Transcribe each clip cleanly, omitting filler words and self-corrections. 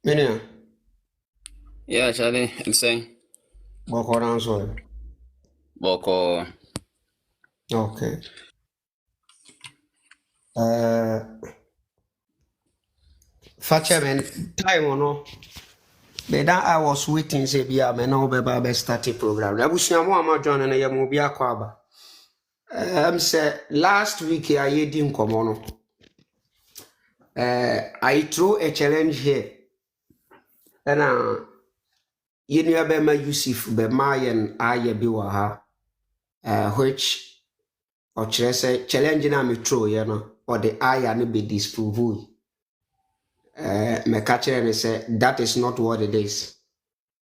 Menia, Yeah, Charlie, insane. Boko answer. Boko. Okay. Uh, Fachaman, time or no? But that I was waiting, say, be a man over by starting program. I wish you more John and I am be a quaba. Say last week I didn't come on. I threw a challenge here, and you know, be my Yusif, be my and I be waha, which or challenge na me throw, you know, or the I and be disprove. Me catch and say that is not what it is.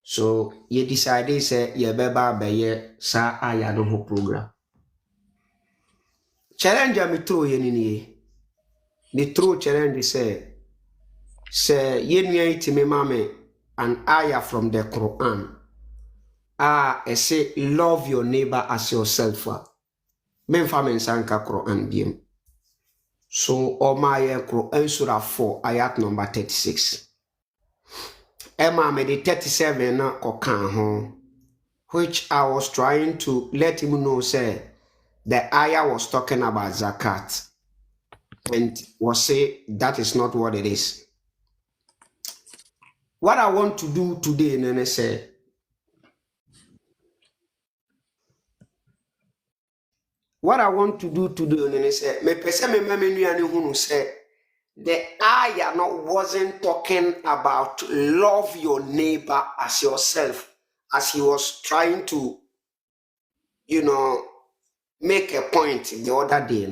So you decided say you beba be sa aya no ho program. Challenge me throw ye ni. The true challenge say ye nua itime mame an ayah from the Quran. It say love your neighbor as yourself. Men men sanka Quran biem. So my Quran surah 4 ayat number 36. Emma me the 37 na kokan ho, which I was trying to let him know say the ayah was talking about zakat and was say that is not what it is. What I want to do today, Nene say, Nene say, me pese me menu ani hunu say the ayah wasn't talking about love your neighbor as yourself, as he was trying to, make a point the other day,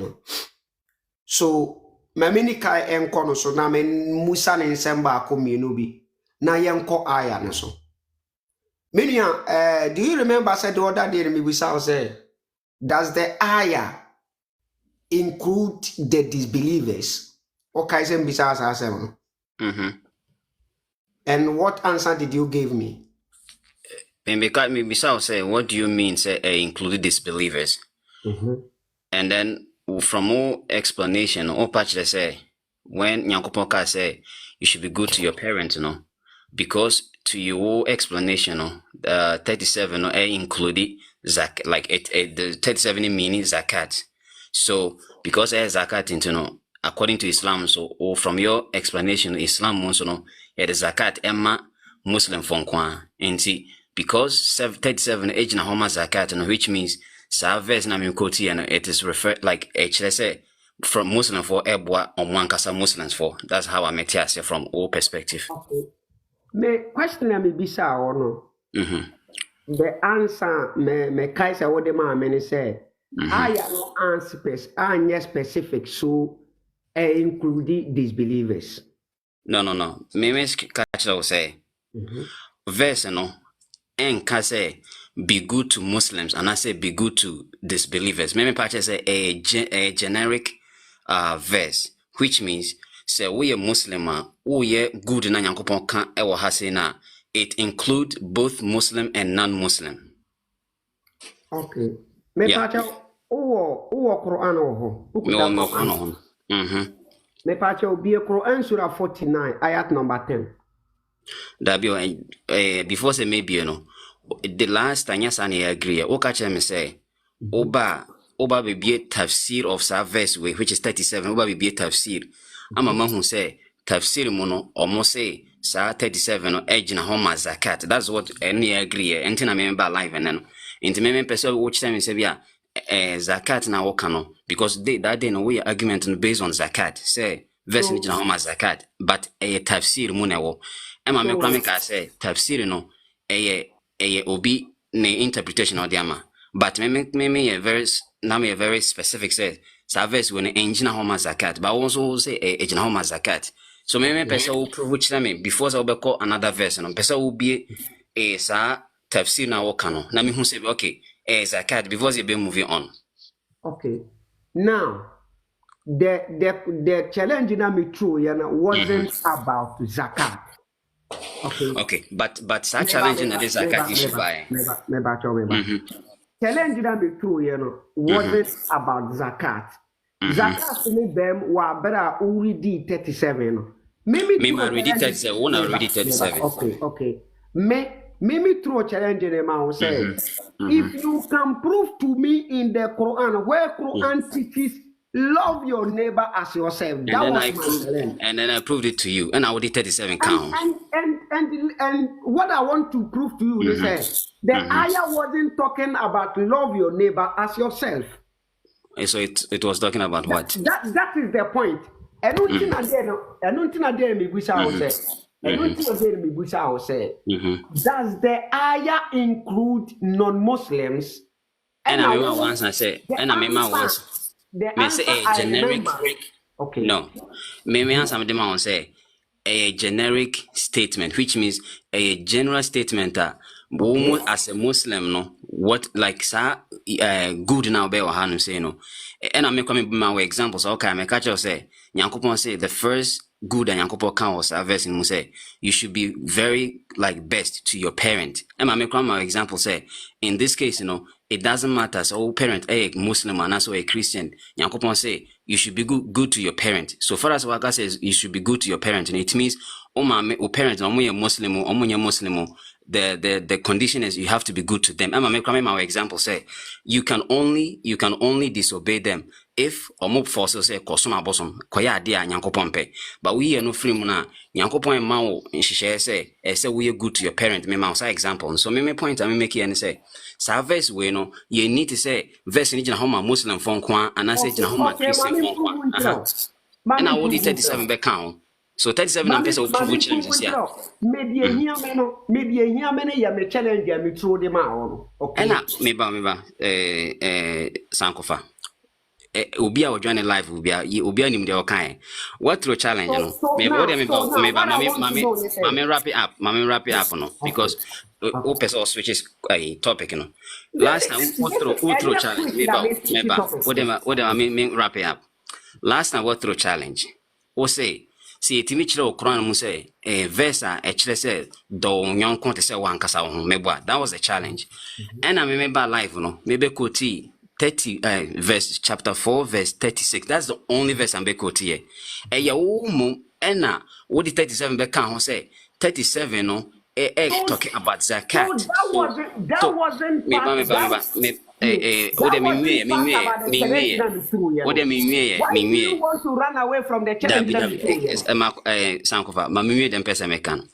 So, mamini kai enko so na men musa ne nsem ko mienu bi na yenko aya no so. Minia, do you remember said the other day me wisa say, does the ayah include the disbelievers? Okay, say bisa asem. And what answer did you give me? Maybe say, what do you mean, say, included disbelievers? And then from all explanation, all patch they say, when Nyankopoka say, you should be good to your parents, because to your explanation, 37 included like the 37 meaning zakat. So because zakat into according to Islam, so or from your explanation, Islam also it is zakat emma Muslim fonkwa. And see, because 37 age na homa zakat, which means sa verse na mikoti and it is referred like let's say from Muslim for ebwa on one kasa Muslims for. That's how I met you from all perspective. Okay. Me question me bisa or no? The answer me kaisa what the man say. I no answer specific so include disbelievers. No. Me catch will say verse enka say be good to Muslims and I say be good to disbelievers. Me patch say a generic verse, which means say we a Muslim we good na Nyankopon kan e wo ha say na it include both Muslim and non-Muslim. Okay. Me patch o Quran ho. Me patch be Quran surah 49 ayat number 10. That be before say maybe the last time yes I agree. O catch me say oba be tafsir of sa verse which is 37 oba be tafsir. Ama man who say tafsir mono almost say sa 37 edge na homa zakat. That's what any agree. Enti na member live and then into me person watch time say bia zakat na wokano because that day no we argument based on zakat say verse ni na homa zakat but tafsir mo na wo ema me kwa me ka say tafsir no obi ne interpretation of diama but me a very specific say service when engine homa zakat but also say engine homa zakat so me person will prove which time before so be call another verse no person will be sa tafsir na wo kano na me hu say okay zakat before they be moving on. Okay, now the challenge na me true wasn't about zakat. Okay, but that challenge na the zakat issue by challenge na me true wasn't about zakat. Zakat ni them wa bera already 37 Me ma read it 37. One I read it 37. Okay. Me throw challenge in my say. If you can prove to me in the Quran where Quran teaches love your neighbor as yourself, that was my challenge. And then I proved it to you, and I did 37 count. And what I want to prove to you is that the ayah wasn't talking about love your neighbor as yourself. So it was talking about what? That is the point. I don't think I dare me wish I was say. Does the ayah include non-Muslims? And I remember once I said, and I remember once, me say a generic. Okay. No, me answer the man say a generic statement, which means a general statement that as a Muslim, no, what like good now be or hanu say no. And I make my examples. Okay, I make catch say Nyankopon say the first good and Nyankopon can was a verse in Muse. You should be very like best to your parent. And I make my example say in this case, it doesn't matter. So parent a Muslim and also a Christian. Nyankopon say you should be good to your parent. So far as Waka says you should be good to your parent, and it means parents Muslim. The condition is you have to be good to them. I'm make my example say you can only disobey them if omo force say kosoma bosom koya dia nyankopon pe. But we are no free muna nyankopon ma wo nhihye say we are good to your parent. Me ma say example. So me point I make here and say sa verse we no you need to say verse ni jina homa Muslim fon kwa and I say jina homa Christian fon kwa. And I would 37 back count. So 37 and person will prove challenge this year. Maybe a here many ya me challenge ya me throw them out. Okay. And meba Sankofa. Ubia or join live ubia nim de okan. What through challenge no? Me wrap it up. Wrap it up no because o person switches a topic no. Last time what through challenge meba. What them wrap it up. Last time what through challenge. O say see etimi kire okran mu say verse a kire say do nyon kon te say wan kasa ho mebwa. That was the challenge. And I remember live no maybe quote 30 verse chapter 4 verse 36. That's the only verse I'm be quote here. E ya wo mu ena wo di 37 be kan ho say 37 no talking about zakat. That wasn't you want to run away from the challenge? Sankofa, mamie dem pesa mekan.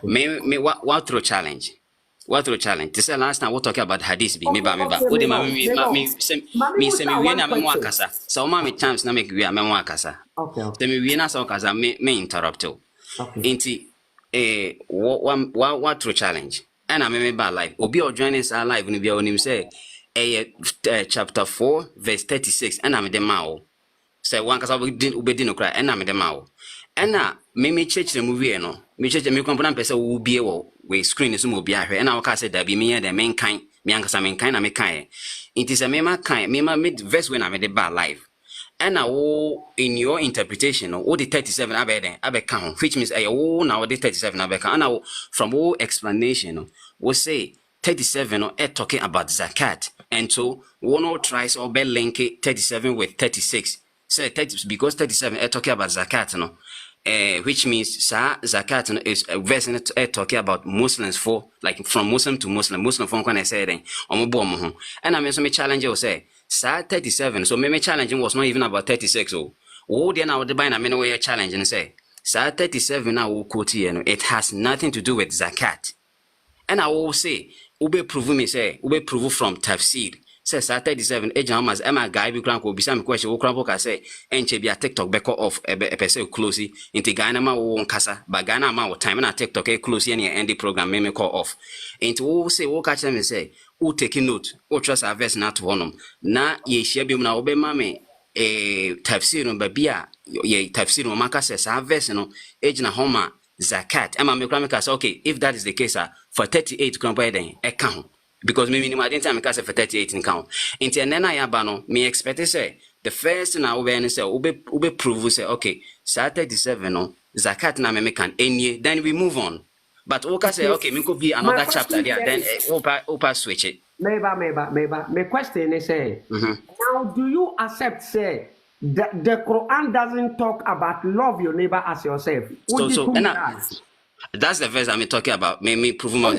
Me what through challenge? What through challenge? This is last time we talking about hadith bi me ba. O de me se me we na me mo akasa. So ma me chance na make we me mo akasa. Okay. Se me we na so akasa me interrupt you. Okay. Inti what through challenge? And I remember live. Obi or joining us live ni bi onim say chapter 4 verse 36 and I'm the mao say one kasa ubedi no cry and I'm the mao and me church the movie no me church me kwampo na pese wo bie wo we screen so mo bia hwe and I ka say da bi me the men kan me ankasa men kan na me kan it is a me ma kan me ma mid verse when I'm the bar live and now in your interpretation all the 37 abe kan which means now the 37 abe kan and now from all explanation we say 37 talking about zakat. And so one or tries or be link 37 with 36. So because 37 talking about zakat no. Which means zakat is a verse talking about Muslims for like from Muslim to Muslim from when I say then and I mean so me challenge you say 37 so me challenging was not even about 36 then I would buy na me no way challenge and say 37 now will quote here it has nothing to do with zakat. And I will say ube prove from tafsir say 37 ejamas ema guy bi kran ko bisa me question wo kran boka say enche bia TikTok beko off epese close into Ghana ma wo nkasa ba Ghana ma wo time na TikTok close any end the program me call off into wo say wo catch me say wo take note wo trust our verse na to honum na ye hia bi mu na wo be ma me tafsir no ba bia ye tafsir no maka say sa verse no ejina homa zakat. Emma me say okay, if that is the case, for 38 can buy then account because me minimum I didn't time for 38 in count. Into nena ya bano me expect say the first na we say ube prove say okay, 37 no zakat na me can any then we move on. But okay say okay, me could be another chapter there then opa switch it. Maybe. My question is say now do you accept say The Quran doesn't talk about love your neighbor as yourself. That's the verse I'm talking about. Me prove my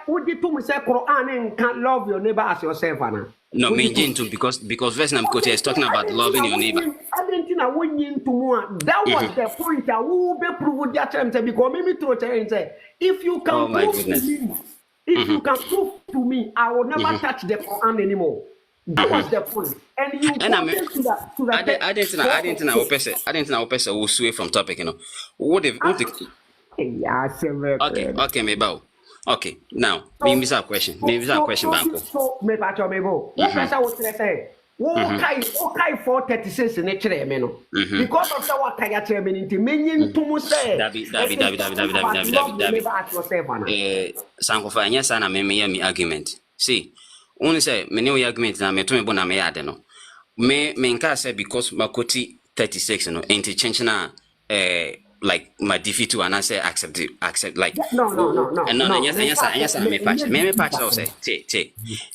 Would you say Quran can't love your neighbor as yourself, Anna? No, because verse I'm quoting is talking about loving your neighbor. That was the point. I will be proved that time because maybe to say if you can prove to me, you can prove to me, I will never touch the Quran anymore. That was the point. And you I didn't know person will sway from topic, you know. Okay, maybe. Okay, now me miss a question. Banco. So me pacho me bo. What person was say? Okay, 436 in each me no. Because of that what I tell me into meaning to mu say. David. Sankofa anya sana me argument. See, only say me new argument na me to me bona me ade no. Me nka say because makoti 36 no interchange na like my defeat to and I say accept like no. Yes, me patch say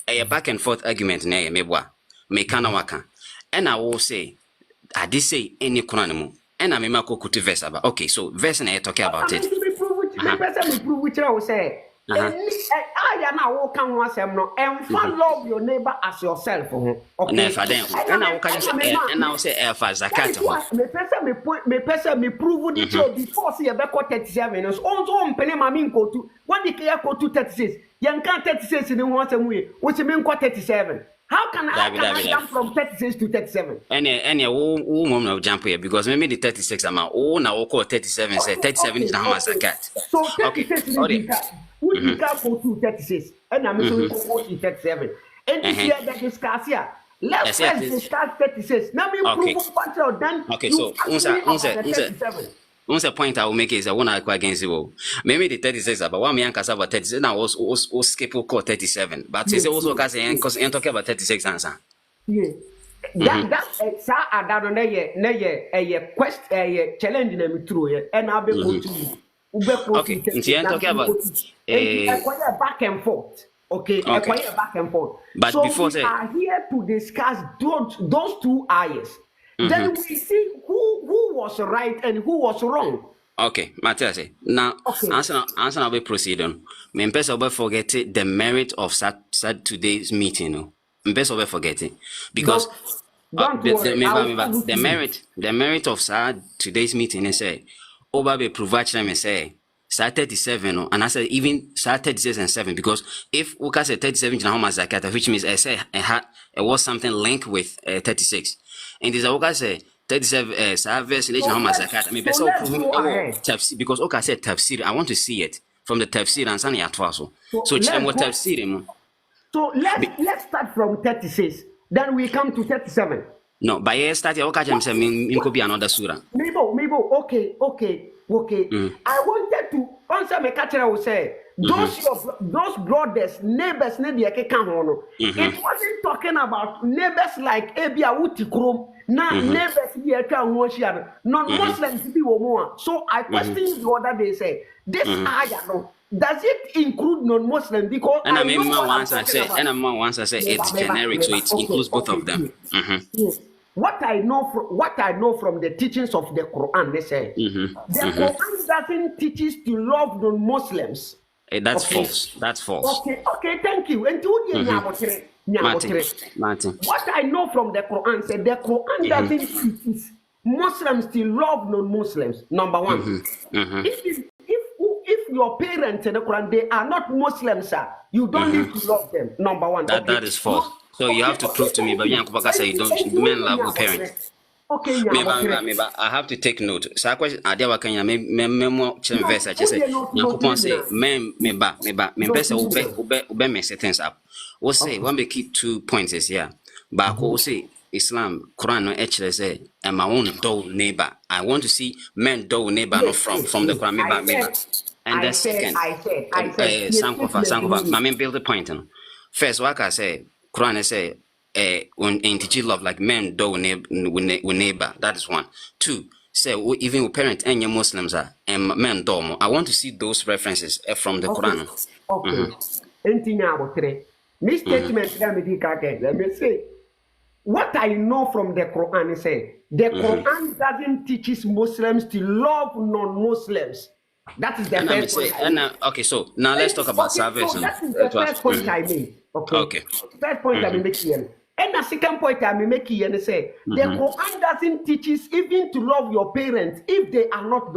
a back and forth argument na me boa me kana waka and I will say I did say any konanemu and I me makokuti verse about okay so verse na talking about it I now can once and love your neighbor as yourself. Okay. And I will say zakat. Me prove it before see a back 37. Also on pele mamin go to what the clear go to 36. Yan can't 36 in one same way, which mean 37. How can I jump from 36 to 37? Any woman jump here because maybe the 36 amount now call 37 say 37 is now zakat. So 36 we can go to 36 and I'm going to go to 37. And here the discuss here. Let's discuss 36. Now me prove then. Okay, so once a point I will make is I want to against you. Maybe the 36 about one man about 36 now was skip call 37. But it's also because I'm talking about 36 answer. Yeah. That's I don't know a quest a challenge me through and I'll be going to okay, I'm talking about back and forth. Okay, back and forth. But so before we are here to discuss those two ayahs. Then we see who was right and who was wrong. Okay, Matthias. Now, answer now be proceeding. Me person will forget the merit of today's meeting. No, me person will forget it because the merit of today's meeting is say. Oba be provide them say 37 and I said even 36 and 7 because if we can say 37 how much zakat which means I say it was something linked with 36 and this I say 37 verse how much zakat I mean tafsir because okay I said tafsir I want to see it from the tafsir and sani atwaso so what tafsir so let's start from 36 then we come to 37. No, by year start you okay say me could be another surah. Maybe okay. I wanted to answer my catcher will say those brothers, neighbors, it wasn't talking about neighbors like Ebia Utikrom, now neighbors here non-Muslims be more. So I questioned the other day say this ayah no. Does it include non-Muslim? Because and once I say it's generic, so it includes both of them. Yes. What I know from the teachings of the Quran, they say the Quran doesn't teach us to love non-Muslims. That's false. That's false. Okay, thank you. And Martin. What I know from the Quran said the Quran doesn't teach us Muslims to love non-Muslims. Number one, if your parents in the Quran they are not Muslims, sir, you don't need to love them. Number one. That is false. So you have to prove to me, but Yankopa say you don't men love parents. Okay, maybe I have to take note. So question I dewa kanya me more verse I say Yankopa say me person ube mess things up. We say one be keep 2 points is here. But we say Islam Quran no actually say my own do neighbor. I want to see men do neighbor not from the Quran neighbor. And then second I said Sankofa my main build the point. First what I say Quran say when teach love like men do with neighbor. That is one. Two, say even with parents and your Muslims are and men do. I want to see those references from the Quran. Okay. Anything about today. This statement let me say what I know from the Quran is the Quran doesn't teach Muslims to love non-Muslims. That is the And I may first say, point I made. okay, so now let's talk about Okay, so salvation. that is the first point I made. Okay. Okay. First point I make here. And the second point I make here is the Quran doesn't teach us even to love your parents if they are not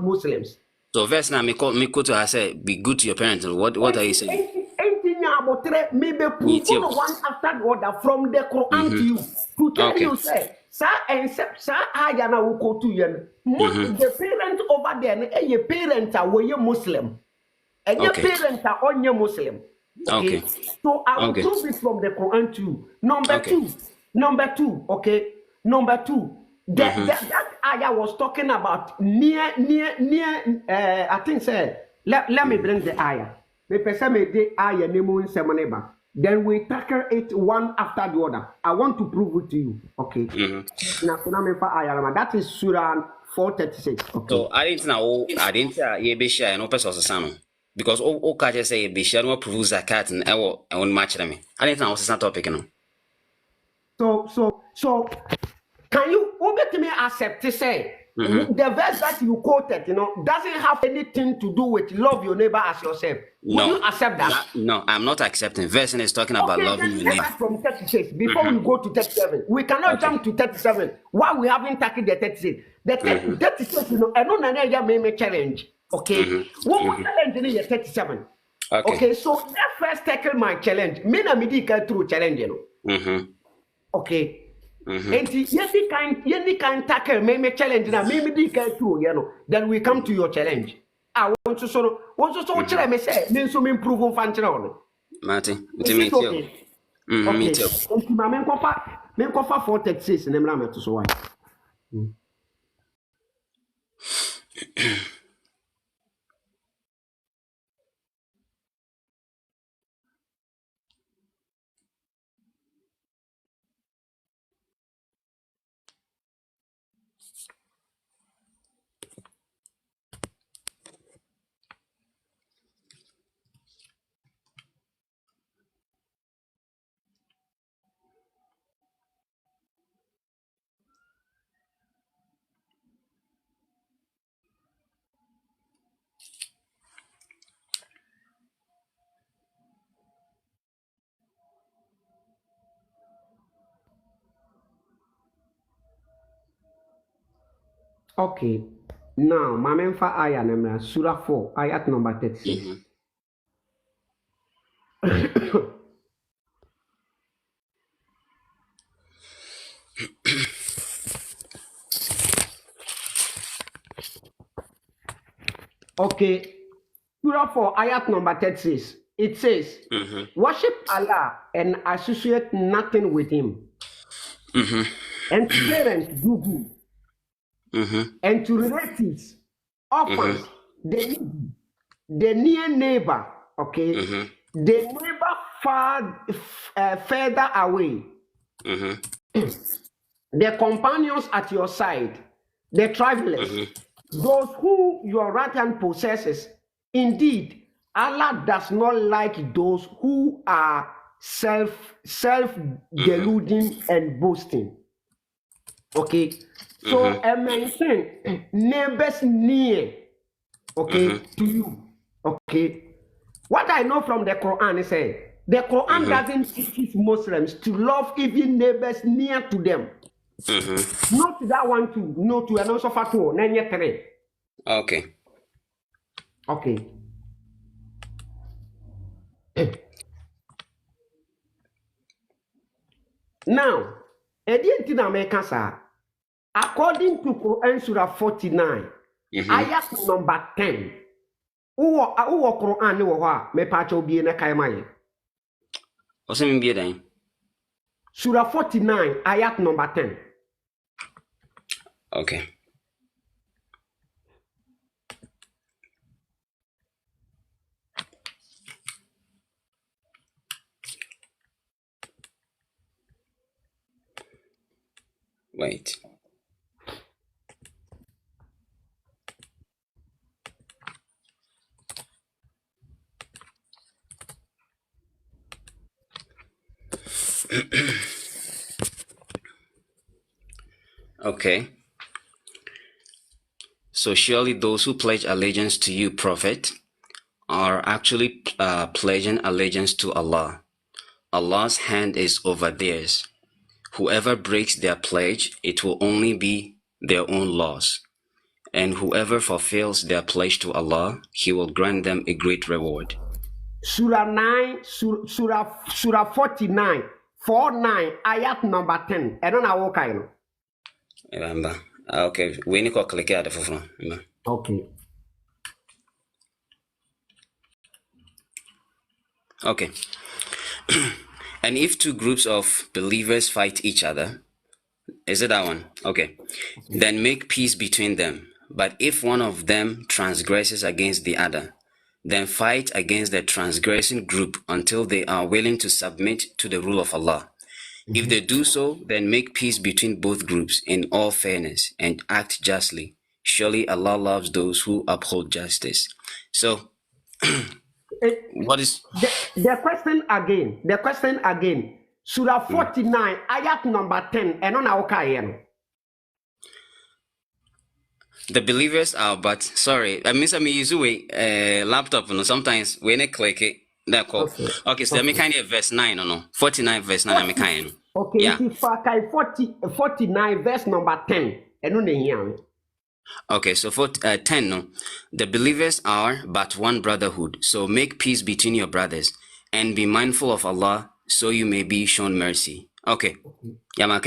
Muslims. So verse now me quote to her say, be good to your parents. What are you saying? Anything about maybe prove one after the other from the Quran to you to tell you say sir and sir ayana will go to you. The parent over there and your parents are were Muslim and your parents are on your Muslim. Okay. So I will prove it from the Quran to you. Number two. Okay. Number two. That ayah was talking about near I think say let me bring the ayah. Then we tackle it one after the other. I want to prove it to you. Okay. That is Surah 436. Okay. So I didn't know ye be share no person sano. Because o catch say be share no prove zakat and on match them. I didn't know what's topic no. So can you let me accept to say the verse that you quoted, doesn't have anything to do with love your neighbor as yourself? Will you accept that? No, I'm not accepting. Verse is talking about loving your neighbor. From 36 before we go to 37. We cannot jump to 37 while we haven't tackled the 36. The 36, I don't know may challenge. Okay, what would challenge in the 37? Okay, so let first tackle my challenge. Me na me through challenge, Okay. And any kind tackle me challenge na me through, then we come to your challenge. I want to tell me say me so me improve on function. Martin, me too. Me too. Me kofa 436 na me to so why. Okay. Now, Mamemfa ayah namna Surah 4, ayat number 36. Okay. Surah 4, ayat number 36. It says, worship Allah and associate nothing with him. And to parents do good. And to relatives, orphans, the near neighbor, okay, the neighbor further away, the companions at your side, the travelers, those who your right hand possesses. Indeed, Allah does not like those who are self-deluding and boasting. Okay. So I mention neighbors near, okay, to you. Okay. What I know from the Quran is the Quran doesn't teach Muslims to love even neighbors near to them. Not that one too, no to and also fatwa, nanya three. Okay. Okay. Now, according to Quran Surah 49, ayat number 10. Uwo Quran ni wo ha me pa cha obi na kai mai. O se me bi dan. Surah 49, ayat number 10. Okay. Wait. Okay. So surely those who pledge allegiance to you, Prophet, are actually pledging allegiance to Allah. Allah's hand is over theirs. Whoever breaks their pledge, it will only be their own loss. And whoever fulfills their pledge to Allah, He will grant them a great reward. Surah 9, Surah 49, 49, ayat number 10. I don't know what kind. Remember. Okay, we need to click at the phone. Okay. Okay. And if two groups of believers fight each other, is it that one? Okay. Then make peace between them. But if one of them transgresses against the other, then fight against the transgressing group until they are willing to submit to the rule of Allah. If they do so, then make peace between both groups in all fairness and act justly. Surely Allah loves those who uphold justice. So, what is the question again? The question again. Surah 49, ayat number 10. I don't know what kind. The believers are, but sorry, I miss me use a laptop. You know, sometimes when I click it, that call. Okay, so let me kind of verse 9, no, 49 verse 9. I'm kind. Okay, yeah. 49 verse number 10. I don't know. Okay, so for 10, no, the believers are but one brotherhood. So make peace between your brothers and be mindful of Allah, so you may be shown mercy. Okay, yeah,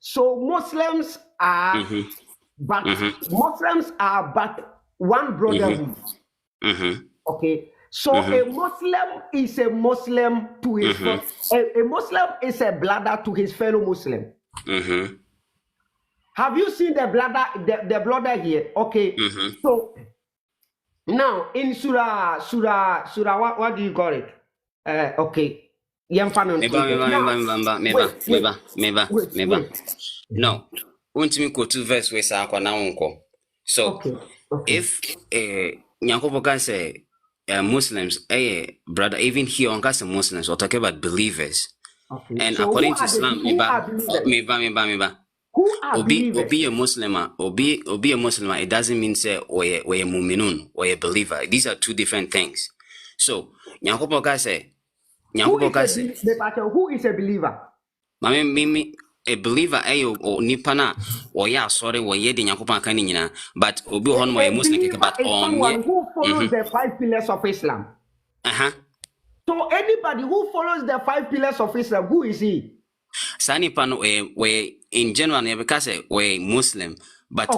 so Muslims are. But Muslims are but one brotherhood. Okay. So a Muslim is a Muslim to his a Muslim is a brother to his fellow Muslim. Have you seen the brother here? Okay. So now in Surah what do you call it? Okay. No. Verse so if Nyankopoka say Muslims, brother, even here on Muslims, we're talking about believers. Okay. And so according to Islam, who are a Muslim, a Muslim, it doesn't mean say or a mu'minun or a believer. These are two different things. So Nyankopoka say who is a believer? A believer or nipana or ya sorry or ye de nyakopan kan nyina but obi ho no a Muslim but on who follows the 5 pillars of Islam. So anybody who follows the 5 pillars of Islam, who is he? Sanipano we in general because we Muslim but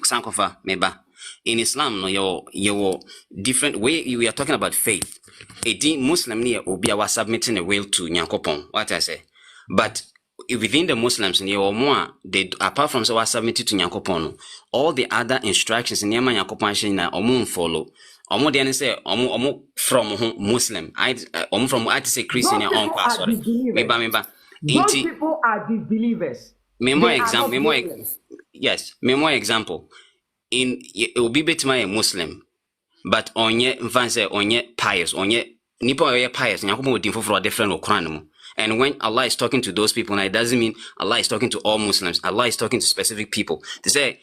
Sankofa meba in Islam no your different way we are talking about faith. A Muslim near Obia was submitting a will to Nyankopon, what I say. But within the Muslims near or more, they apart from so was submitted to Nyankopon, all the other instructions in Yama Nyankopon Shina or follow. Or more than say from Muslim. From I say Christian on class. Those people are disbelievers. Memo example. In Obi Betma a Muslim. But onye mfanse onye pious onye nipa oye pious nyakomo odin for different okran. And when Allah is talking to those people, now it doesn't mean Allah is talking to all Muslims. Allah is talking to specific people. To say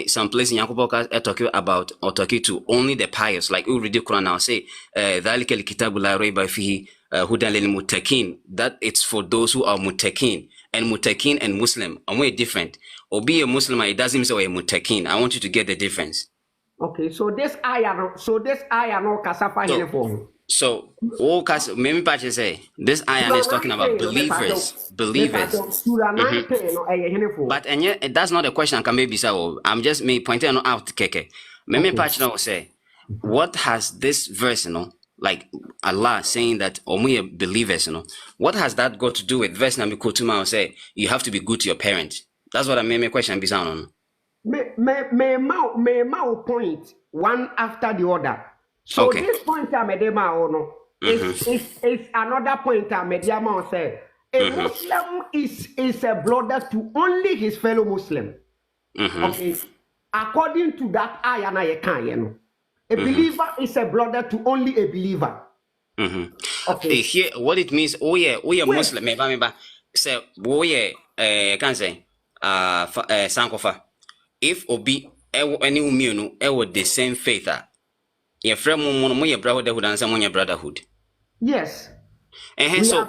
some place in Yakuboka are talking about or talking to only the pious, like we read the Quran now say dhalika alkitabu la rayba fihi hudan lil muttaqin, that it's for those who are muttaqin. And muttaqin and Muslim are way different. Or be a Muslim, it doesn't mean say muttaqin. I want you to get the difference. Okay, so this ayah no kasafa here for. So all kas maybe Pache say this ayah is talking about believers. But and yet that's not a question can maybe say I'm just pointing out keke. Maybe Pache now say what has this verse like Allah saying that we are believers what has that got to do with verse number 2 say you have to be good to your parents? That's what I made my question be sound on. May point one after the other. So okay. This point is another point Mediama say a Muslim is a brother to only his fellow Muslim. Okay. According to that ayah a believer is a brother to only a believer. Okay. Here what it means we are Muslim say boy can say Sankofa. If obi any umienu the same faith your friend mo your brotherhood and some your brotherhood. Yes. And so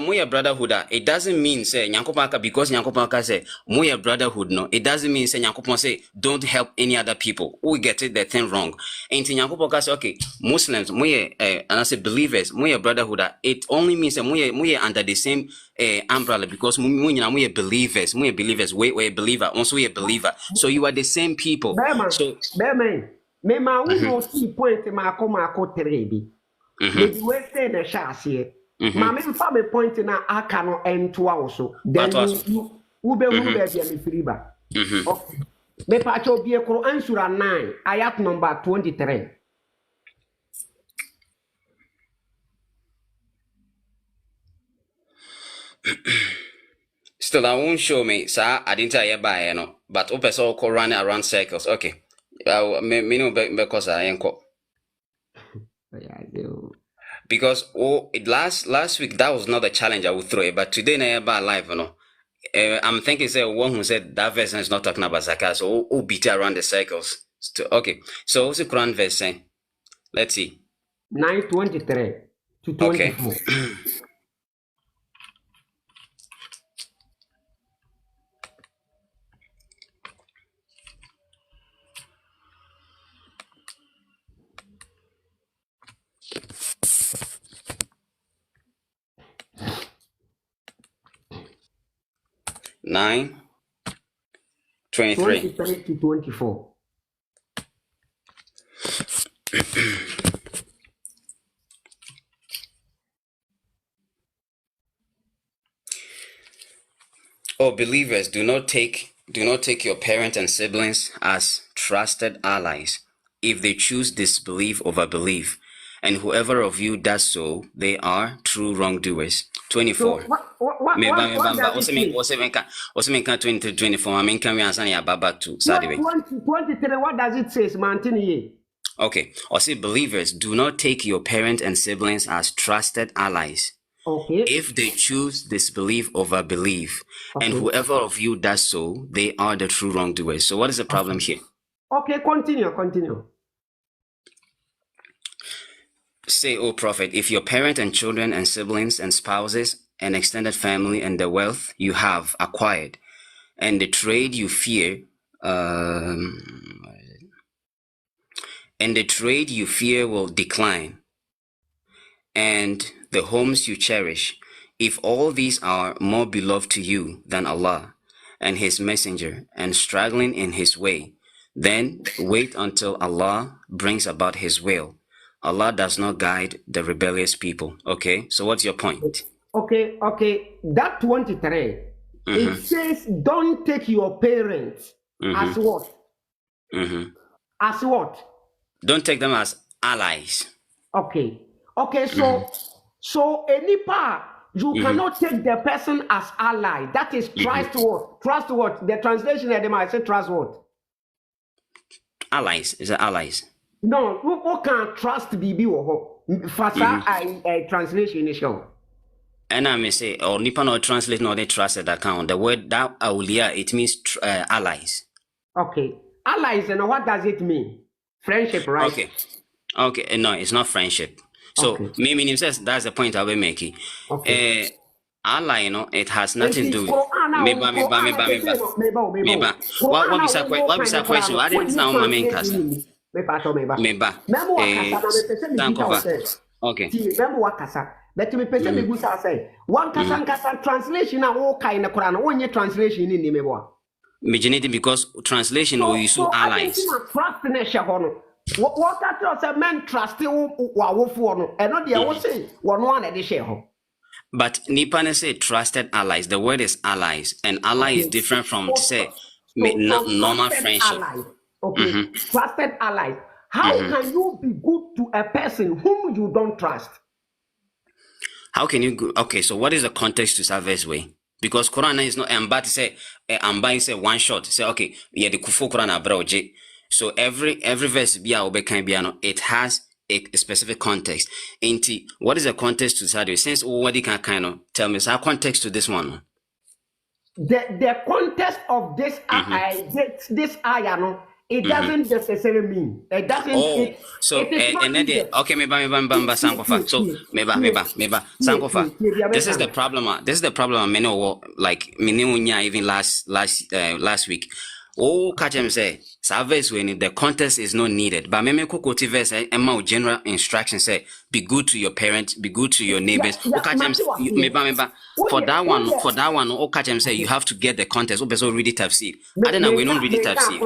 more brotherhood it doesn't mean say Nyankopaka because Nyankopaka say more brotherhood no, it doesn't mean say Nyankopon say don't help any other people. We get it the thing wrong. And Nyankopaka say okay, Muslims more and I say believers more brotherhood it only means that more under the same umbrella because more believers we believer also we a believer, so you are the same people. So me ma uno si point ma ko trebi. Maybe we say the shasi. Mama fa me point na aka no ento also. Then you be the friba. Okay. Me pa cho bi Quran sura 9 ayat number 23. Still, I won't show me, sir. I didn't tell you by but open so call running around circles. Okay, me know because I ain't call. Because last week that was not a challenge I would throw it, but today na about live, I'm thinking say one who said that verse is not talking about zakat, so beat around the circles. Okay, so what's the Quran verse saying? Let's see. 9:23 to 24. Okay. Nine. 23 to 24. Oh, believers, do not take your parents and siblings as trusted allies if they choose disbelief over belief. And whoever of you does so, they are true wrongdoers. 24. So what does it say? 24. I mean, can we answer your back to Saturday? 23, what does it say, Mantini? Okay. Or say believers, do not take your parents and siblings as trusted allies. Okay. If they choose disbelief over belief, and whoever of you does so, they are the true wrongdoers. So what is the problem here? Okay, continue. Say, O prophet, if your parent and children and siblings and spouses and extended family and the wealth you have acquired and the trade you fear, will decline, and the homes you cherish, if all these are more beloved to you than Allah and His Messenger and struggling in His way, then wait until Allah brings about His will. Allah does not guide the rebellious people. Okay, so what's your point? Okay. That 23, it says, don't take your parents as what? As what? Don't take them as allies. Okay, so any part, you cannot take the person as ally. That is trust what? Trust what? The translation of them, I say trust what? Allies. Is it allies? No, who can trust BB or Fasa translation is show. And I may say, or Nippon or translate no they trusted account. The word that aulia, it means allies. Okay. Allies, and what does it mean? Friendship, right? Okay. No, it's not friendship. So meaning says that's the point I'll be making. Ally, it has nothing to do with meba. What is a question? I didn't sound my main cast. Meba. Sankofa. Okay. But me person me gusa say one kasa translation na wo kai na Quran wonye translation ni mebo. Imagine because translation will use allies. Trust na she ho no. What that say men trust wa wo fo no. E no de wo say wono na de she ho. But Nipane say trusted allies. The word is allies, and ally is different from say normal friendship. Allies. Okay, trusted allies. How can you be good to a person whom you don't trust? How can you go? Okay, so what is the context to service way? Because Quran is not to say I'm buying say one shot. Say okay, yeah, the kufu Quran abroje. So every verse it has a specific context. What is the context to Saturday? Since already can kind of tell me our context to this one. The context of this this ayah, no, it doesn't necessarily mean it doesn't. And then okay, maybe Sankofa. So maybe Sankofa. This is the problem. This is the problem. Many like even last week. Oh, catch him say service when the context is not needed. But me quote verse and general instruction say be good to your parents, be good to your neighbors. For that one, oh catch him say you have to get the context. Oh, so read it tafsir. I don't know, we don't read it tafsir.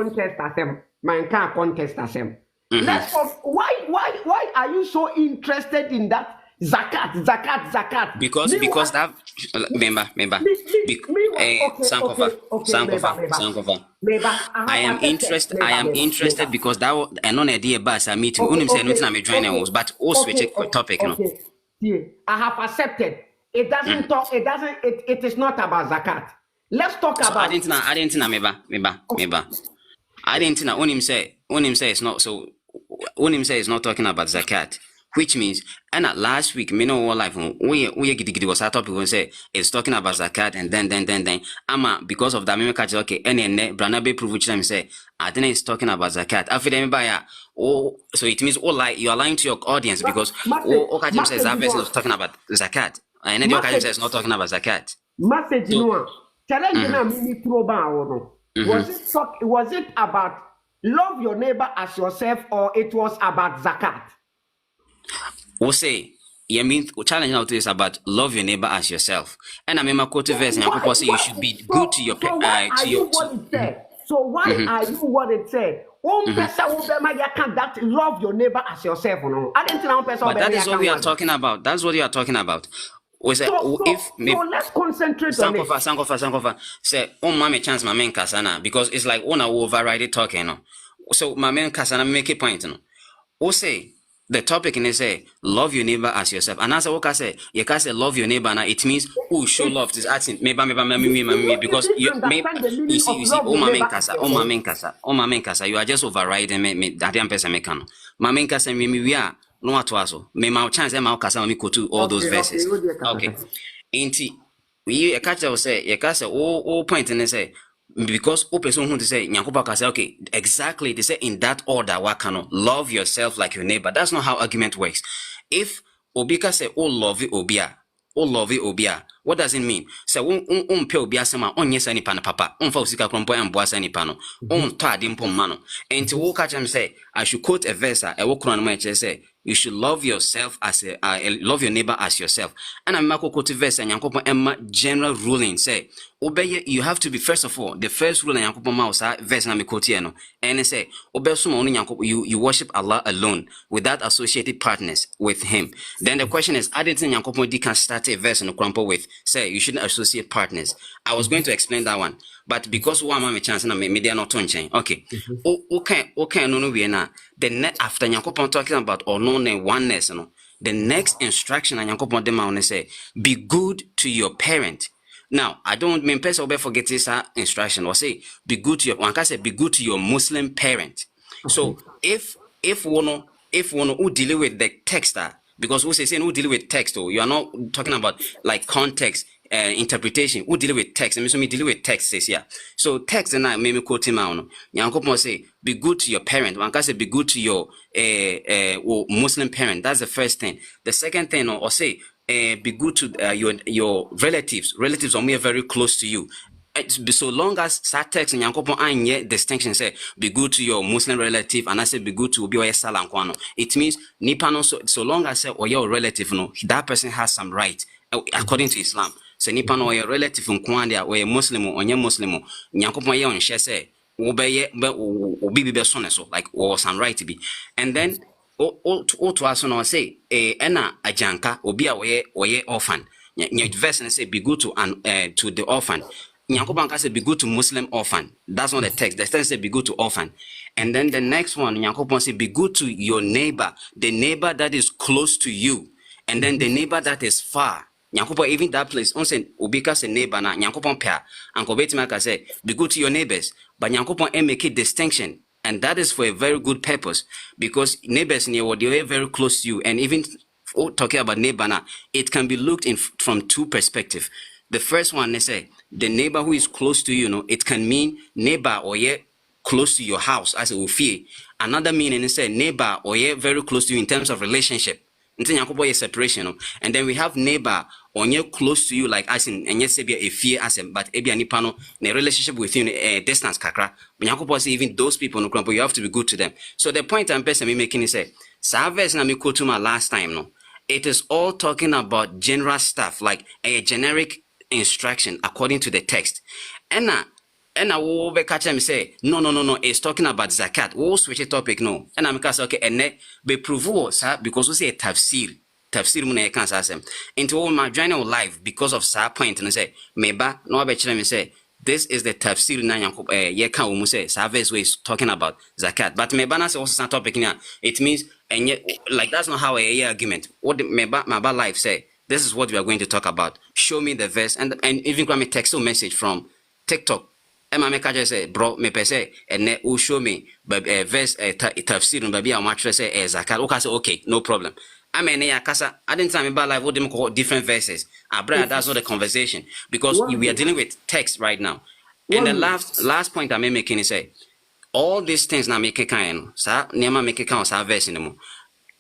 Let's why are you so interested in that? Zakat. Because that member. Sankofa. I am interested because that and on idea bus I meet you. Unim say nothing I'm joining us, but also switch topic. I have accepted. It doesn't talk. It is not about zakat. Let's talk about. I didn't know, meba. I didn't know. Unim say it's not so. Unim say it's not talking about zakat. Which means, and last week, me know what life we was our topic. We say it's talking about zakat, and then, because of that, me catch okay, and Branabe prove which time say I think it's talking about zakat. After them by so it means you are lying to your audience because Okajim says that verse is talking about zakat, and then Okajim says not talking about zakat. Message no challenge na me was it about love your neighbor as yourself, or it was about zakat? We'll say, you mean challenge now to is about love your neighbor as yourself. And I remember quote verse and people say you should be good to your So why are you what it said? That love your neighbor as yourself, no? But that is what we are talking about. That's what you are talking about. So let's concentrate on it. Sankofa. Say, mommy chance my main kasana because it's like I override talking. No? So my main kasana make a point. No? We'll say. The topic in say love your neighbor as yourself. And as I say, you can say love your neighbor now. It means show love. This acting maybe because you see, my main casa. You are just overriding me that young person mekano. My main casa we are no what was me my chance and my casa me go to all those verses. Okay. Inti we catch say you can say all point and say because person who to say Nyankopa can say okay exactly they say in that order wakano love yourself like your neighbor. That's not how argument works. If Obika say love obia, what does it mean? Say pe obia sema onyesa ni pana papa fa usika krompo en boasa ni pano to adimpo mano and to catch him say I should quote a verse e wo kron ma say you should love yourself as love your neighbor as yourself. And I'm not quote verse and Yankopon general ruling say obey you have to be first of all the first rule and Yankopon Mausa verse na me quote no and say obey you worship Allah alone without associated partners with him. Then the question is I didn't think Yankopon can start a verse and crumple with say you shouldn't associate partners. I was going to explain that one. But because one mama chance na media not on chain. Okay. Okay, no we na. The next after Yankopon talking about or no oneness, no. The next instruction and Yankopon dem on say be good to your parent. Now, I don't mean person will forget this instruction or say be good to your one can say be good to your Muslim parent. Okay. So if one who deal with the text because we say who deal with text you are not talking about like context interpretation who deal with text and me deal with text says yeah. So text and I maybe quote him out. Yankopon say be good to your parent. One can say be good to your Muslim parent. That's the first thing. The second thing or say be good to your relatives. Relatives are very close to you. So long as that text and Yankopon anye distinction say be good to your Muslim relative and I say be good to obi oye salankwano. It means nipano so long as say or your relative no that person has some right according to Islam. So nipano or your relative nkwande or a Muslim or onye Muslim Yankopon ye on share say obeye obi be so so like or some right to be. And then all to us no say ena ajanka obi a oye orphan. Nye verse and say be good to the orphan. Nyankopan can say be good to Muslim orphan. That's not the text. The text say be good to orphan. And then the next one, Nyankopan say be good to your neighbor, the neighbor that is close to you, and then the neighbor that is far. Nyankopan even that place. On say Ubika say neighbor na Nyankopan pair. And Kobetima can say be good to your neighbors, but Nyankopan make a distinction. And that is for a very good purpose, because neighbors near what they're very close to you. And even talking about neighbor now, it can be looked in from two perspectives. The first one, they say the neighbor who is close to you, it can mean neighbor or yeah close to your house as a fear. Another meaning is say neighbor or yeah very close to you in terms of relationship. Separation. And then we have neighbor or near close to you, like as in and yes, be a fear as but ebi ani pano a relationship with you a distance kakra. But even those people no you have to be good to them. So the point I'm person making is say Savers na me quote my last time no. It is all talking about general stuff like a generic instruction according to the text. And I will be catch me say no. It's talking about zakat. We'll switch the topic no. And I'm say okay. And then be prove sir because we say tafsir. Tafsir mo na e kan sa asem. Into all my journal life because of sa point and say meba no be chere me say this is the tafsir na yanko ye kan wo say sa verse we is talking about zakat. But meba na say also some topic here. It means and yet, like that's not how a argument. What the meba life say. This is what we are going to talk about. Show me the verse and even grab me text or message from TikTok. Emma make just say, bro, me per se, and ne will show me, but verse tafsir and baby, I'm actually say zakat. Okay, say okay, no problem. I mean, I didn't tell me about life. What them call different verses. That's not the conversation because we are dealing with text right now. And the last point I'm making is say, all these things now make it kind. Sa nema make it count. Sa verse anymore.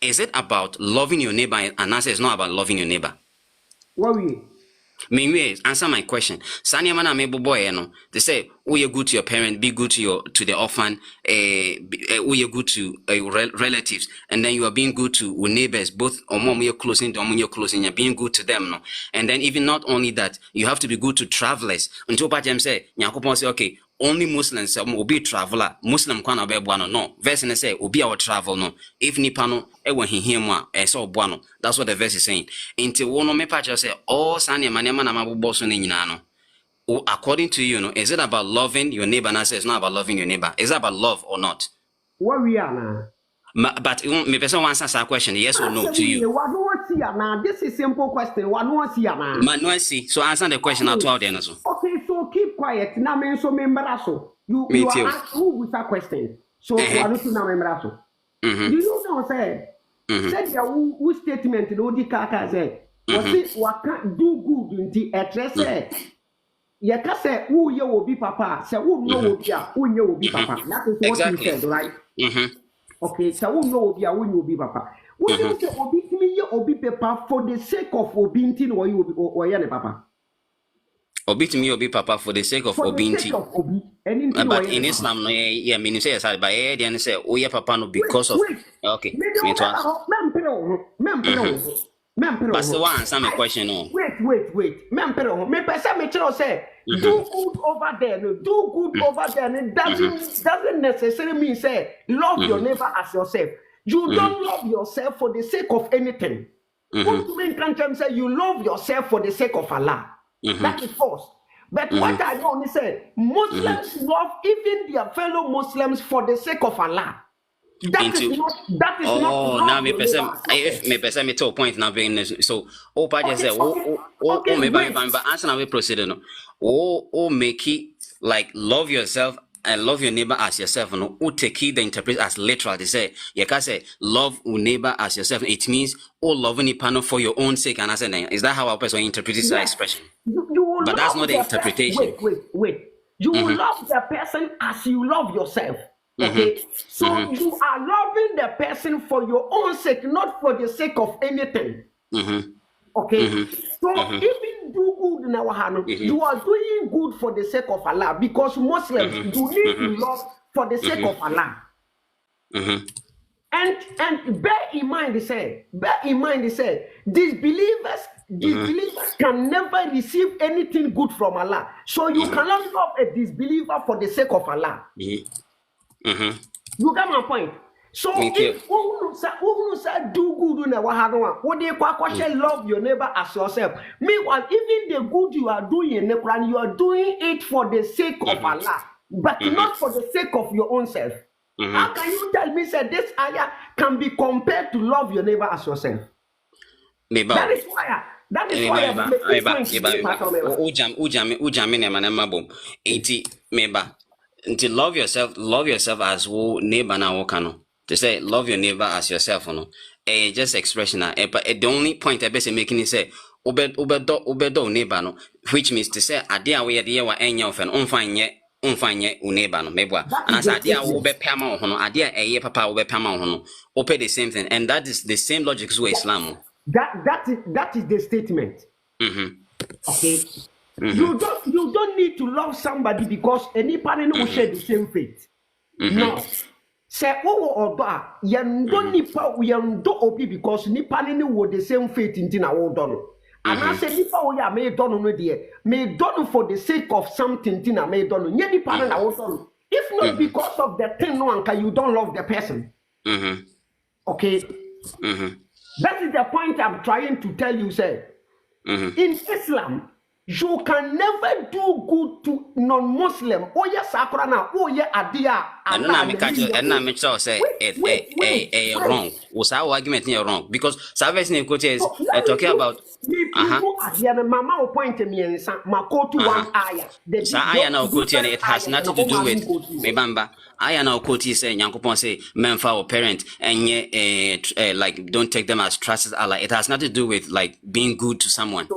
Is it about loving your neighbor? And answer is not about loving your neighbor. What we? Meanwhile, answer my question. Sanya mana mebo boy, they say, oh, you're good to your parent, be good to the orphan, oh, you're good to relatives, and then you are being good to neighbors, both or mom you're closing, you're closing, you're being good to them, no. And then even not only that, you have to be good to travelers. Until Pajem say, Nyakopon say, okay, only Muslims will be traveler. Muslim kwana be buano no. Verse in say will be our travel no. If nipano when he hear mo so buano. That's what the verse is saying. Into wono me patch say all sane manema na mabubo so ni nyina no. According to you, is it about loving your neighbor? And I say it's not about loving your neighbor. Is it about love or not? What we are now? But me person wants answer question yes or no to you. What do I see now? This is simple question. What do I see now? Man, see. So answer the question out to them. Okay, so keep quiet. Now me so memberaso. You are asked who with that question. So what do you now memberaso? Do you know say? Said ya who statement no di kaka say. What it what can do good in the address say. Ya ka say who ye will be papa. Say who no will be who ye will be papa. That is what you said, right? Okay, so who know be a who will be papa. What you say obi timi ye obi papa for the sake of obintin or you or ye papa. Obi to me, obi papa for the sake of obinti. But in Islam, no, yeah, meaning say aside by then say, oh yeah, papa no because of okay. But the one answer my question no. Wait. Me person me tell say do good over there, no, do good over there. And it doesn't necessarily mean say love your neighbor as yourself. You don't love yourself for the sake of anything. What mean can say you love yourself for the sake of Allah? That is false. But what I know is say Muslims love even their fellow Muslims for the sake of Allah. That is not. Now me person me to a point now being so. Oh, pa just say me but answer now we proceed no. Oh make it like love yourself and love your neighbor as yourself. No, who take it the interpret as literal. They say you can say love your neighbor as yourself. It means loving the panel for your own sake. And I say is that how a person interprets this expression? But that's not the interpretation. Wait. You will love the person as you love yourself. Okay, so you are loving the person for your own sake, not for the sake of anything. Okay, so even do good in our hand, you are doing good for the sake of Allah because Muslims you need to love for the sake of Allah. And bear in mind, say, disbelievers can never receive anything good from Allah. So you cannot love a disbeliever for the sake of Allah. You got my point. So if who say do good in our heart, what they love your neighbor as yourself. Meanwhile, even the good you are doing in the Quran, you are doing it for the sake of Allah, but not for the sake of your own self. How can you tell me that this ayah can be compared to love your neighbor as yourself? That is why. That is why To love yourself as who neighbor na wokano. To say love your neighbor as yourself, no. Just expression but the only point I best making is say obedo neighbor no, which means to say adia we de wa enya ofen unfanye neighbor no mebwa. And as adia wo be pama ho no, adia papa wo be pama ho no. Ope the same thing, and that is the same logic as Islam. That is the statement. Okay. You don't need to love somebody because any parent will share the same faith. No. Say odo don't nipa do obi because nipa ni wo the same faith in na wo don. And I say nipa wo ya me don no de me don for the sake of something tin na me don. Nye nipa na wo don. If not because of the thing no anka you don't love the person. Okay. That is the point I'm trying to tell you, say. In Islam, you can never do good to non-Muslim. Oh yes, Akrana. Oh yeah, Adia. And now me say wrong. Was our argument here wrong? Because service name quote is talking about. Mama point me and ma quote one ayah. It has nothing to do with Mebamba. I now quote say Yankopon say men for our parent and like don't take them as trusted ally. It has nothing to do with like being good to someone.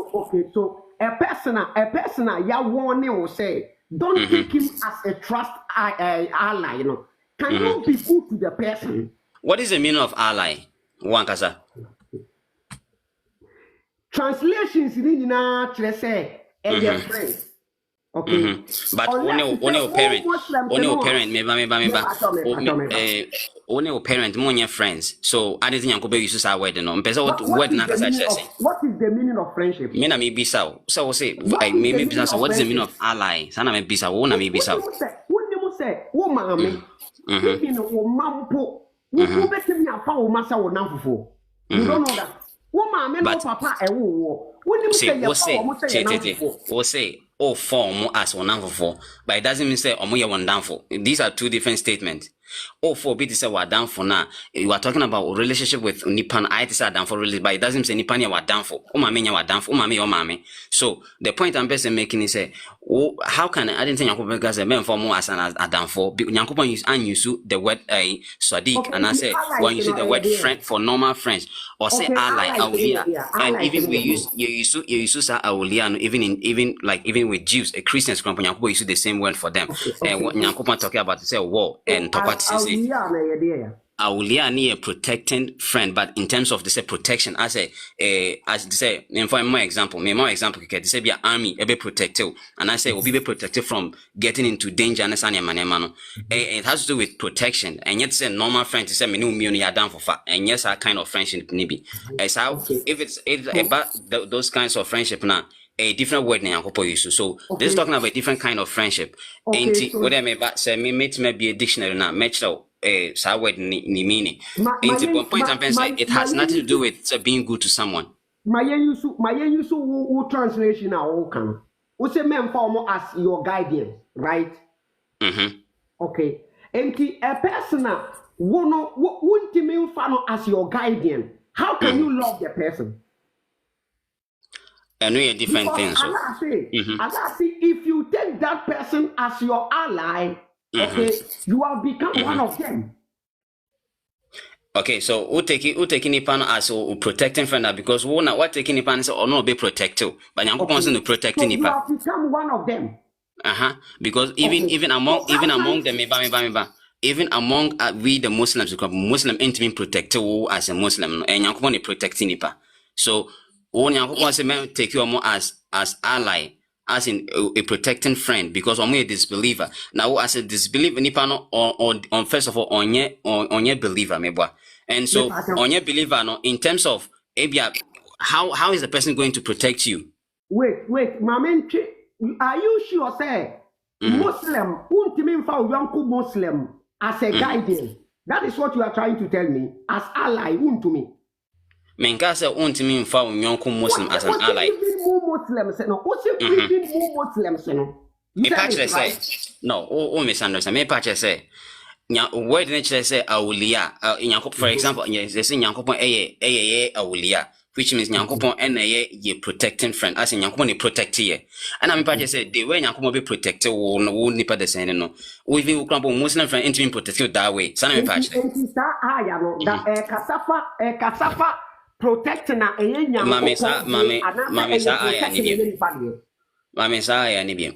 So a person, ya warning will say, don't take him as a trust ally, you know. Can you be good to the person? What is the meaning of ally? Wankasa. Translations in say a friend. Okay. But only your parent, only your parent, more your friends. So I didn't think you use our wedding. What is the meaning of friendship? Mina may be so. So say, maybe business. What is the meaning of ally? Sana may be so. Wona may be so. What say? Woman, you know, mampo. Who bet me a power massa or namfo? You don't know that. Woman, no papa, a woo. When you say, oh, form as one for, but it doesn't mean say omo one down for. These are two different statements. Oh, for bit say we're down for now. You are talking about a relationship with Nipan. I say down for really, but it doesn't say Nipan you are down for. Oh, mommy, you are down for. Oh, mommy. So the point I'm basically making is say, oh, how can I didn't think Yankopon guys men for more as an down for. Yankopon use and use the word sadiq, and I say when you use the word friend for normal friends or say ally, and even we use you use awulia, even with Jews, Christians, Yankopon use the same word for them. And what Yankopon talking about say war and talk about Aulia near protecting friend, but in terms of the say protection, as they say, for my example, they say be an army, be protected, and I say will be protected from getting into danger. And it has to do with protection, and yet say normal friends say me no me are down for fat, and yes, our kind of friendship maybe. As how if it's about those kinds of friendship now. A different word now use. So this is talking about a different kind of friendship. Ain't what I may say me be a dictionary now, match sa word ni meaning. Ain't one point I'm saying it has nothing to do with being good to someone. My use who translation now can. We say men form as your guardian, right? Okay. And a person won't mean as your guardian. How can you love the person? And we are different things. So. I say, if you take that person as your ally, okay, you have become one of them. Okay, so who taking Nipan as a protecting friend because who not what taking Nipan or no be protected, but you're going to protect Nipan. You have become one of them. Because even among them, even among we the Muslims, because Muslim ain't being protected as a Muslim, and you're going to protect Nipa. So. When you take you more as ally, as in a protecting friend, because I'm a disbeliever. Now, as a disbeliever, Nipano on first of all on your believer, mebwa. And so on your believer, no, in terms of how is the person going to protect you? Wait, Mamenche, are you sure say Muslim won't mean for young Muslim as a guardian? That is what you are trying to tell me. As ally, won't to me. Menkasa won't mean for Yonko Muslim as an ally. No, misunderstand. Me patch say, word nature say, Aulia, for example, yes, they say Yankopon awulia. which means nyankopon and ye protecting friend as in nyankopon protect ye. And I'm part say the way nyankopon be protected wo nipa the same no. We even crumble Muslim friend into being protected that way. Sana me part. Kasafa protect na nyankopon. Mame sa aya ni bi. Mame sa aya ni bi.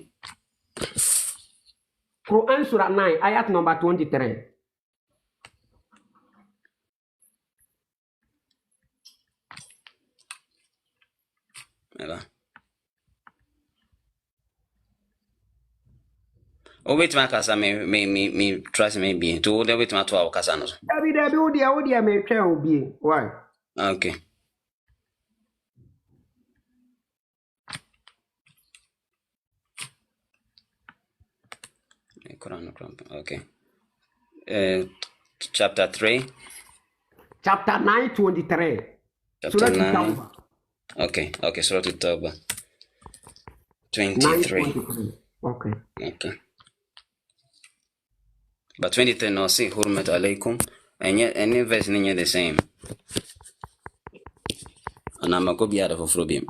Quran Surah 9 ayat number 23. O wait my kasa me trust me be to the wait my to our kasa no. Dabi odia me twa obi. Why? Okay. Okay. Chapter 3. Chapter 9, 23. Chapter 9. Okay, Surah At-Tawbah. 23. Okay. But 23 no see Hurmat alaykum. And yet any verse in the same. And I'm a copy out of a problem.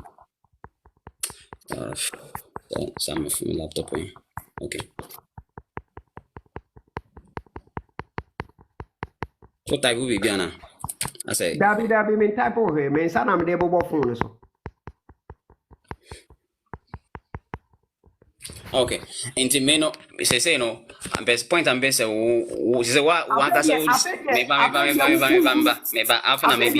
Some of my laptop. Okay. So type will be Biana. I say Dabi me type of him, and son I'm the bobo phone so. Okay. Inti meno say no. I'm best point I'm best say what one kasa meba after maybe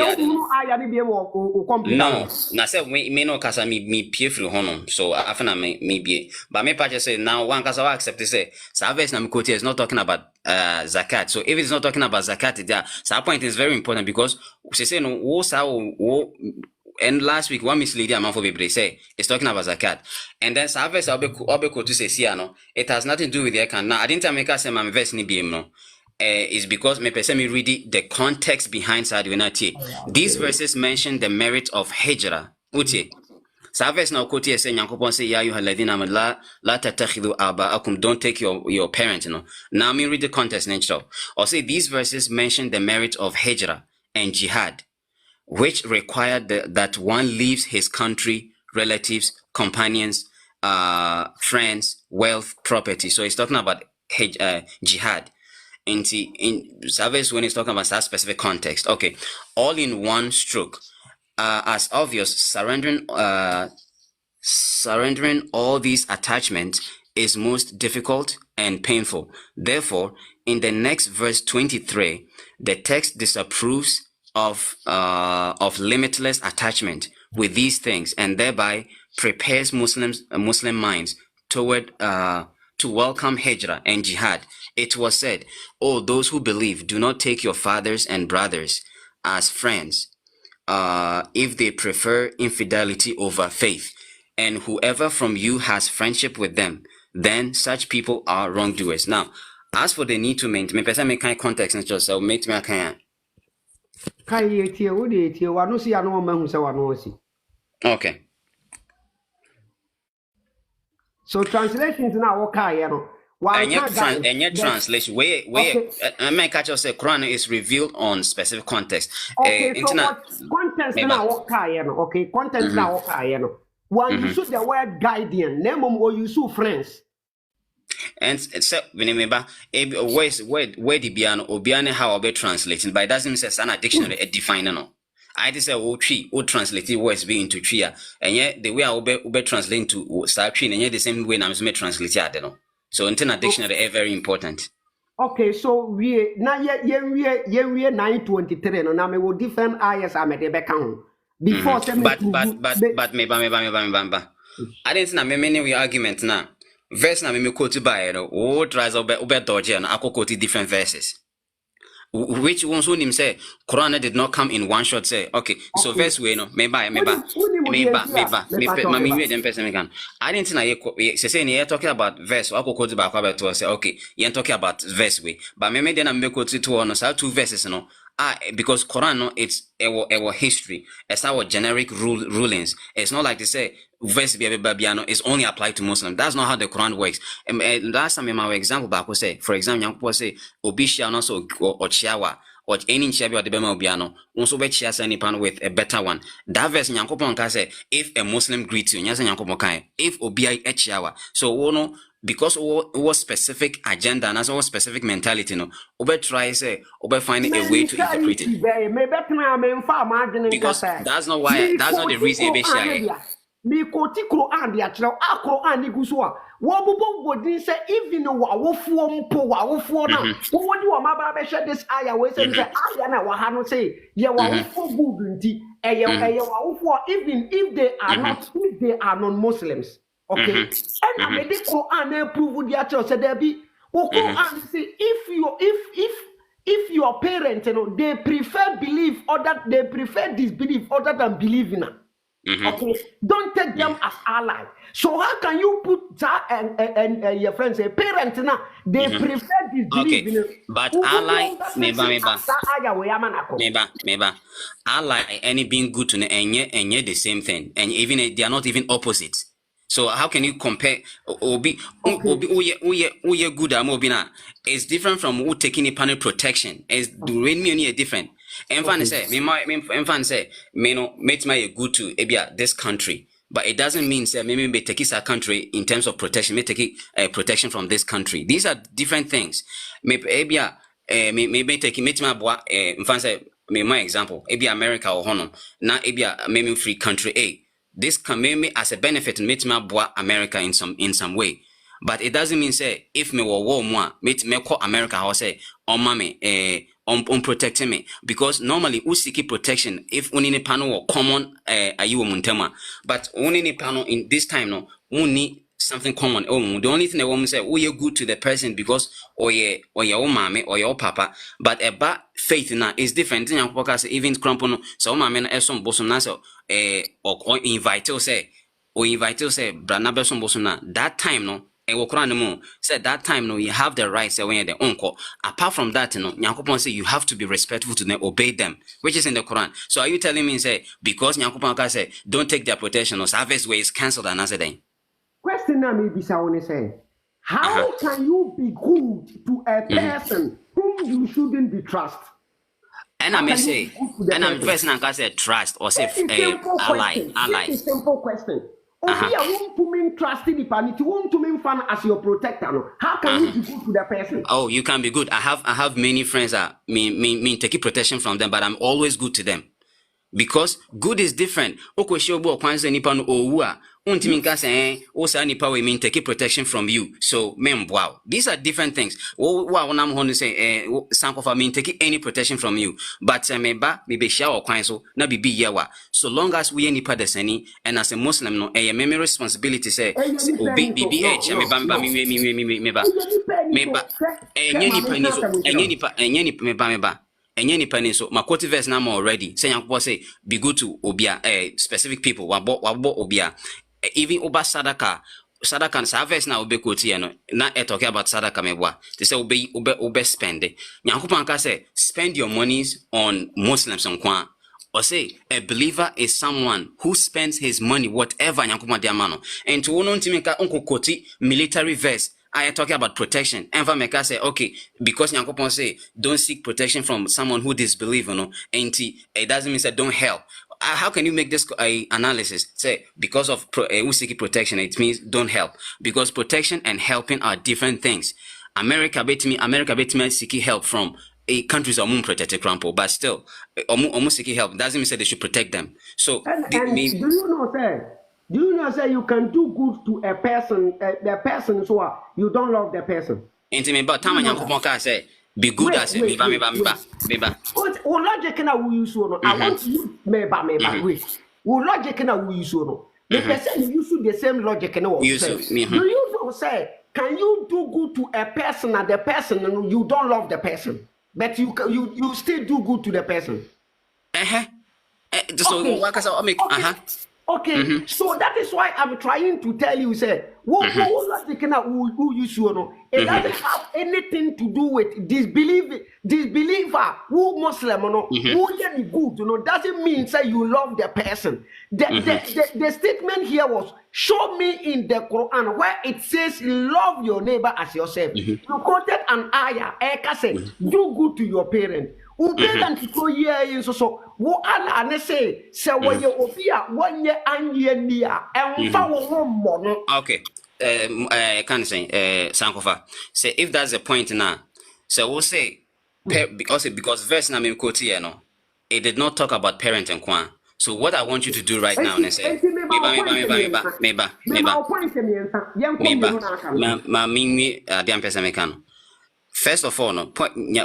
no na say me no kasa me pie free hono so after me be but me part say now one kasa accept say service na me quote is not talking about zakat. So if it's not talking about zakat there that point is very important because say no wo and last week one misleading amount for people say it's talking about zakat and then service I'll be to say no it has nothing to do with the account. Now I didn't make us say my verse ni be no is because me person me read the context behind Sadwinati. These verses mention the merit of hijrah. Uti service now quote say nyankopon say ya ayyuhalladhina la tattakhidhu aba'akum, don't take your parents, you know. Now me read the context nature or say these verses mention the merit of hijrah and jihad, which required that one leaves his country, relatives, companions, friends, wealth, property. So he's talking about jihad. In service when he's talking about that specific context. Okay, all in one stroke. As obvious, surrendering all these attachments is most difficult and painful. Therefore, in the next verse 23, the text disapproves of limitless attachment with these things and thereby prepares Muslim minds toward to welcome hijrah and jihad. It was said, "Oh, those who believe, do not take your fathers and brothers as friends if they prefer infidelity over faith, and whoever from you has friendship with them, then such people are wrongdoers." Now, as for the need to maintain, me kind context and just so make me kind. Okay. So translations now okay, you know. And yet translation where I may catch us say Quran is revealed on specific context. Okay, so context now okay, you know. Okay, context now okay, you know. When you use the word guardian, name or you use friends. And so remember where the biano how I'll be translating, but it doesn't mean it's an dictionary a definer no. I just say tree or translate words be into tree, and yet the way I will be translating to start tree, and yet the same way I'm translate I don't know. So internal dictionary is very important. Okay, so we now we 923 no now me will different ayahs are made back on before but me I didn't know many argument now. Verse na me quote by no tries over dodge and I quote different verses. Which ones who him say Quran did not come in one shot say okay. So verse we no maybe I didn't say you're talking about verse I quote back about to say okay you're talking about verse way but maybe then I'm quote to on so two verses no because Quran no it's our history it's our generic rulings. It's not like they say verse Babiano is only applied to Muslim. That's not how the Quran works. Last time in my example back was say, for example, young people say Obisha also or Chiawa or any shabi or the bema obiano, also be chia sani pan with a better one. That verse Nyankopon ka say, if a Muslim greets you, nyasa Nyankopon kai, if obiai echiawa. So wono because was specific agenda and also specific mentality, no, obe try say, obe find a way to interpret it. Because that's not why, that's not the reason ebe share. Me koti Quran dia chira a Quran ni guso a wo bobo bodin say even wa wofuo mpo wa wofuo na wo di wa maba be share this aya we say aya na wa ha no say ye wa wofuo good nti eye wa wofuo even if they are not if they are non-Muslims, okay, and I made the Quran prove dia chira say there be wo Quran say if your parents, you know, they prefer disbelief other than believing. Okay, don't take them as ally. So how can you put that and your friends, a parent now, they prefer disbelief? Okay, but ally, maybe, ally, any being good to and yet the same thing, and even they are not even opposites. So how can you compare obi good amobina is different from who taking a panel protection is doing me different. And say me no make my good to ebia this country, but it doesn't mean say me take a country in terms of protection, me take protection from this country. These are different things. Me ebia me take me my boy say me my example ebia America or hono na ebia me free country A. This can make me as a benefit meet my boy America in some way, but it doesn't mean say if me war more meet me call America or say on mommy on protecting me, because normally we seek protection if only in panel or common ayu muntema, but only in panel in this time no we need something common. The only thing the woman say we are good to the person because or your mommy or your papa, but about faith now is different. Even crampon so mommy na some bosom na so or invite you say brana besom bosom na that time no said that time no you have the right say when the uncle. Apart from that no Nyankopon say you have to be respectful to them, obey them, which is in the Quran. So are you telling me say because Nyankopon say don't take their protection or service way is cancelled and answer then? Question now maybe someone say how can you be good to a person whom you shouldn't be trust? And I may say, and I'm first now can say trust or say ally. It's a simple question. Okay, I want to mean trusting the panity, want to mean fan as your protector. No? How can you be good to that person? Oh, you can be good. I have many friends that me taking protection from them, but I'm always good to them. Because good is different. Okoshobo kwanza nipa no owua. Untimi nka say osa nipa we mean take protection from you. So wow. These are different things. Wa wonam ho no say Sankofa mean take any protection from you. But meba me be share kwan so na bibi yewa. So long as we nipa desani and as a Muslim no me responsibility say obi bibi meba enye nipa meba and any penny so my quote verse now already saying say be good to obia specific people wabo obia even oba sadaka and service now obe quote no na talking about sadaka mebwa they say obe spend nyankopon ka say spend your monies on Muslims on kwa or say a believer is someone who spends his money whatever nyankopon dia mano and to wono ntimi ka onko quote military verse I am talking about protection. And Meka say, okay, because Nyankopon say, don't seek protection from someone who disbelieves, and it doesn't mean that don't help. How can you make this analysis? Say, because of who seek protection, it means don't help. Because protection and helping are different things. America bet me seek help from countries are protected, but still, seek help doesn't mean that they should protect them. So, do you know say you can do good to a person, the person so you don't love the person? Intimate, but time Nyankopon say be good as meba. What logic na we use no? I want you meba wait. What logic na we use no? The person use the same logic na what you say. Do you know say can you do good to a person and the person you don't love the person, but you still do good to the person? So what can I make? Okay, so that is why I'm trying to tell you, say, who you show no, it doesn't have anything to do with disbeliever, who Muslim no, who any good, doesn't mean say you love the person. The statement here was, show me in the Quran where it says love your neighbor as yourself. You quoted an ayah, Eka said, do good to your parent. Parent ko ye so wo ala ne say wo ye obi a wonye anye ni a emfa wo mo no. Okay. Can say Sankofa. Say if that's the point now. So we'll say because verse na me quote here no. It did not talk about parent and kwan. So what I want you to do right now is say meba. First of all, no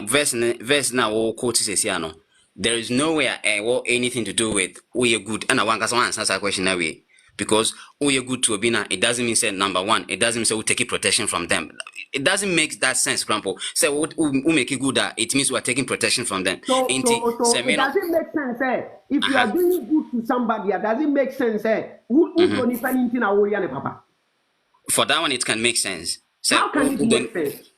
verse now quote says no. There is nowhere anything to do with we are good. And I want to answer that question that way. Because we are good to Obina, it doesn't mean say number one, it doesn't mean say we take protection from them. It doesn't make that sense, Grandpa. Say we make it good that it means we are taking protection from them. So it doesn't make sense, if you are doing good to somebody, it doesn't make sense, who don't even anything papa. For that one, it can make sense. So, how can it make sense?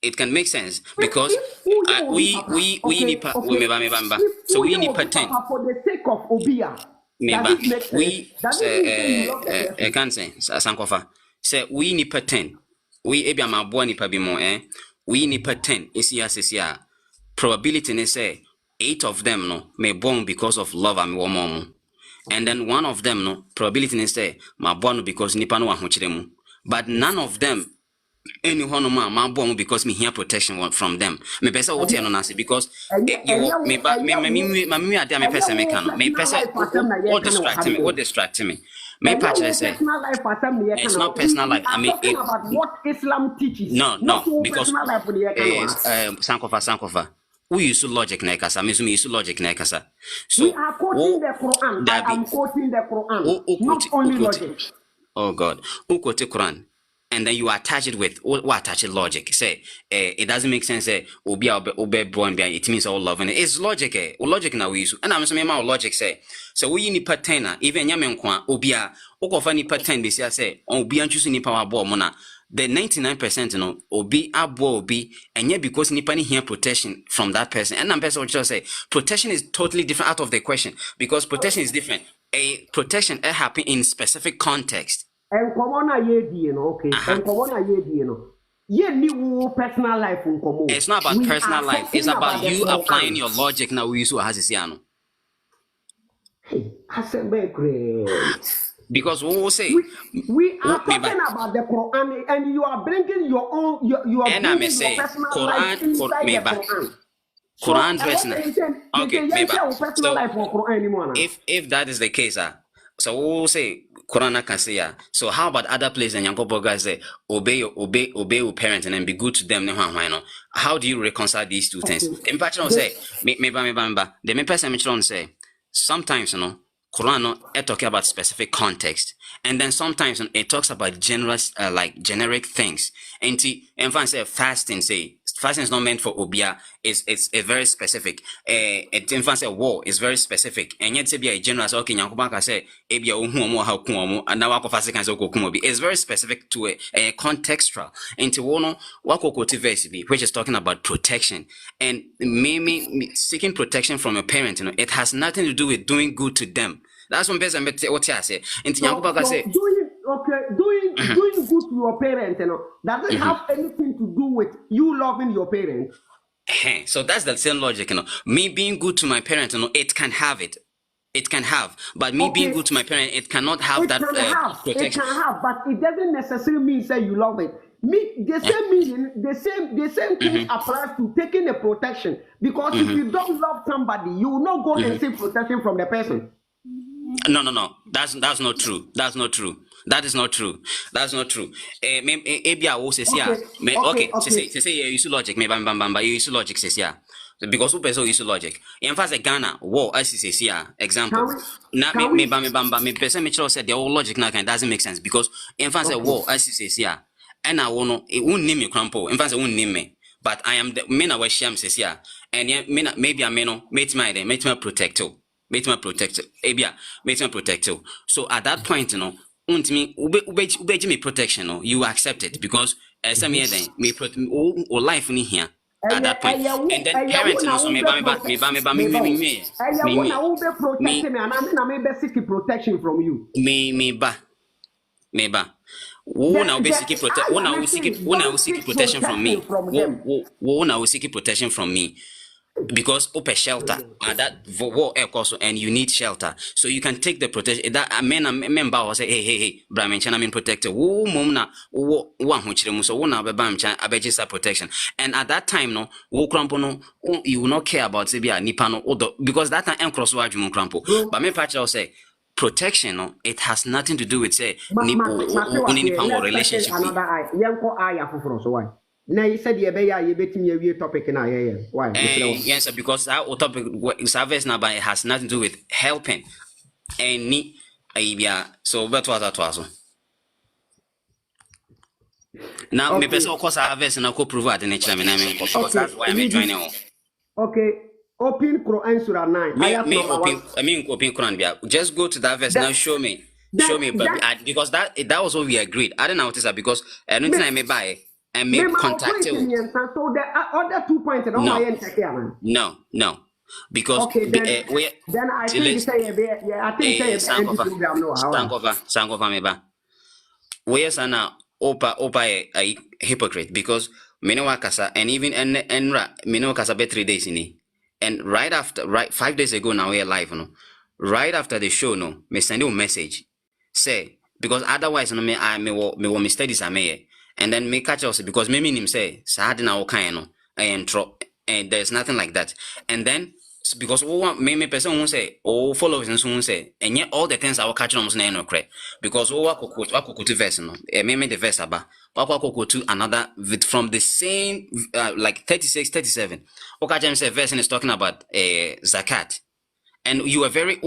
It can make sense because we need so we need patent for the sake of Obia. We can't say Sankofa. Say we need patent. We ebia ma boa nipa bi mo we need patent. Isia probability is say 8 of them no may born because of love and woman. And then 1 of them no probability is say ma born because nipa no ahokyere mu. But none of them any one ma born because me hear protection from them. Me pesa what you know because me pesa me can me pesa what distracting me. Me patch say it's not personal life. I mean about what Islam teaches. No, because Sankofa. We use logic na kasa. Me use logic na kasa. So we are quoting the Quran. I am quoting the Quran. Not only logic. Oh God. Who quote the Quran? And then you attach it with what attach it logic. Say it doesn't make sense. Say obe born it means all love and it's logic. Logic now we use. And I'm saying my logic say. So we need pattern even nyame nkwa obia okofa ni pattern be say obia nchusu ni power ball mona. The 99% no obi abo obi enye because nipa ni hear protection from that person. And I'm person what say protection is totally different out of the question because protection is different. A protection happen in specific context. And corona ye okay. And corona ye ni personal life It's not about personal life. It's about you applying your logic now we use has isiano. Because we will say we are talking about the Quran and you are bringing your own your and I may say Quran personal. Okay, so if that is the case, so we will say Quran can say so how about other places and Yankobo guys say obey your parents and then be good to them. How do you reconcile these two things? In fact, say the me person say sometimes Quran it talking about specific context, and then sometimes it talks about generous like generic things. And say fasting is not meant for obia. It's very specific. It say war is very specific, and yet be a generous okay. Nyankopaka say ebia ohu how kuomo and now fast can say okumobi. It's very specific to a contextual. And wako verse which is talking about protection and maybe seeking protection from a parent. It has nothing to do with doing good to them. That's one person what I say. And Nyankopaka say doing good to your parents, doesn't have anything to do with you loving your parents. So that's the same logic, Me being good to my parents, it can have it. It can have, but me being good to my parents, it cannot have that protection. It can have, but it doesn't necessarily mean say you love it. The same meaning, the same thing applies to taking the protection. Because if you don't love somebody, you will not go and seek protection from the person. No. That's not true. That is not true. That's not true. Maybe I will say okay. Say you use logic. Maybe you use logic. Says because who person use logic. In fact, Ghana war as says example. Now me person me said the whole logic now doesn't make sense because in fact war as says and I won't it won't name me crumple. In fact, it won't name me. But I am the men I sham says and maybe I may not make my protector. Make my protector. Make my protector. So at that point, ube me protection, you accept it because some year then me or life in here at that point. And then parents also me protection from you. Me Who now basically protect? Who now seek protection from me? Who now seek protection from me? Because open shelter and that war also, and you need shelter, so you can take the protection. That a member will say, hey, Brahmin China mean protected. Who mumna one which so one abam abejisa protection. And at that time, no, who crumple no, you will not care about Sibia Nipano or because that time cross watch crumple. But me patch will say protection, no, it has nothing to do with say Nipo relationship. Another yanko aya so why? Now you said you be topic na why? Yes, because our topic service now it has nothing to do with helping any so but what that was. Now me person of course service na ko prove at the nature me because that's why I'm joining. Okay, open Quran Surah 9. I mean open Quran. Just go to that verse now. Show me, but because that was what we agreed. I don't notice that because anything I may buy. And make contact you. So the other 2 points No. Because okay, then I think say Sankofa meba. We sana opa a hypocrite because menowa kasa and even enra menowa kasa be 3 days in. And right 5 days ago now we are live no. Right after the show no, me send you a message. Say because otherwise no me studies are and then me catch us because me him say sadina okaino and there's nothing like that. And then because me person won't say followers and so say and yet all the things I will catch almost no credit because to verse no me the verse aba to another from the same like 36 37 okay say verse is talking about zakat. And you are very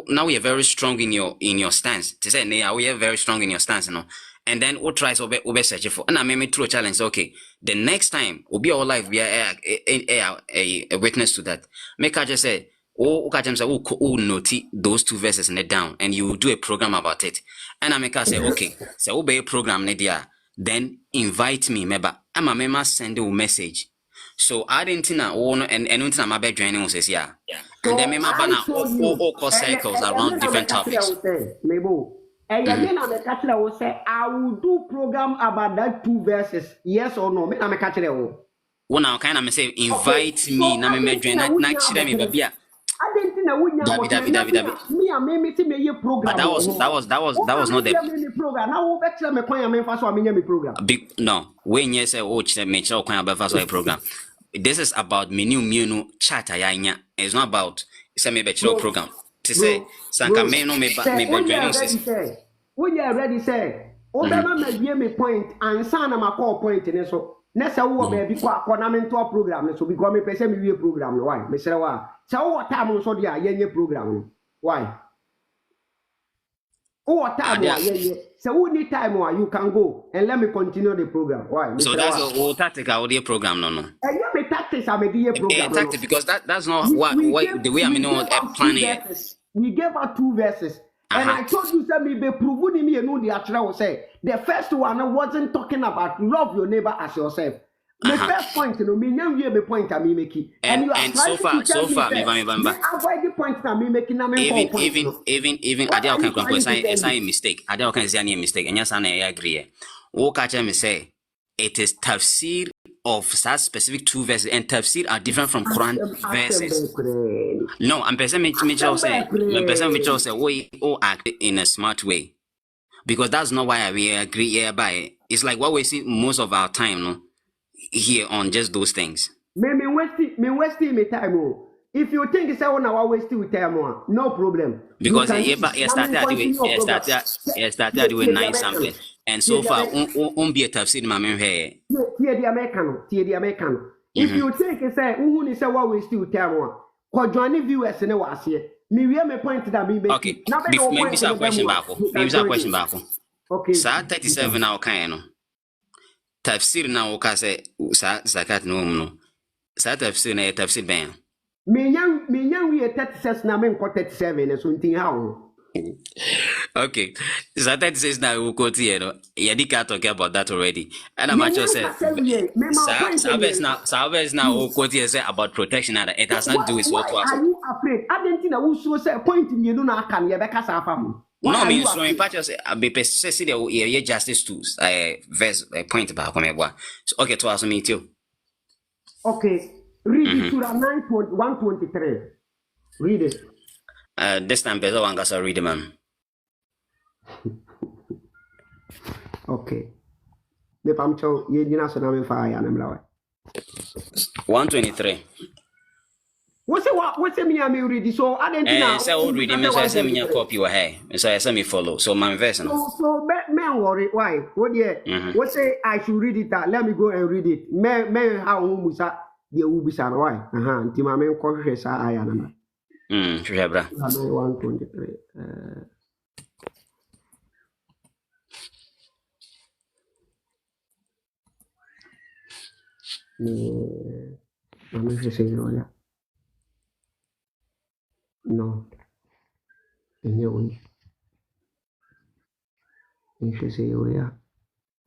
now we are very strong in your stance. To say we are very strong in your stance, you know. And then we'll try to be searching for. And I made me through a challenge. Okay, the next time we'll be our life. We are a witness to that. Make I just say, note those 2 verses in it down, and you will do a program about it. And I make her say, okay, so we'll be a program Nadia. Then invite me, maybe I'm a member send you a message. So I didn't know and until my bed joining says yeah. And then my banner all cycles around different topics. I will do program about that 2 verses. Yes or no? Me na me catch it. One now kind of say invite me na me join na chire me babia. I didn't know David. Me and me program. But that was not the program. Now we better me kwan me fa so me program. No, when you say chire me chire kwan ba fa so program. This is about menu chat ayanya. It's not about say me be chire program. To say sanka me no me join say. When you already say, Obama me point and sana ma call point in so. Nessa wo baby kwa na me to program so because me pese me we program why? Me say wa. So what time so dia yenye program why? What time yenye? So who need time you can go and let me continue the program. Why? So that's a tactic audio program no. And you me tactics I me program. Tactic because that's not what the way I mean planning it. We gave out 2 verses. And I told you that me be proven me and the actual say the first one wasn't talking about love your neighbor as yourself. The first point, you know, me young me point I me making. And you are so far, me avoid the point that me making. Even I don't can say a mistake. I don't can say any mistake. And yes, I agree. What catch me say it is tafsir of such specific 2 verses, and tafsir are different from Quran verses. No, I'm person Mitchell say we all act in a smart way. Because that's not why we agree hereby. It's like what we see most of our time, no, here on just those things. Me wasting me time. If you think it's one hour wasting time, no problem. Because you started doing 9 something. And so far, be a tafsir mama here. Tie the American. If you think it's who is what we still tell one, join viewers in the was here. Me point that me make. Okay. Maybe some question back. Okay. Sa 37 now kind tafsir na o ka say sa zakat no. Sa tafsir na tafsir ben. Me yang we 36 na me 37 so ntin how. Okay, so that says now we'll go to Yadika talk about that already. And I'm actually saying, Sabes now we'll go to say about protection and it has not to do with what was. Are you afraid? I didn't know who so say point in you know can you back us up. Why No, are me you so in afraid? fact just be see the ye justice to verse point about come here. So okay, to us me too. Okay, read it Surah 123. Read it. This time better one gasa read man. Okay. Me pamcho ye dina so na me fa ya na mlawa. 123. What's me am read so adentina Say old reading me so say me copy wa hey. So I say me follow. So my verse no. So me worry why? What there? What say I should read it? Let me go and read it. Me how musa de ubisa why? Nti ma me ko hwehwe sa aya na. Hwehwe bra. 123. No.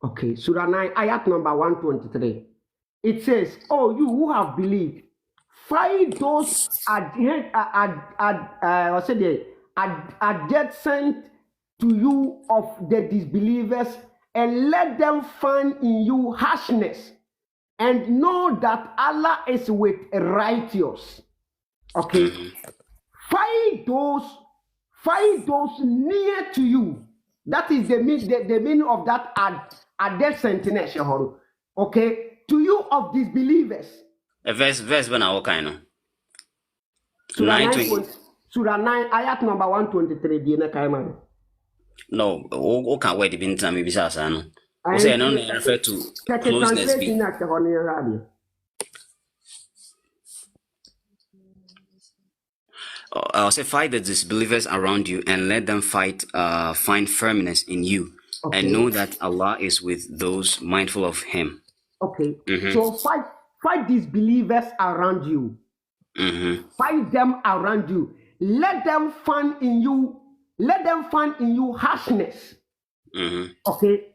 Okay, Surah 9, ayat number 123. It says, "Oh, you who have believed, find those adjacent to you of the disbelievers, and let them find in you harshness, and know that Allah is with righteous." Okay, find those near to you. That is the meaning of that adjacentness. Okay, to you of disbelievers. A verse when I kind of. Surah 9, ayat number 123. No, o can't wait to be in time maybe no. I say no refer to closeness be. I'll say fight the disbelievers around you and let them find firmness in you, and know that Allah is with those mindful of Him. Okay, so fight disbelievers around you. Fight them around you. Let them find in you harshness. Okay,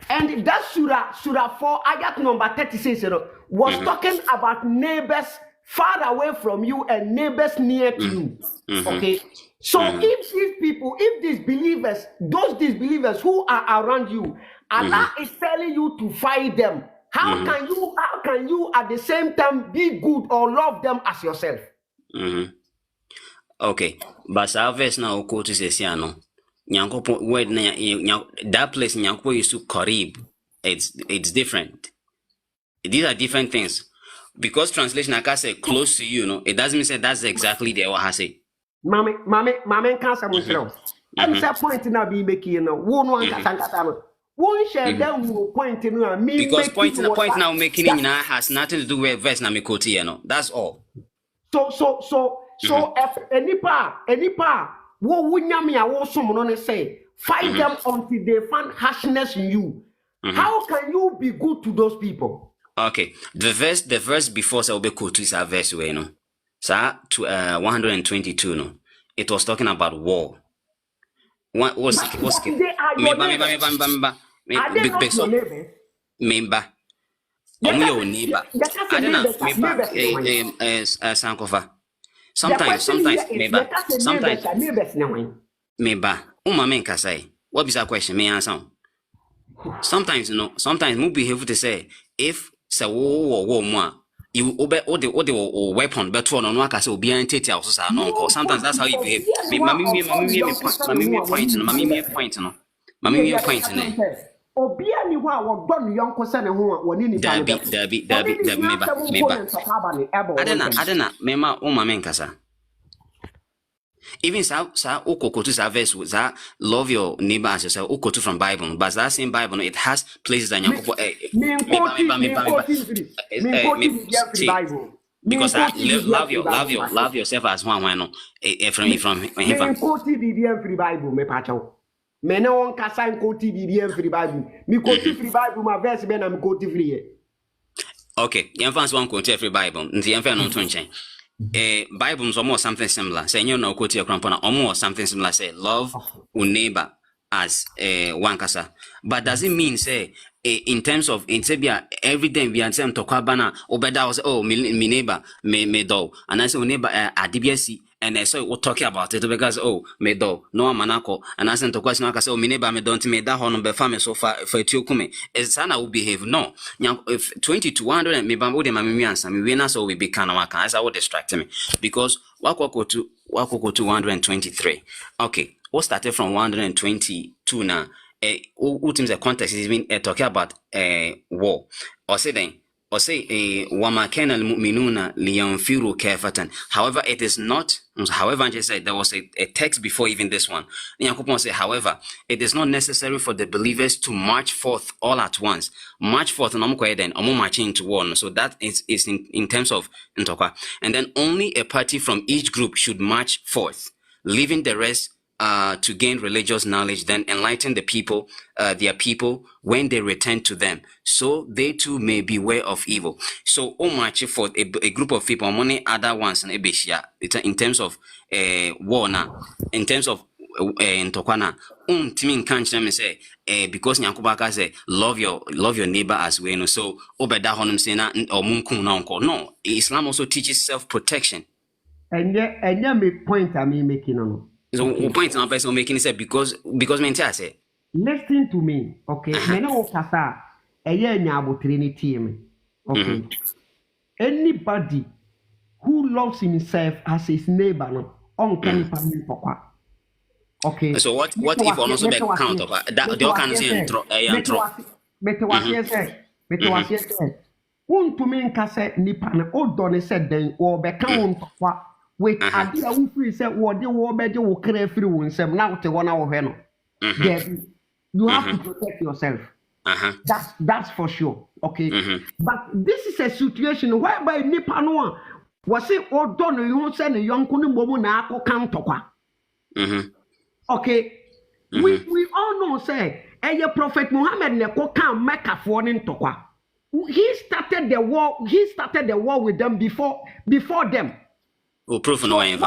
and that Surah 4 ayat number 36 was talking about neighbors far away from you and neighbors near to you. Okay, so if these believers, those disbelievers who are around you, Allah is telling you to fight them. How can you at the same time be good or love them as yourself? Okay, but our verse now quote is no. That place Nyanko used to Karib. It's different. These are different things. Because translation, like I say, close to you, it doesn't mean say that's exactly the what I say. Mame can't say much. I'm say point now be making one share them point me because point now making it has nothing to do with verse na me quote that's all. So any part what wunyami a wo som no say fight them until they find harshness in you. How can you be good to those people? Okay, the verse before so be quote is a verse way so to 122 no, it was talking about war. What was member Sankofa. Sometimes member say what is that question me answer. Sometimes we behave to say if say war you obey all the weapon but one no aka say obi an tete also say no. Sometimes that's how you behave. Mami point no obia ni ho a wodɔ no yɔnko sɛ ne ho a wɔne ni dabi adena mema o mama nkasa. Even sa okokotu sa verse za love your neighbor as yourself okotu from Bible, but that same Bible it has places that Bible because love yourself as one no from him Bible me pacho me na won kasa nkoti free Bible me koti free Bible ma verse be na me koti free. Okay, yan fans one koti free Bible nti yan fa no to nchen. Bible is almost something similar. Say you know quote your crampona almost something similar. Say love your neighbor as one kasa. But does it mean say in terms of in Sebia every day we are saying to kwabana obeda was oh me neighbor me do and I say neighbor adibiasi And so we're talking about it because me do no manako and as into question I say me neighbor me don't me that hono be family so far for you come is sana will behave no if 20 to 100 and me bambo de mami answer me we na so we be kana waka as I would distract me because wako to 123 okay what started from 122 now ultimately the context is been talking about war or say wama kana almu'minuna liyanfiru kafatan. However, it is not. However, I just said there was a text before even this one. Say, however, it is not necessary for the believers to march forth all at once. March forth, then marching into war. So that is in terms of ntoka. And then only a party from each group should march forth, leaving the rest to gain religious knowledge, then enlighten the people, their people, when they return to them, so they too may beware of evil. So, much for a group of people, many other ones in terms of war now, in terms of ntokwana, timin can't say because Nyakubaka say love your neighbor as well. So, obeda honum say na or munkun na unko. No, Islam also teaches self-protection. And yeah, me point I mean making on. So point now person making it say because me say listen to me, okay? Me no kasa eye nyabo trinity me. Okay. Anybody who loves himself as his neighbor no on can pokwa. Okay. So what if on also be count of that they can say intro metewase say untumi nkase nipa na odone said den wo be kan pokwa. Wait, adi a free say what the war beje wo kra free won sem na wote wona wo hwe no. You have to protect yourself. That's for sure. Okay. But this is a situation whereby nipa no was say odo no you say no yonko no momu na akoka ntokwa. Okay. We all know say Prophet Muhammad ne koka Mecca for ntokwa. He started the war with them before them. Proof no one.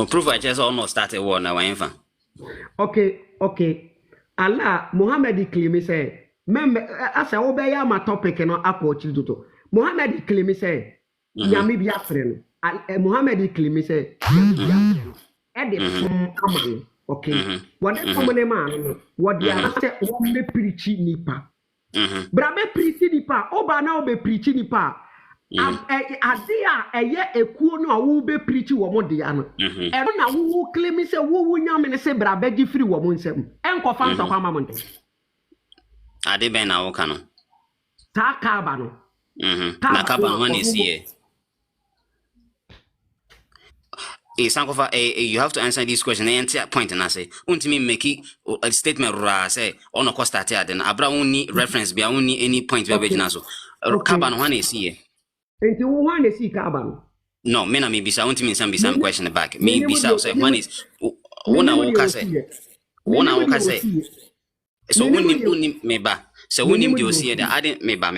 Proof I just almost started war now one. Okay. Allah Muhammad claim say as I obey my topic no approach to. Muhammad claim say nyame bia frɛ no. Muhammad claim say nyame bia frɛ no. E de amane. Okay. What that common man what they are say one me preach nipa. Bra be preach nipa oba na obe preach nipa. Adia eye ekuo no a wo be preach wo mo de ano e na wo claim say wo nyame ne say bra be di free wo mo nsem enkofa nsakwa mamonte ade ben na wo ka no ta ka ba no na ka ba no na sie Sankofa, you have to answer this question. And point and I say, untimi make a statement ra say on a costa then abra only reference be only any point we be so ka ba no na sie enti wo wan dey see Kaaba no me na me bisa want me some question back me bisa say one is wona wo ka say so unim me ba so unim de osie da ade me ba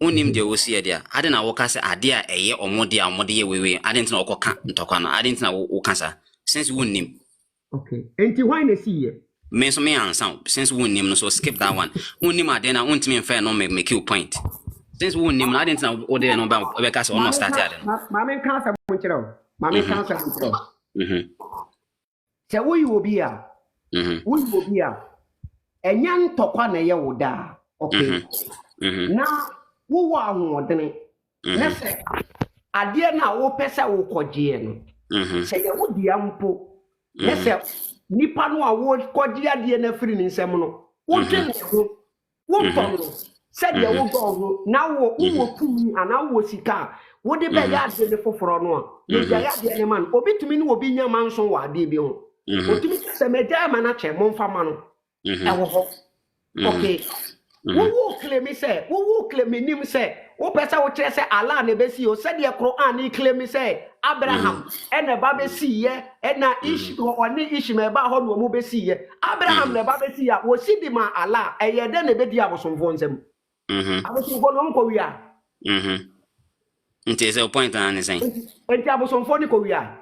unim de osie da ade na wo ka say ade a eye omode ye wewe ade ntina wo ka ntokwa na ade ntina wo ka sa since unim okay enti why na see me so me answer since unim no so skip that one unim ade na untimi fair no make you point. Since we name, I didn't know what they know about because we not started. Mammy can't say Montreal. Mammy can't say Montreal. So we will be a young tokwa na woda. Okay. Now, who are more than it? Let's say, I dear now, wo pesa wo kojie no. Say you would be ample. Let's say, nipa no a wo kojie de na free nsem no. Wo twen wo pon said you will go now wo pumi ana wo sika wo de be ya de ne foforo no a ya de man obi tumi no obi nya manso wa de bi ho otumi se meja ma na che mo mfa ma no e wo ho okay wo claim nim say wo pesa wo kire say Allah na be si o said the Quran ni claim say Abraham ena ba be si ye ena ish oni Ishmael ba ho no mo be si ye Abraham na ba be si ya wo si di ma Allah e ye de na be di abosomfo nsem abosomfo no nko wi a It's a point on the same. Enti abosomfo ni ko wi a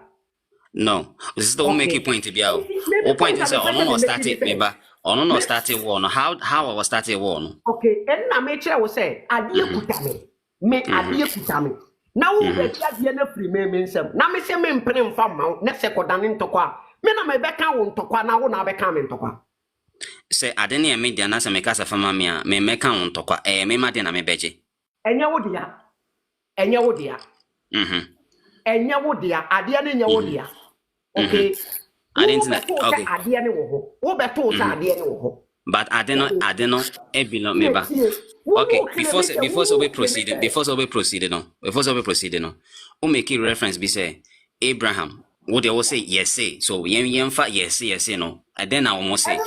no this is the one make a point to be out o point is no started maybe or no started war no how I was started war no okay and na me kire wo say ade kuta me ade kuta me Now we be na free me nsem. Na me se me mpene mfa ma na se kodane ntokwa. Me na me beka wo ntokwa na wo na beka me ntokwa. Se ade ne me dia na se me kasa fama me a me meka wo ntokwa me ma de na me beje. Enye wo dia. Enye wo dia. Enye wo dia. Ade ne enye wo dia. Okay. Okay. Ade ne wo ho. Wo beto sa ade ne wo ho. But I don't know belong me ba. Okay, before we proceed no. We make a reference be say Abraham. What they will say yes say. So yen fa yes no. And then I almost say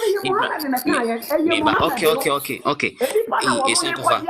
okay. It's Sankofa.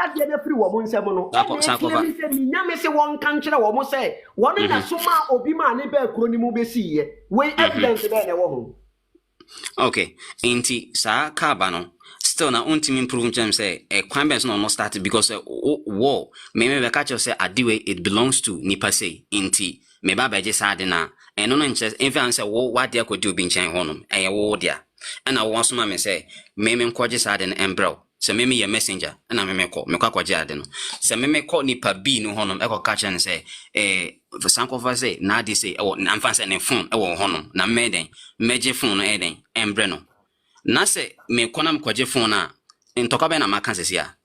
Okay, inti sa kabano still na untim improve jam say kwan bes no start because war me catch you say adiwe it belongs to nipa say inti me ba beje sa de na eno no nche influence wo what dia ko do bi nchen honom wo dia and I want some me say me nkwaje sa de na embro se me ye messenger na me kwaje ade no se me call nipa bi no honom e ko catch and say Sankofa say na dey say na mfa say ne phone e wo honom na meden meje phone no eden embre no na se me kona mkwaje phone na ntoka be na maka sesi a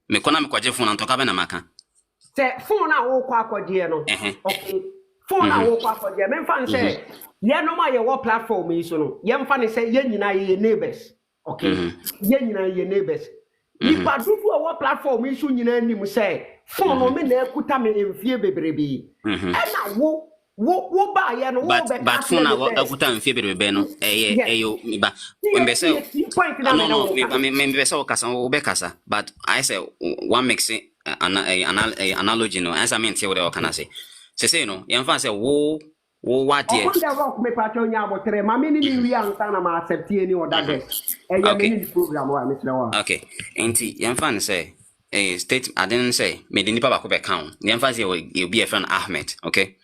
me kona mkwaje phone na ntoka be na maka se phone na wo kwa akwaje no okay phone na wo kwa akwaje me mfa say ye no ma ye wo platform yi so no ye mfa ne say ye nyina ye neighbors okay ye nyina ye neighbors nipa dudu a wo platform yi so nyina nim say phone no me na ekuta me emfie bebrebe na wo ba ye no wo be but phone na wo ekuta emfie bebrebe no eyo me ba we say no me be say wo kasa but I say one makes analogy no answer me tie what I can say no ye mfa say wo what there the rock me pacho nya botre ma me ni wi ansa na ma accept any other guest me ni program wa me tell okay enti ye mfa say state I didn't say me the nipa ba ko be count ye mfa say you be a friend Ahmed okay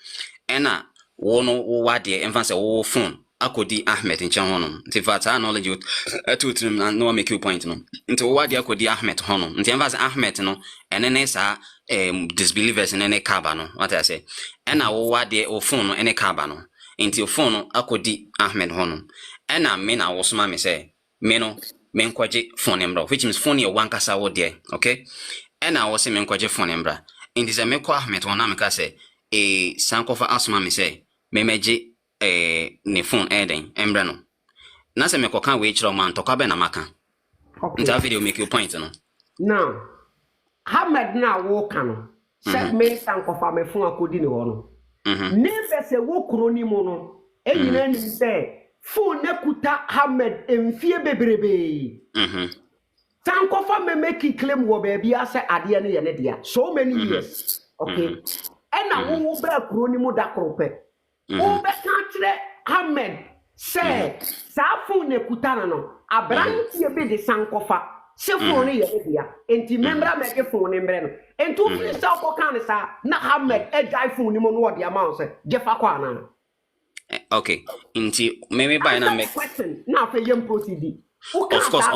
ena wo no wo what there mfa say wo phone akodi Ahmed nchen hono nti fata knowledge you atutrim na no make you point no nti wo what there akodi Ahmed hono nti mfa say Ahmed no ene sa disbelievers in any kaba no what I say ena wo what there o phone no ene kaba no nti o phone no akodi Ahmed hono ena me na wo soma me say me no me nkwaje phone number which means phone your one kasa wo there okay ena wo say me nkwaje phone number nti say me ko Ahmed wona me ka say Sankofa asoma me say me meje ne phone eden embra no na se me kokan we chiro man to kwa be na maka okay nta video make you point no now Ahmed na wo kan no se me Sankofa me phone akodi ne ho no never say wo kroni mu no enyina ni say phone na kuta Ahmed emfie bebrebe Sankofa me make claim wo be bia say ade ne ye ne dia so many years okay ena wo be kroni mu da krope o be kantre Ahmed say sa phone ekutana no abrantie be de Sankofa se phone ye dia enti membra me ke phone mbre no enti ufiri sa ko kan sa na Ahmed e jai phone mu no de amount say jefa kwa na okay enti me buy na me question na fe yem proceed of course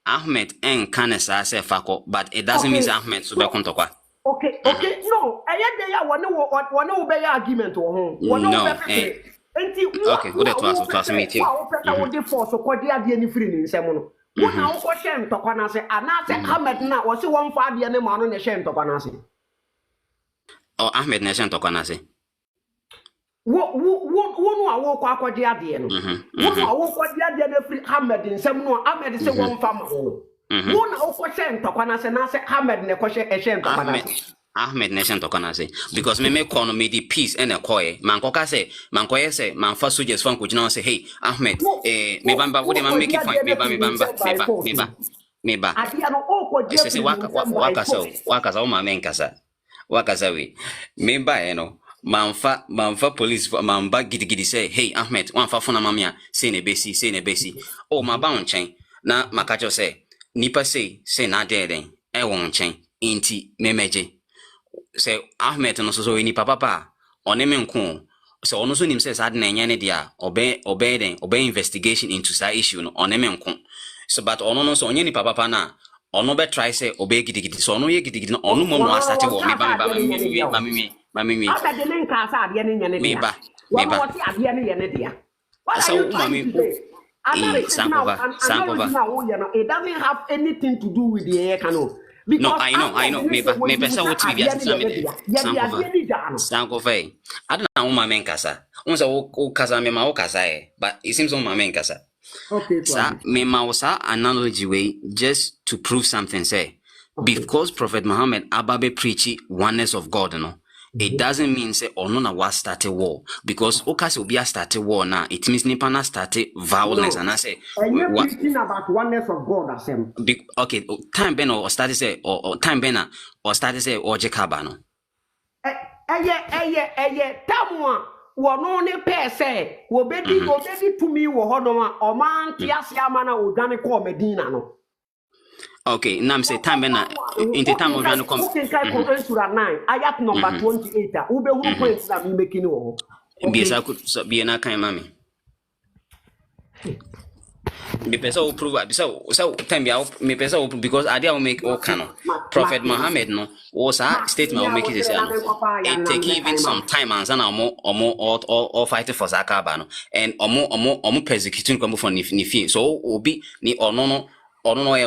Ahmed en kan sa say fako but it doesn't mean Ahmed so be kontokwa okay no dey ya wona be ya argument wo ho wona be enti okay what that was me too wo dey force ko dey ade ni free ni nsem no wona wo ko hye ntokwa na se ana se Ahmed na wo se won fa ade ne ma no ne hye ntokwa na se Ahmed na hye ntokwa na se wo no awo ko akodi ade no wo no awo ko ade ade na free Ahmed nsem no Ahmed se won fa ma ho wo na wo ko hye ntokwa na se Ahmed ne ko hye ntokwa na se Ahmed nation to kana say because me call me the peace and a koy man koka say man koy say man fa soldiers fan ko jina say hey Ahmed me bamba wo de man make it fine me ba adia no o ko je say waka sa o ma men kasa waka we me ba no man fa police man ba gidigidi say hey Ahmed wan fa fona mamia say ne besi o ma ba onchen na makacho say nipa say na den e won chen inti memeje say Ahmed no so ni papa one me nko so ono so nim say sad na nya ne dia obey investigation into that issue no one me nko so but ono no so onye ni papa na ono be try say obey gidigidi so ono ye gidigidi no ono mo no start wo me ba me aka de men ka sa ade ne nyane me dia ba what ade ne nyane dia what so are you trying to say? Sankofa. It doesn't have anything to do with the air canoe. No, I know. Me person what to be as Sankofa. I don't know woman men kasa. Once o kasa me ma o kasa but it seems on my men kasa. Okay, Sa me ma wasa analogy way just to prove something say. Because Prophet Muhammad ababe preachy oneness of God, you know. It doesn't mean say no na was started war because okase obi started war now. It means nipa na started violence and I say what preaching about oneness of God as him. Okay, time ben or started say or time ben or started say or jekaba no. Tamwa wono ne pe say wo bedi to me wo hono ma o man tiase amana o dwane ko Medina no. Okay, now I'm say time ben into time of run come. Okay, Quran Surah 9 ayat number 28. Ube hu points na me making wo. Biesa could be na kan mami. Me pesa prove so time be me pesa because idea will make all canon. Prophet Muhammad no was a statement will make it say it take even some time and sana or fighting for zakaba no and omo persecuting come for ni so obi ni ono no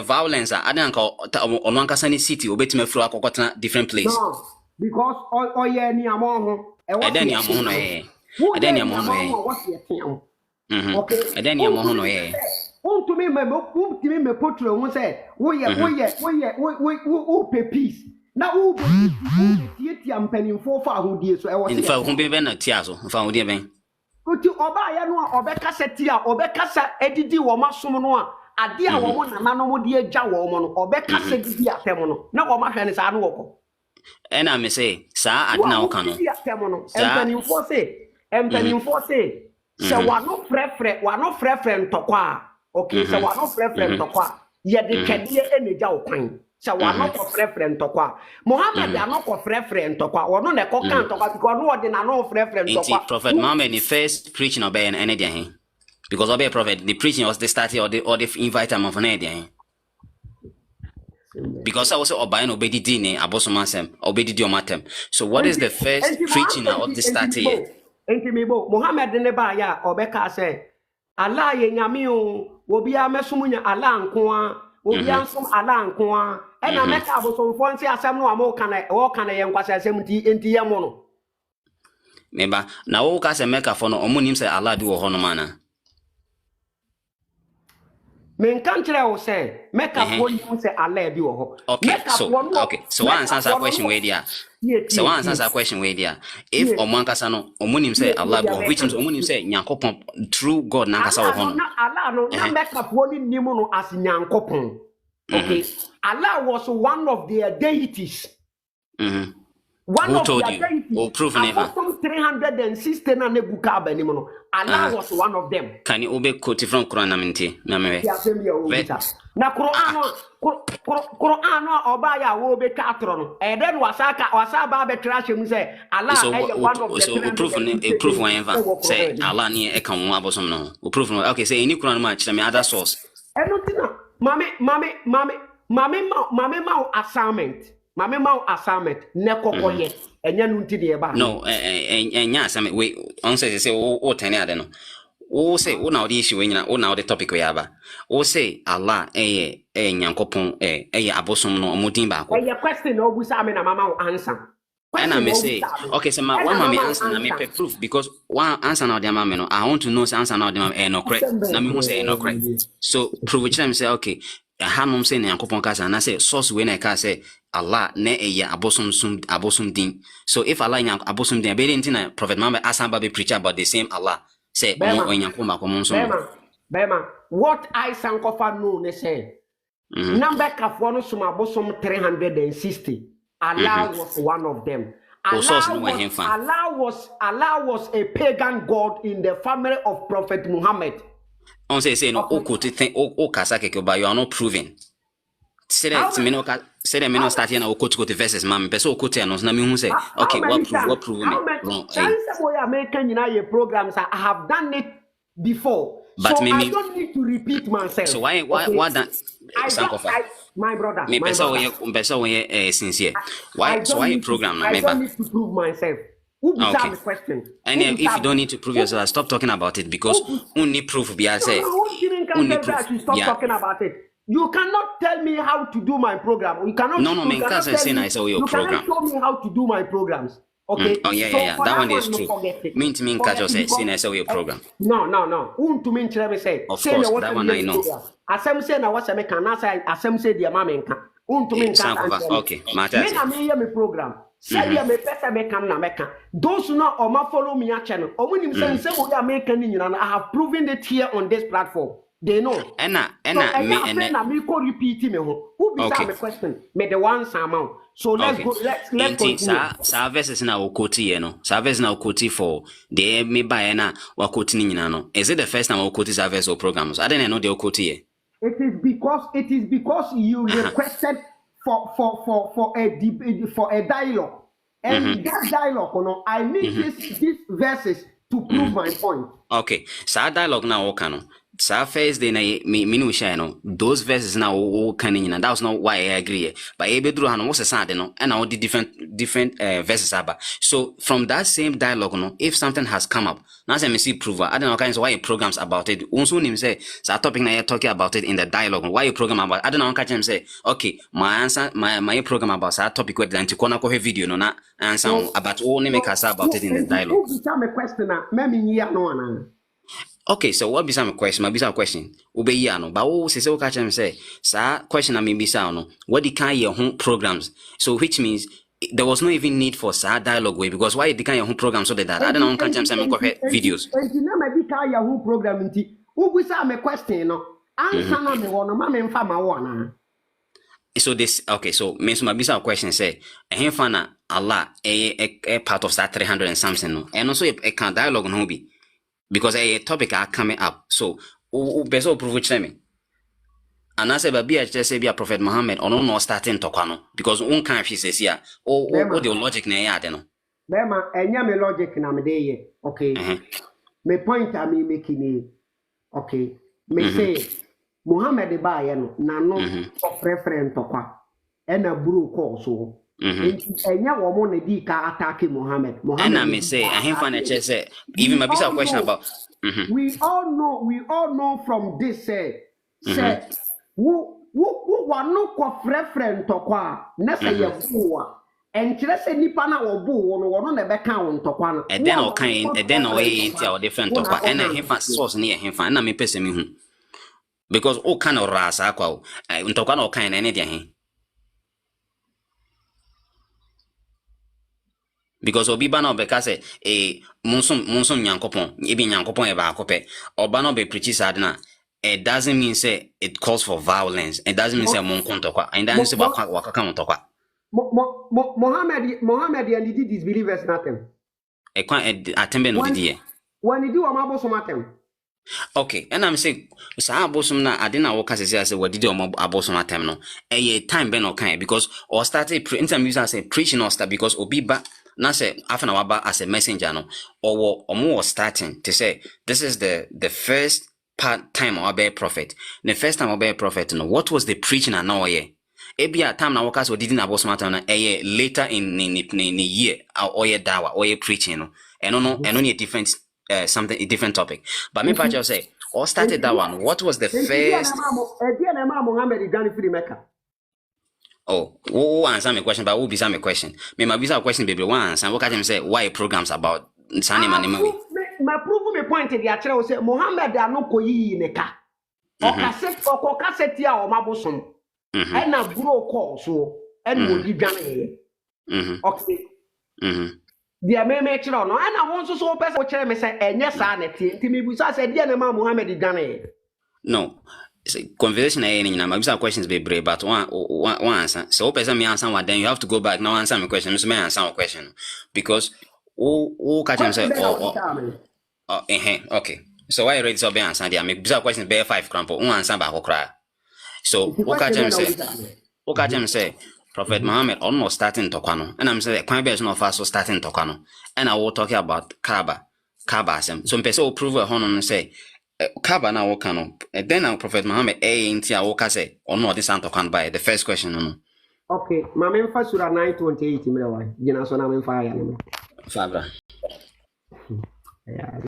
violence adanka ono anka sani city obetime fro akokotena different place. No, because oye ni amoho Edeni amoho no Edeni amoho no okay. Edeni amoho no to me me portray won say wo peace na wo tie ampanimfo fa ahodie so e wo in fa ho be na tia so fa ahodie ben oti oba ya no a obekasa tia obekasa edidi wo masom no a ade a wo nana no mo de agya wo mo no obekasa didi atem no na wo mahwe ne sa no woko ena me say sa ade na wo kan no empanimfo say se wa no frefre ntokwa okay se wa no frefre ntokwa ye de twede enegya wo kwan se wa no ko frefre ntokwa Muhammad ya no ko frefre ntokwa wo no ne ko kan ntokwa because no de na no frefre ntokwa Prophet Muhammad the first preaching obey and any day because obey prophet the preaching was the start or the invite am for any day because I was obey the dine abosoma sem obey the omatem so what is the first preaching of the start here Entimibo Muhammad ne ba ya obeka say Allah ye nyame o obi amesumunya Allah nko a obi ansom Allah nko a e na meka abosomfo nti asem no amo kana ye nkwasa asem nti ye mo no meba na wo ka se meka fo no omunim se Allah di wo ho no mana men kantre wo say meka fo nim se Allah di wo ho okay so one answer question we there so one answer question we there if omankasa no omunim say Allah bo which means omunim say nyankopon true God na kasa wo ho no Allah no na meka fo nim no as nyankopon okay Allah was one of their deities one who of told their you deities or proof never 360 na nebuka ba nim no Allah was one of them can you obey quote from Quran na mente na me na Quran oba ya wo be ka atro no e den wasa ba be trash mu say Allah one of the so proof whenever say Allah ni e kan wo abosom no proof no okay say any Quran ma chire me other source enotina mame ma assignment ne kokoye enya nu nti de ba no enya assignment we on say o tani ade no o say o na o issue we nyina o na o the topic we aba o say Allah nyankopon abosom no omudin ba ko question no busa me na mama answer and I may say okay so one mama answer na me proof because one answer na the mama no I want to know say answer na the mama no correct na me who say no correct so prove which time say okay hanom say nyankopon ka say na say source we na ka say Allah ne abosom din so if Allah nyank abosom din be dey na prophet Muhammad asan ba be preach about the same Allah say nyankopon ba ko mo so Bema what I Sankofa know ne say number kafo no sum abosom 360 Allah was one of them Allah was a pagan god in the family of Prophet Muhammad on say no o quote think o kasa keke ba you are not proving say that me no start here na o quote verses man person o quote no na me hu say okay what prove me wrong say boy American nyina ye programs I have done it before But so I maybe don't need to repeat myself. so why that Sankofa? My brother, Me my brother. person we sincere. I Why so don't why need program to, no I member? don't need to prove myself. Who be Okay. me question? And if you don't need to prove yourself, stop talking about it because only proof be I say. Only proof. I should stop talking about it. You cannot tell me how to do my program. You cannot. No, You cannot say I say your program. cannot show me how to do my programs. Okay. Oh yeah. So That one is no, true. forget it. Mean to me, catch us say I say your program. No. To me, say. Of course, that one I know. Asem say na what say me can say asem say dia mama nka. To me nka. Okay, matter. Me na me my program. Say ya me pesa me kam na me can. Those who not or follow me a channel. Or when him say we are making I have proven it here on this platform. They know. Me ko repeat me ho. Who be my question? Me the one amount. So let's go. Let's continue. Sa verses na okoti no. Sa verses na okoti for the me buy na wakoti ni nyina no. Is it the first time okoti sa verse or programs? I didn't know the okoti. It is because you requested for a dialogue. And that dialogue, I need these verses to prove my point. Okay. Sa dialogue na okano. Sa first day na me share no. Those verses na okano nyina. That was not why I agree. But ebedru hano was sad no. And all the different verses aba. So from that same dialogue no, if something has come up, now say me see prove. I don't know kinds why programs about it. Also him say sa topic na you talking about it in the dialogue. Why you program about? I don't know catch him say, okay, my answer my program about sa topic with then to kona ko video no na answer about all make us about it in the dialogue. Who be me question na me ya no. Okay, so what be some question? My be question. Ube no, but oh, say catch him say, sa question I mean be no. What the kind your home programs? So which means there was no even need for sa dialogue way because why the kind your home program so that I don't know catch him say me videos. And you know me kind your home program nti. Who be me question no? Answer na me wono ma me mfa ma wona. So this okay, so me so my be some question say, eh na Allah a part of that 300 and something no. And also a can dialogue no be. Because a topic are coming up. So, beso prove me. And I say, but be a just say be a Prophet Muhammad or no starting to kwano. Because one kind she says here, or the logic na ya no. Bema, enya me logic na me dey. Okay. Me point I me making okay. Me say Muhammad ba ya no na no of reference to kwa. Ena buru ko so. Enya womo na di ka attack Muhammad. And I may say, I find say even my bisa question about. We all know from this say who no ko reference to kwa na say ye buwa. And say nipa na obu no na be kan won to kwa no. And then all kind and then away into our different to kwa and him fan source near him fan na me pese me hu. Because all kind of rasa kwa ntokwa na all kind na dia hin. Because obiba na obeka say monsom nyankopon ebi nyankopon e ba akope oba na be preach sad na it doesn't mean say it calls for violence. It doesn't mean say mon kontokwa and then say wakaka montokwa Muhammad and did disbelievers nothing e kwa atembe no didi when you do amabosom atem. Okay, and I'm saying sa abosom na ade na woka say what did abosom atem no e time be no kan because or started interviews say preaching or start because obiba na say after waba as a messenger no or was starting to say this is the first time of a prophet. The first time of a prophet no what was the preaching and now ye ebia time na woka so didn't abosom atem na later in year or ye dawa or ye preaching no and no different something a different topic. But me just say, or started that one. What was the first? Oh, answer my question, but who be my question? Me my visa question, baby. One answer. What can you say? Why programs about Sani Manimami? My prove me point the actual say Muhammad are no koyi neka. Or cassette ya or mabosom. And na bro call so and will be done. Okay. Dia me chiro no ana won so person chere me say enye sa na tie ntimi bu so say dia na ma Muhammad dwane. No, conversation na nyina ma bisa questions be brave but one answer. So person me answer one then you have to go back now answer my question. Me answer my question because catch him say okay. So why ready to be answer dia me bisa question be 5 crampo one answer ba ko kra. So catch him say Prophet Muhammad almost starting to kwano. And I'm saying the version of us so starting to kwano. And I will talk about Kaaba. So person will prove a honor and say Kaba na woka no. Then now Prophet Muhammad inti a woka say ono de santo kan by the first question no. Okay, ma memfa sura 9:28 mre wa. Gina so na memfa ya no. Fabra. Yeah.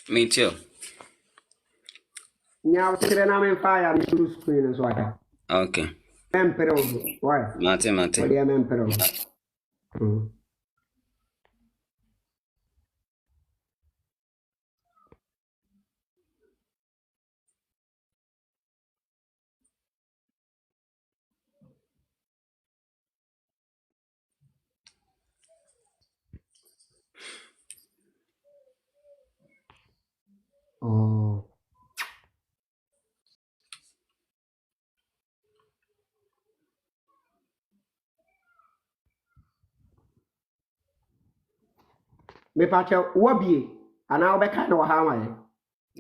Me too. Nya tire na memfa ya no through screen so aka. Okay. Empero. Why? Mate. What do you mean, empero? Oh. Me pacha wabie ana obeka na ha ma.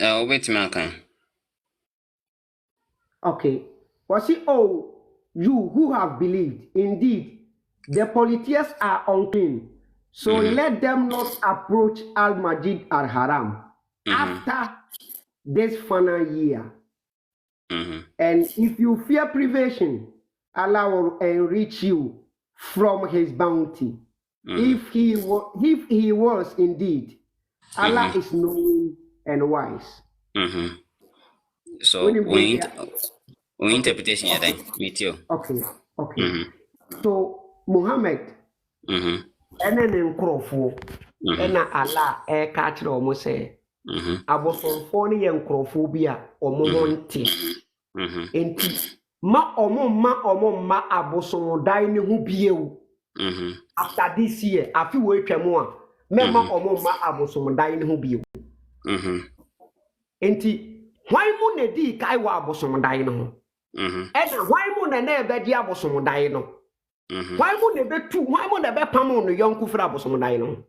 Obetimi akan. Okay. Was it oh you who have believed indeed the politicians are unclean, so let them not approach al-Majid al-Haram after this final year. And if you fear privation, Allah will enrich you from his bounty. If he was indeed, Allah is knowing and wise. So we interpretation ya then me too. Okay. So Muhammad ene ne nkrofo ena Allah ka kire omo se abosonfo ne ye nkrofo bi a omo honte enti ma omo aboson dai ne hu biewu after this year afi we twam a mema omo ma aboson dai ne hu biewu enti why mu na di kai wa aboson dai ne ho ena why mu na ebe di aboson dai no why mu na be tu why mu na be pam no yonku fra aboson dai no.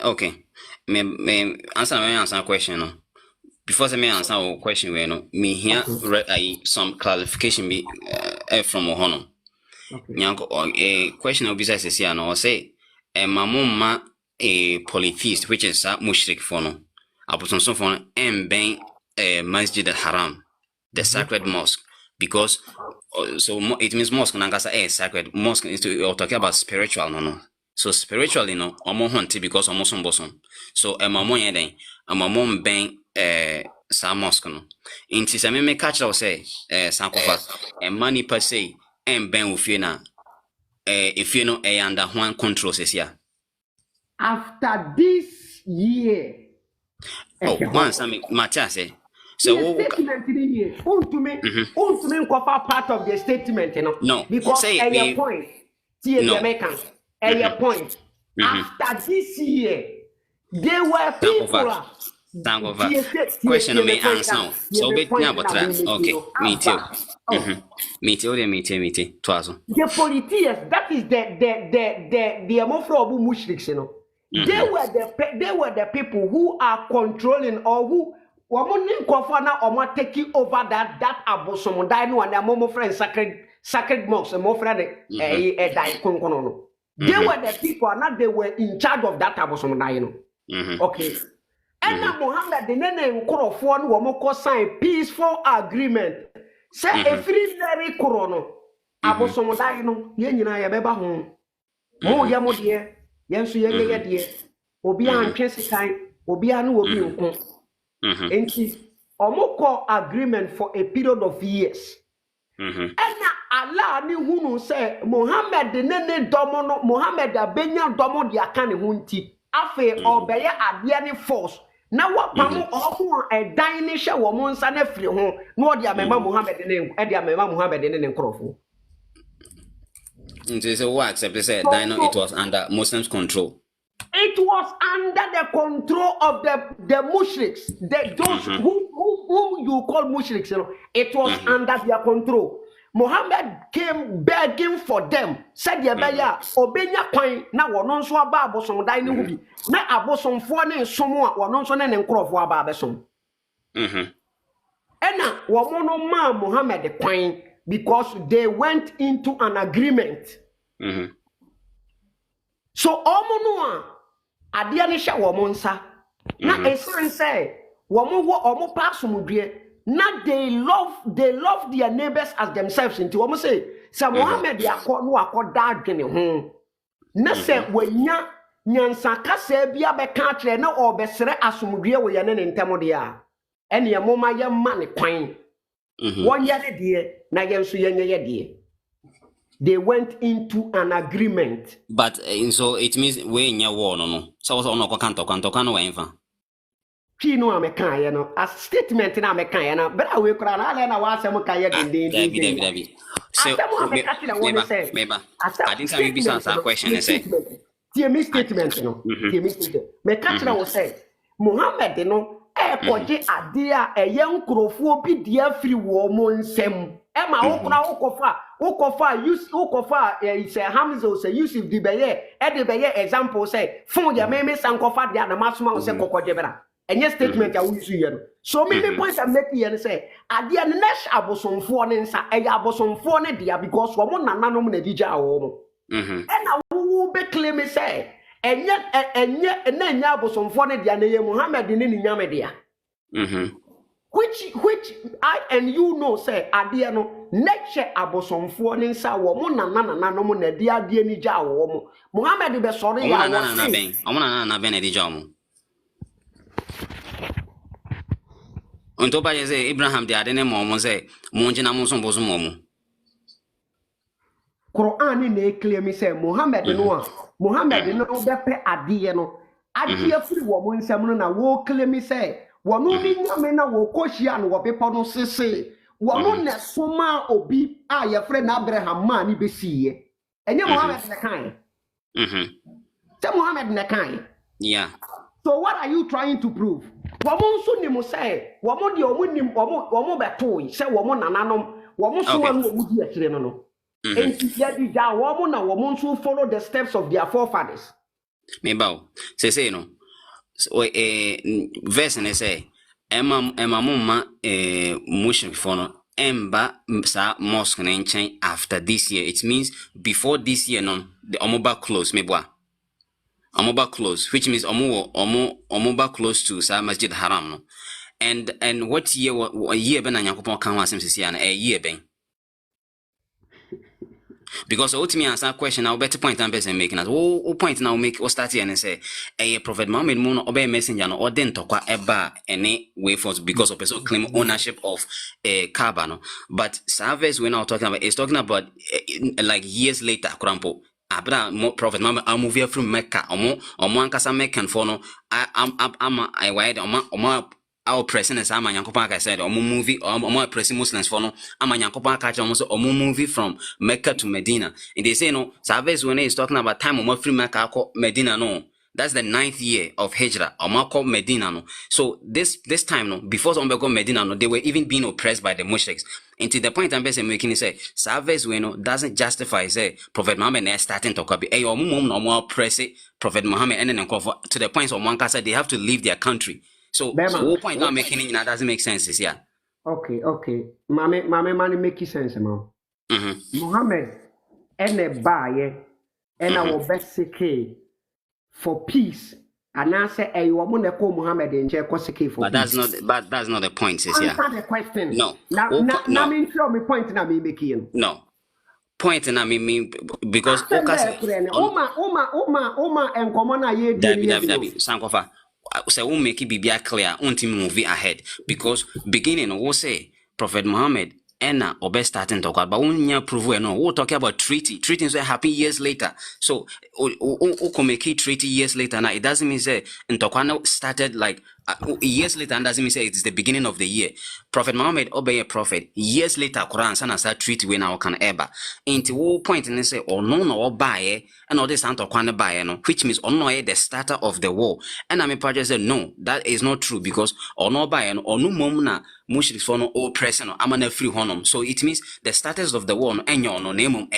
Okay, me answer question no. Before me answer our question, we no me here some clarification be from Ohono. Nyanko question of business is here no or say mamma a polytheist which is mushrik for no. Apostle for ben Masjid al-Haram, the sacred mosque, because so it means mosque nangasa sacred mosque is to talking about spiritual no. So spiritually no omo honte because omo son bosom. So mamon yeden mamon ben sa mosque no. Inti se me catch that say Sankofa money per se ben ufie na if you know under one control says here. After this year. Oh, once I mean Matia say. So statement here. Untume part of the statement, you know. No, because say a point. No. A point. After this year, there were people. Sankofa. Question me answer. So bit na botra. Okay, me too. Me too. Twazo. The politicians, that is the amofro obu mushriks, you know. They were the people who are controlling or who were taking over that abosom dai no and momo friend sacred mosque mo friend dai konkono. They were the people and they were in charge of that abosom dai no. Okay. And Muhammad the nene nkrofo no wo ko sign peaceful agreement. Say a free very korono abosom dai no ye nyina ye beba ho. Mo ya mo de yenso ye de obi antwe sekan obi anu obi nkon enti omoko agreement for a period of years ena Allah ni hunu say Muhammad nene domo no Muhammad abenya domo de aka ne hunti afa obeye ade ne force na wapamo omo e dan ne hye wo mo nsa na firi ho na odi amema Muhammad ne e di amema Muhammad ne nkrofo. So what accept say Dino it was under Muslims' control. It was under the control of the mushriks, those whom you call mushriks, you know, it was under their control. Muhammad came begging for them. Said Yabaya, Obenya Pine, now one so about some dining movie. Now abosom for ne someone or non son and crop for Babasom. And now one man Muhammad the Pine because they went into an agreement. So omonua adia ne hye wo monsa na esan say wo mo pass mudue na they love their neighbors as themselves into wo say Muhammad yakọ no akọda adwene ho na say wanya nyansa kasa bia beka kire na obesere asomdue wo ye ne ntem de a ene ye moma ye ma ne kwan won ye ne de na ye nso ye nye ye de. They went into an agreement. But so it means we in your war no. So was on kanto no enfa. Ki no ameka ye no. A statement na ameka ye no. But we kura na ale na wa asem ka ye David. So maybe I didn't have you be answer question and say. Tie me statement no. Tie me statement. Me ka kira wo say Muhammad no e koje ade a eye nkrofo bi dia firi wo mo nsem. Emma Okofa say Hamza say Yusif di beye e beye example say fun ya me Sankofa dia na masoma say kokojebera enye statement ya wusu ye no so me point am make ye say ade ne nesh abosomfo ne nsa e ya abosomfo ne dia because wo nananom na digya wo mo na wo be claim say enye na abosomfo ne dia na ye Muhammad ne ni nyame dia which I and you know say adie no nature abosomfo ne nsa wo mo nana mo na dia die ni gya wo mo Muhammad be sori ya wo na ben edi gya mo onto ba ye say Abraham de ade ne mo say mo ngina mo so bozo mo Quran ni na claim say Muhammad no be pe adie no adie firi wo mo nsam no na wo claim say wonu ni nyame na wo kohia no wo pepo no sese wonu na soma obi a ye frɛ na Abraham ma ni besiye enye Muhammad na kan Muhammad na kan yeah. So what are you trying to prove? Womo nso ni mo say womo de womo beto say womo nananom womo so wan wo di akire no enti ya di ja womo na womo nso follow the steps of their forefathers. Me bawo say no so verse ne say emma mumma mushrik for no emba sa mosque na nchen after this year. It means before this year no the omoba close meboa omoba close, which means omoba close to sa Masjid Haram no. And what year ben Yakopon kan wasem sisi ana a year ben. Because ultimately answer question now better point and person making us o point now make or start here and say Prophet Muhammad mo obey messenger no or den tokwa eba any way for because of person claim ownership of Kaaba no. But service we're now talking about is talking about like years later krampo abra Prophet Muhammad move from Mecca omo ankasa Meccan for no I wide omo our president ama Yankopa I said movie or pressing Muslims for no ama Yankopa catch almost movie from Mecca to Medina. And they say no service when he's talking about time free Mecca Medina no. That's the 9th year of Hijrah or Medina no. So this time no before some go Medina no they were even being oppressed by the mushriks. And to the point I'm basically making say service when no doesn't justify say Prophet Muhammad starting to copy or more press it Prophet Muhammad and then to the point of one said they have to leave their country. So whole point not making it doesn't make sense, yeah. Okay. Mame man make sense, man. Muhammad and a buyer and our best secure for peace. And I say a woman that call Muhammad and check what's secure for. But that's not the point, sis, yeah. Answer the question. No. Now me show me point na me making. No. Point na me because Oma and common ye David Sankofa. So we'll make it be clear until movie ahead because beginning we'll say Prophet Muhammad and obe starting talk about when prove no we'll talk about treaties will happen years later. So we can make it treaty years later now. It doesn't mean say Ntokwana started like Years later, and doesn't mean say it's the beginning of the year. Prophet Muhammad obey a prophet. Years later, Quran sana start treat we now can ever. Into all point and say or no buy and all this anto kwane buy no, which means no the starter of the war. And I mean project said no, that is not true because or no buy or no momna mushrik for no all present or amana free honum. So it means the starters of the war no enyo no name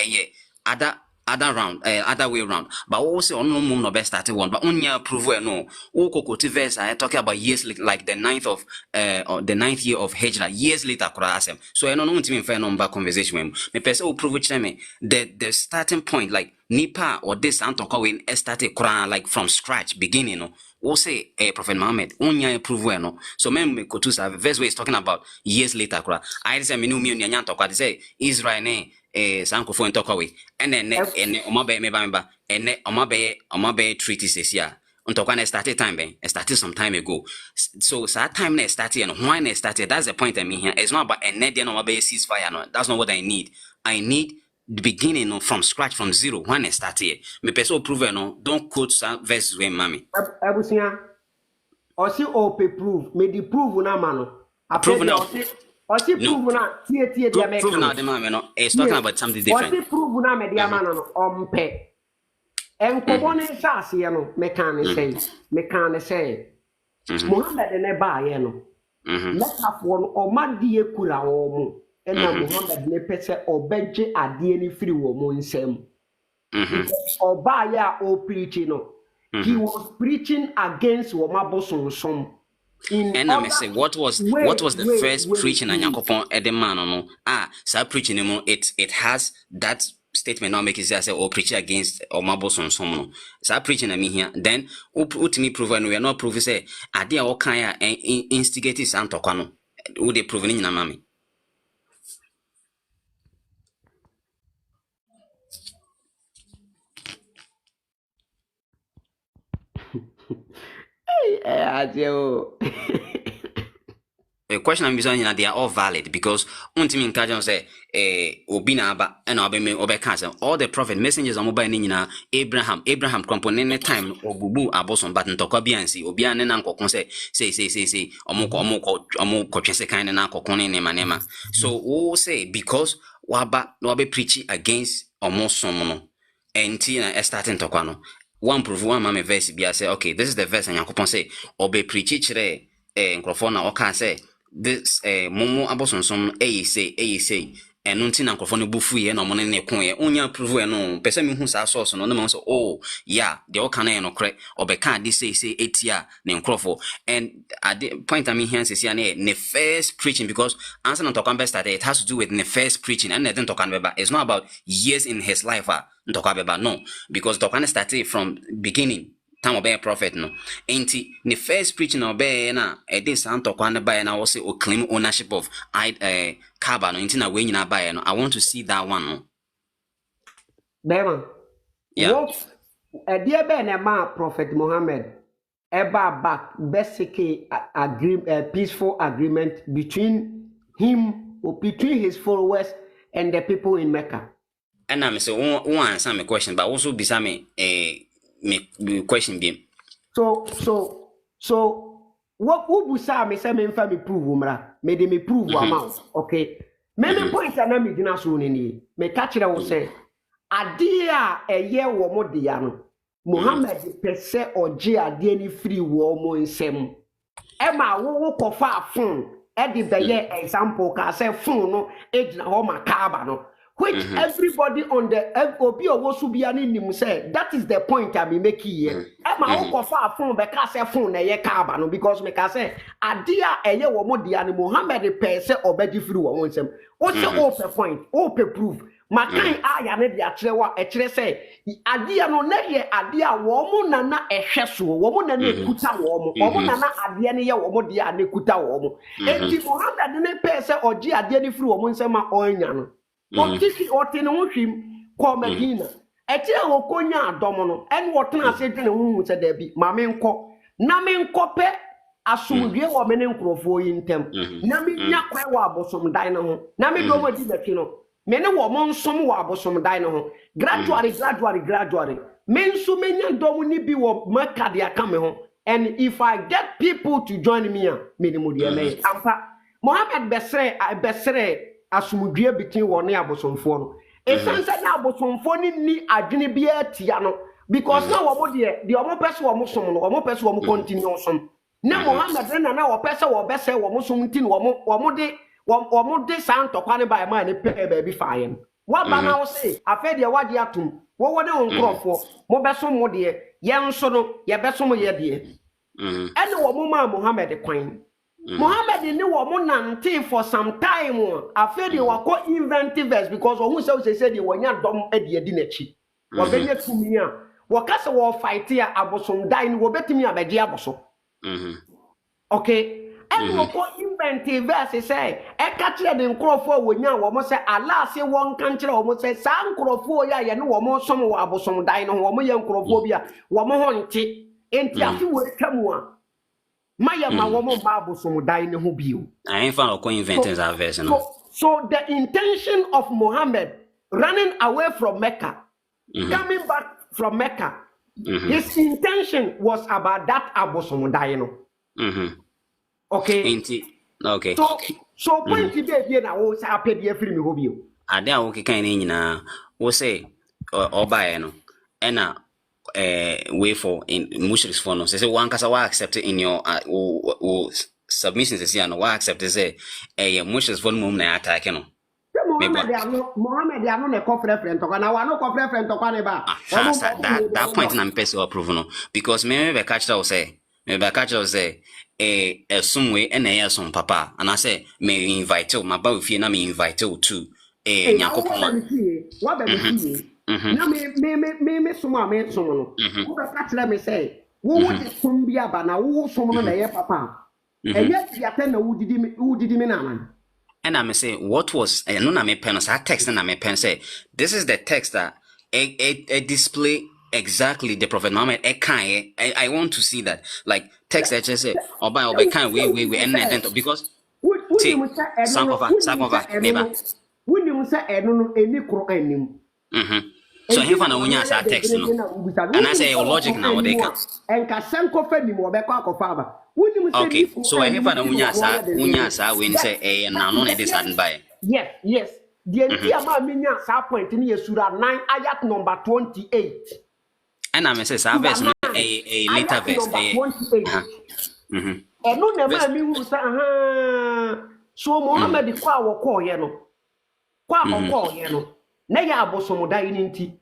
other way around. But also on no mum no best started one. But on ya prove no. Ukokoti verse I talking about years like the the ninth year of Hijrah. Years later, Kurasem. So I don't know to fair number conversation with me. Person will prove it me the starting point like Nipa or this Anton when started Quran like from scratch beginning no. We'll say Prophet Muhammad onya prove no. So me go to verse where is talking about years later. I say me no me onya talk. I say Israel ne. Sankofa talk away and then omabe me bamba and omabe treaties here untokwa started time ben started some time ago. So that time na started and when it started, that's the point I mean here. It's not about and then omabe ceasefire no. That's not what I need. I need the beginning no, from scratch from zero when it started. Me person prove no don't quote some verses when mommy Abusia or see open prove me the prove na mano prove now. Or see prove na tie dia make. Prove now the man no. It's talking about something different. Or see prove na me dia man no ompe. Enkobo ne sase no me kan say Muhammad ne ba ye no. Letafo no omade ekura wo mu. Ena Muhammad ne pese obeje ade ni firi wo mu nsem. Oba ya o preaching no. He was preaching against Womabosonsom. And I say what was the first preaching and Yakopon Edemano no so preaching it has that statement now make it say or preach against or Mabosonsom no so preaching I mean here then to me prove and we are not prove say ade all kind instigate Santokano who they prove in mami. The question I'm using they are all valid because untimi nkajon say obi na aba and obe cancel all the prophet messengers are mobile nina Abraham component time obubu aboson but ntokwa biansi obi ane na nkokon say omukọ twese kan na nkokon ne manema. So we say because wabe preach against omosom no enti na starting tokwa no one prove one mama verse bia say okay this is the verse and yakopon say obe preach chire nkrofo na oka say this momo abosonsom say enu nti na nkrofo no bufu ye na omo ne ko ye onya prove no pese me hu sa source no na so oh yeah the oka na no kre obeka this say etia na nkrofo and at the point I mean here say na first preaching because answer na talk about started it has to do with the first preaching and then talk about it's not about years in his life no because talk started from beginning time obey prophet no enti the first preaching obey na this antokwa na buy na also claim ownership of Kaaba no enti na we nyina buy no I want to see that one no Bema yeah dear ben ma prophet Muhammad ever back basically peaceful agreement between him or between his followers and the people in Mecca. And I'm so one answer my question but also beside me question beam. So what would me say me fa me prove umra me de me prove amount okay me point na me gina so ni me catch that we say ade a eye wo mo de ya no Muhammad pese oje ade ni free wo mo nsem e ma wo kofa afun e de beye example ka say fun no e gina ho ma Kaaba no which everybody on the obi owo subia ni nim say that is the point I be making here e ma wo kofa afun be ka say fun na ye Kaaba no because me ka say ade a eye wo mo de ya ni Muhammad pese obedi free wo mo nsem o say o pe point o pe prove makan aya ne dia kirewa e kire say ade no na ye ade a wo mo nana ehwe so wo mo nana ekuta wo mo nana ade ne ye wo mo de ane kuta wo mo enti Muhammad ne pese oji ade ne free wo mo nsem a onya no Otisi otene wohwim ko Medina etire wo konya adom no ene wotena ase dwene hu se da bi ma menko na menkope asumdwe wo me ne nkrofo yi ntem na menya kwa wo abosom dan no ho na me do modi beti no me ne wo mo nsom wo abosom dan no ho gradually me nso menya dom ni bi wo Mecca de aka me ho And if I get people to join me, minimum ampa Mohammed Besre asumudwe between one abosomfo no. Esansa na abosomfo ni adwene bia tia no because na wo de omo pese wo som no omo pese wo continue som. Na Mohammed na wo pese wo bese wo som nti no wo de santokwa ne ba ma ne pe ba bi faaye. Wa ba na wo se afa de wade atum wo ne onkrofo mo beso mo de ye nso no ye beso mo ye de. Ene wo mo ma Mohammed kwan. Mohammed ni wo mo nante for some time afa de wako inventive because wo say de wonya dom ade adi nachi. Wo benye tumi a wo kase wo fight ya abosom dai ni wo betimi abeje aboso. Okay. And we call inventive verse say, e catch the nkrofo wonya wo mo say Allah say won kan kire wo mo say san nkrofo ya ye no wo mo som wo abosom dai no wo mo ye nkrofo bia wo mo ho nti enti afi wo twamu a maya ma wo mo ba abosom dai ne ho bio I ain't found a inventing that verse no. So the intention of Muhammad running away from Mecca, coming back from Mecca, his intention was about that abosom dai no. Okay. Okay. So point to be na wo say apedi afiri mi hobio. Ade a wo keka ni nyina wo say obae no ena way for in mushriks for no say one kasa wa accept in your submission say no wa accept say mushriks for mum na attack no. Mohammed ya no ne kofre friend to na wa no kofre friend to ne ba. That point na me person approve no because me be catch that say some way and some papa and I say me invite you my boy fee na me invite you to Nyankopon what be na me some me some no who be catch me say wo de some bia ba na wo some no na ye papa enye ya ten na wo didi me na man and I may say what was no na me pen so text na me pen say this is the text that a display exactly the Prophet Muhammad I want to see that like text that just say oba kind we and then because Sankofa neighbor we nim say eno no eni kro anim so he fa na wonya sa text no and I say your logic now they can enka Sankofa nim obekọ akofa ba we nim say okay so he fa na wonya sa we say na no na this and by yes the entire ma menya sa point ni Yesura 9 ayat number 28. And I say service a later verse. No never me who say so Muhammad kwa wo call ye no. Kwa wo call ye no. Na ya abosom dai ni nti.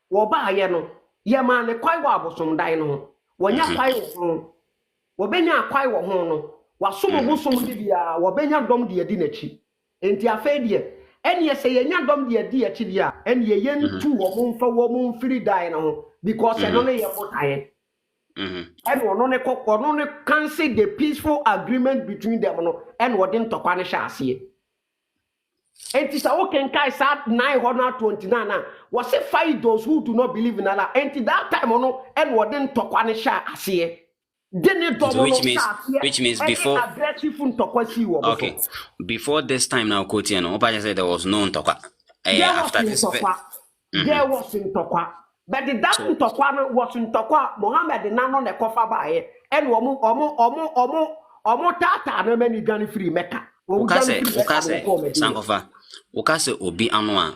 Wo ba ye no. Ye ma ne kwai wo abosom dai no. Wo nya kwai wo ho. Wo benya kwai wo ho no. Wa som ho som di bia wo benya dom de adi nachi. Enti afa die ene say ye nya dom de adi achi dia ene ye yentu wo mo mfa wo mo mfiri dai no. Because I don't know your time. And one cancel the peaceful agreement between them and what didn't talk on see. And it's a okay kai sat 929 was it fight those who do not believe in Allah. And that time and what didn't talk on see. Which means before okay before this time now Kotiano Opa said there was no talk after this there was in talk. But the doesn't talk one was in Tokwa, Mohammed the Nano the Kofa by and Omo Tata no many gun free Mecca. Ukase Sankofa. Ukase Obi Anwa.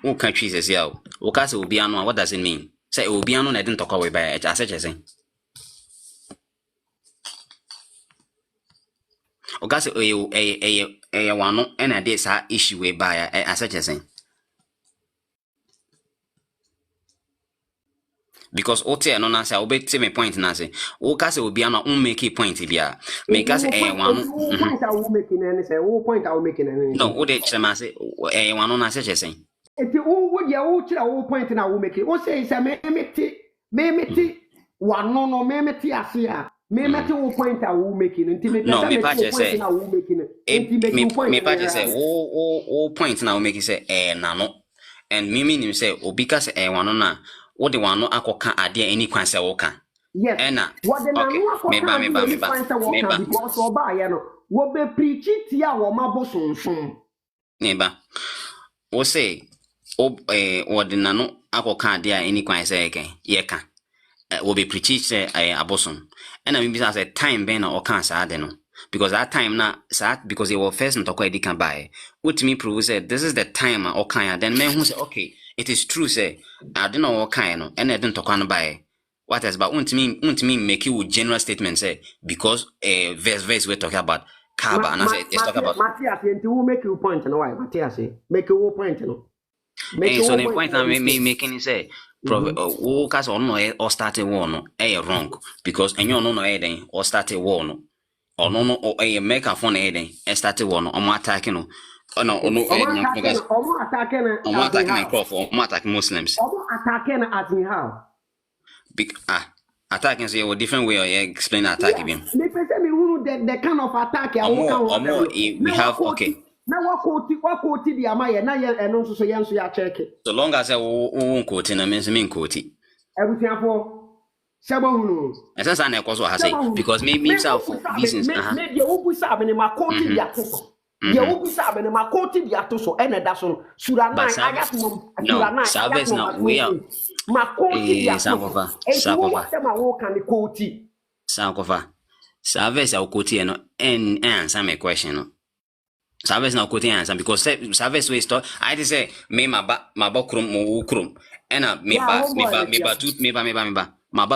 Who country says yao. Ukase Obi Anwa, what does it mean? Say Obi Anwa didn't talk away by it. I said Ukase a one and I did sa issue way by I said because ote no na say obeti me point na say o ka say obi ana make point bia me ka say one point I will make in any say o point I will make in any no o de chema say one na say chesen eti o wo dia o kira o point na wo make o say me meti one no me meti ase a me meti o point I will make in enti me no me pa say na wo make in enti me pa say o point na wo make say na no and me mean say obi ka say one na what the one no akoka ade any kwanse wo kan yes what the okay me ba because oba ye no wo be preach tia wo mabo sonson neba wo say what the nano akoka ade any kwanse ye kan will be preached a bosom. And I mean, as a time ben or cancer, I don't know. Because that time now, sad because they were first not quite can buy. What me prove said this is the time or kind. Then men who say, okay, it is true, say, I don't know what kind, and I don't talk on buy. What else? But won't me make you general statement say because verse we're talking about Kaba and I say it's talking about Matthias, you make you point and why Matthias make you point, you know. So the point I'm making is say Prophet cast or no or started war no wrong because and you no then or started war no or no or a make a phone then and started war no or attacking no no because I'm attacking my crop I'm attacking Muslims attacking as in how attacking say a different way or explain attacking him the kind of attack we have okay. Now what quote the amaya na and also so yan so ya check it. So long as I won't quote in a mean quote. Everything for Sabahunu. As I say, I say because me himself for reasons. Maybe you will sab in my quote the atoso. You will sab in my quote the atoso and that's all. Surah 9 I got no service now we are my quote the Sankofa. Sankofa. Service our quote and answer my question. Service now quoting answer because service we start. I just say me my ba krum mo krum. Ena me ba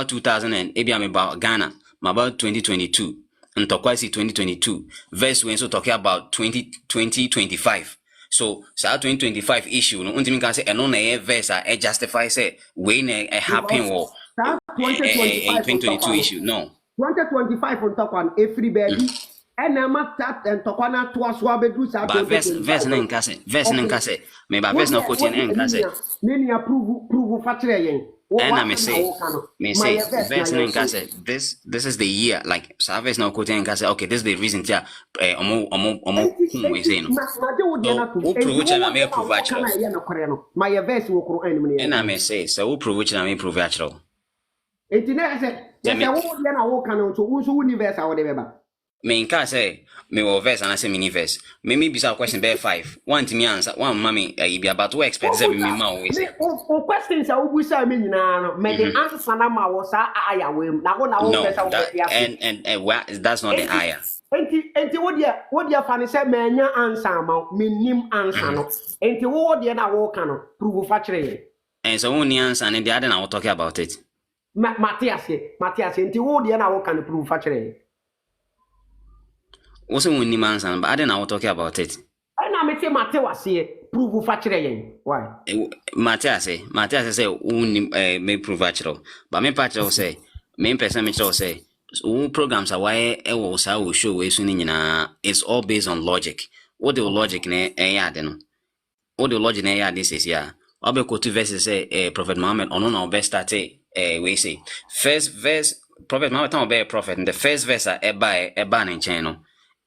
2000 and ebia me ba Ghana. Me ba 2022. Ntokwasi 2022. Verse when so talking about 2025. So sa 2025 issue no unti me can say eno na verse a justify say we na happen war. 2022 issue no. 2025 on top one every baby. And I'm that and Tokana to us wabedu sa verse nkase me ba verse no quote nkase many prove factory yen and I say verse nkase this is the year like service no quote nkase okay this is the reason tia omo we say no who prove which I may prove actual my verse wo Quran and I say so who prove which I may prove actual it na say wo dia na wo kan so wo universe a wo de beba me in say me will verse and I say mini verse. Maybe be question bear 5. One to me answer one mommy be about to expect every me always. Questions are we say me na me the answer na ma was aya we na go and that's not the aya. Enti what dia fan say me nya answer ma me nim answer no. Enti wo dia na wo kan no prove factory. And so one answer and the other now talking about it. Matthias enti wo dia na wo kan prove factory. Also, when the man's but I don't know what talking about it. I know me say Matthias say prove factory. Why? Matthias say only may prove factory. But me patro say main person me say programs are why will show we soon it's all based on logic. What the logic ne then? What the logic ne this is yeah. Obe quote verses say Prophet Muhammad on no best start we say first verse Prophet Muhammad time be a prophet in the first verse a ban in channel.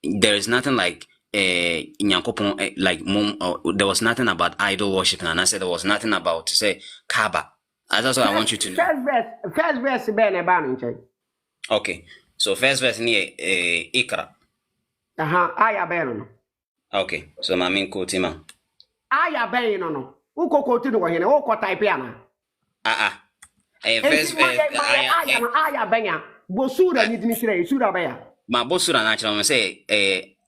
There is nothing like like there was nothing about idol worship and I said there was nothing about to say Kaaba. That's what I want you to know. First verse ben a ban in channel. Okay. So first verse near Ikra. Aya ben. Okay. So my main quote him. Aya ben no. Uko quote no here. Uko type yana. First verse aya ben ya. Bosura ni dinishire sura ba ya. Ma bosura natural say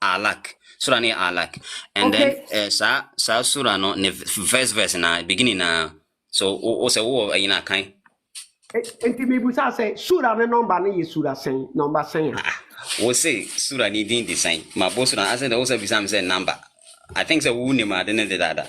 alak. Sura ni alak. And okay. Then sa sura no ne first verse na beginning na so o say wo ina kan. Enti me busa say sura ne number ne ye sura sen number sen. O say sura ni din design. Ma bosura I said also bisa say number. I think say wo ni ma de ne dada.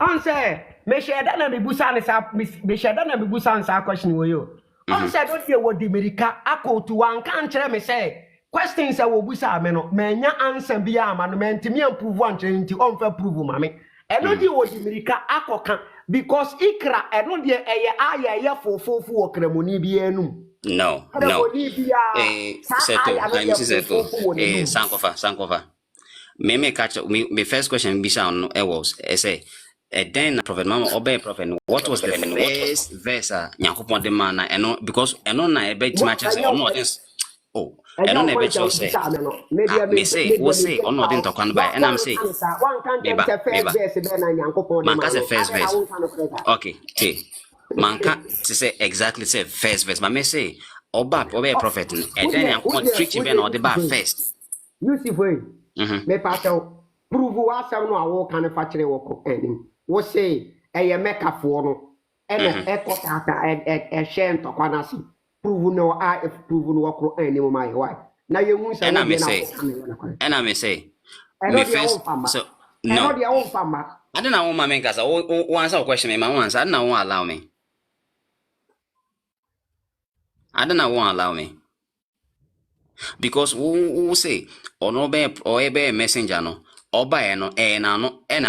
Answer. Me sheda na me busa ne sa me sheda na me busa sa question wo yo. Answer don't hear what the America akotu wan kan kire me say questions a wo busa me no me nya answer bia ama no me ntimi approve an kire nti on fa prove ma me. Eno di wo the America akoka because ikra eno de eye aya fofofo wo kramoni bia enum. No. Sankofa. Me catch me first question bisa on was say then Prophet Mama obey Prophet what was the first verse Yakopon de man and because na e bet matches or not this And on never just say, me say, we say, or not in Tokan by, and I'm saying, Manka the first verse. Okay, okay. Manka to say exactly say first verse, but me say, Oba, Oba prophet, and then I'm preaching Ben or the bar first. Yusif, me pass out. Prove what some no our kind of factory work ending. What say a mecca for no and a echo a shame to Quanasi. Prove no I if proven work any my wife. Now you must and I may say, me first, so no, I don't know my make us once a question, my once, I don't know won't allow me. I don't know won't allow me. Because who say, or no bear or a bear messenger no. Or by no and a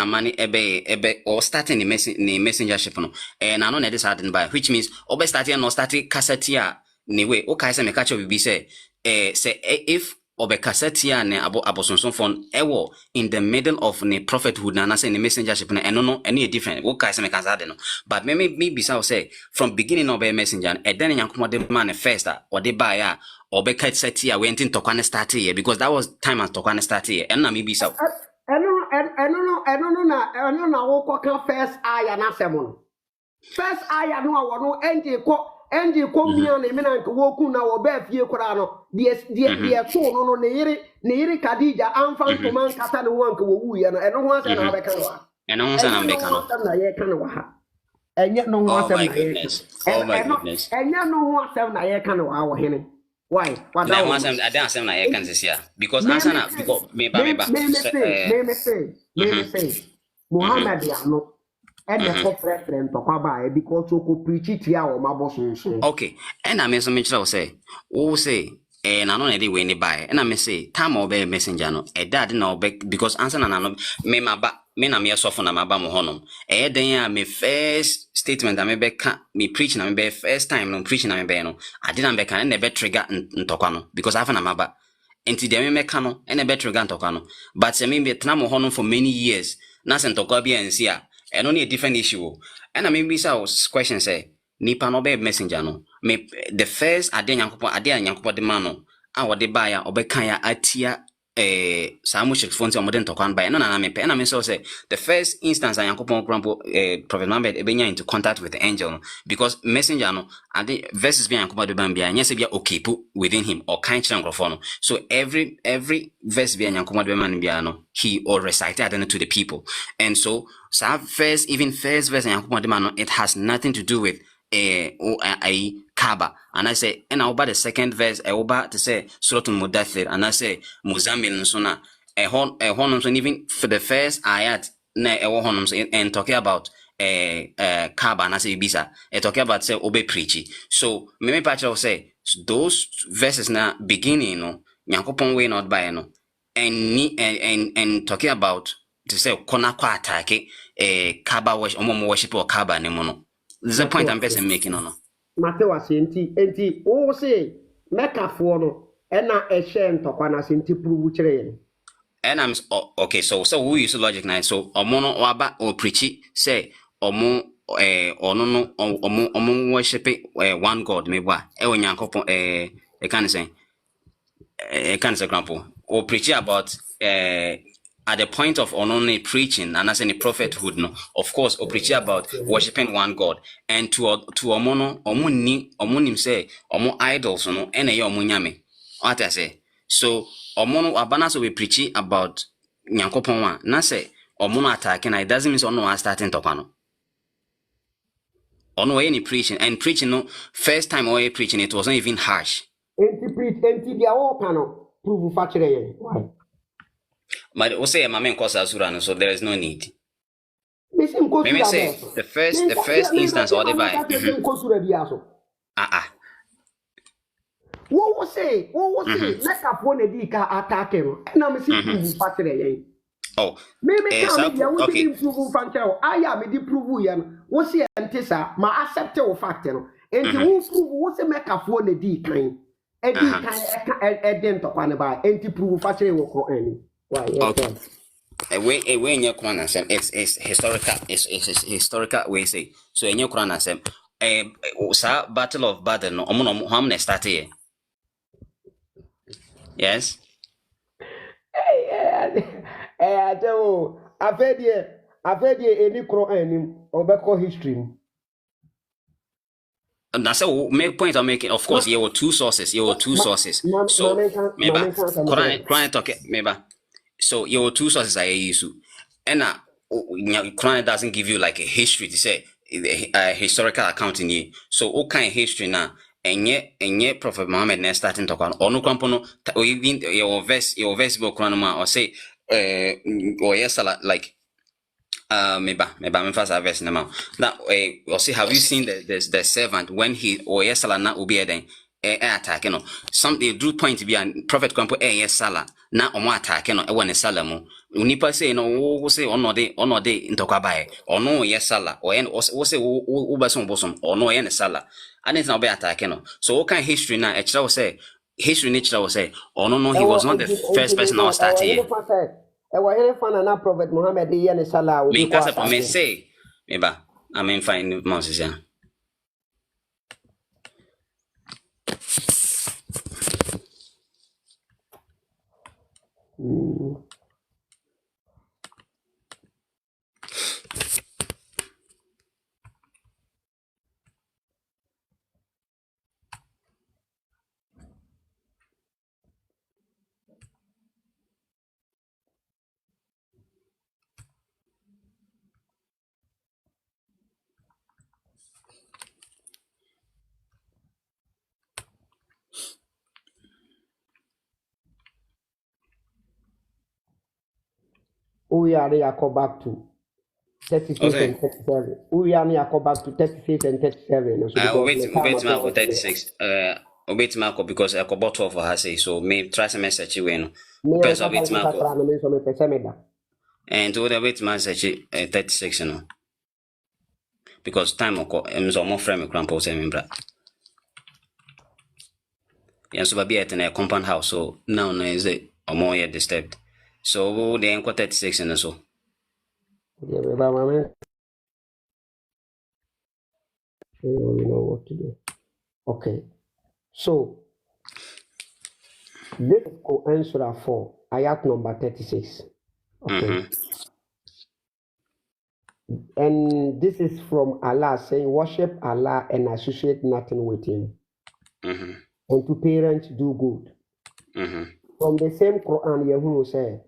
money ebe or starting the messengership no and I know that starting by which means obe starting no starting cassetia ni way okay say me catch up be say if obe cassetia ne abosonson phone ewo in the middle of ne prophethood na say the messengership no and no any different okay say me can no but me be say from beginning obe messenger and then yankomo de manifest or de buy ya obe cassetia went into Tokwane start here because that was time as Tokwane start here and na me be so I don't know what first eye and assembly. First eye, no, and you come here and a woku now or bear few corano. Dear, so no, Neri Kadija, I'm found to man Catan one who and I don't want another canoa. And almost an American. And yet no one, my goodness. Oh my goodness. And yet no one, 7 I canoa our henny. Why? What I want I don't say I can this year because answer now because me say Muhammad no and the preference to buy because you could preach it here or my boss. Okay, and I may say who say and I know any way ni buy and I may say time obey messenger no a dad no because answer na no me maba me na me so for na maba mo honom then me first statement I me can me preach na me first time no preaching na me no I didn't be can never trigger ntokwa no because I have na maba enti de me ka no e never trigger ntokwa no but se me be tena mo honom for many years na se ntokwa bia nsi a and only a different issue and I mean be so question say nipa no be messenger no me the first ade nyankopɔ de ma no a wo de ba ya obɛka ya atia saa mo shek fonti omode ntokwan ba no na me pe na me so say the first instance nyankopɔ krampo prophet Muhammad ebenya into contact with the angel no because messenger no ade verses bi nyankopɔ de ba bia nya se bia okay put within him or kind nkrofo no so every verse bi nyankopɔ de ba man bia no he or recited to the people and so first verse nyankopɔ de ma no it has nothing to do with a Kaaba and I say and about the second verse about to say Suratul Mudaththir and I say Muzammil nsona honum so even for the first ayat na honum so and talking about Kaaba and I say bisa talking about say obe preachy so me patch say those verses na beginning no Nyankopon way not by no and talking about to say kona kwa attack Kaaba worship or Kaaba ne mono. This is the point I'm basically making on. Matewa senti o say meka for no and na a shame to kwana senti prove chere. And I'm okay so who use logic now so omono waba or preachy say omo omo worship one God me wa e onyankopon e can say grandpa or preaching about at the point of only preaching and as any prophethood no of course or preaching about worshiping one God and to omono omunim say omo idols no ene ye omunyame what I say so omono abana so we preaching about nyankopon one na say omono attacking it doesn't mean ono starting to kwano ono any preaching and preaching no first time or preaching it wasn't even harsh enti dia o kano prove facture ye why but we say my main cause azura so there is no need. Maybe say the first instance or the by. What was say? Let's upon a dika attack him. And I'm seeing factory. Oh, maybe okay. Improve fantel. I am a prove yan. What's the antissa? My acceptable factor. And the wolf what's a make up for the decline. A decline a dent of one by anti prove factory work any. Okay. A way in your corner, it's historical. It's historical way say. So in your corner, Battle of Badr no. How many start here? Yes. I tell I've heard any Quran or history. And that's a make point I'm making. Of course, there were two sources. There were two sources. So, maybe Quran talk maybe. So there were two sources I use. And Quran doesn't give you like a history to say a historical account in here. So what kind of history now? And yet Prophet Muhammad never starting to talk on no compono or even your verse book or say or yes like maybe I'm first verse now. Now, or see, have you seen the servant when he or yes, sala na ubi then attack? You know, some they do point to be a prophet can put yes, sala na omo attack. You know, when a salamu. Unipa say no, wo say ono de into kwabaye or no yes sala or en wo say ubason bosom or no yen sala. And it's not be attack. You know, so what kind of history now? Extra will say history nature will say oh no he was not the first person I started here. I was here for na Prophet Muhammad the yen sala. Me kasa for me say maybe I mean fine Moses yeah. We are there go back to 36 and 37. We are near go back to 36 and 37. Wait Marco 36. Wait Marco because I got 12 for her say so me try some message when person wait Marco. And to the wait message 36 you know. Because time oko so more frame crampo say me bra. And so be at in a compound house so now no is it or more yet disturbed. So they ain't 36 and so. Yeah, you know what to do. Okay. So let's go answer 4, ayat number 36. Okay. And this is from Allah saying, worship Allah and associate nothing with him. And to parents do good. From the same Quran, Yahoo said,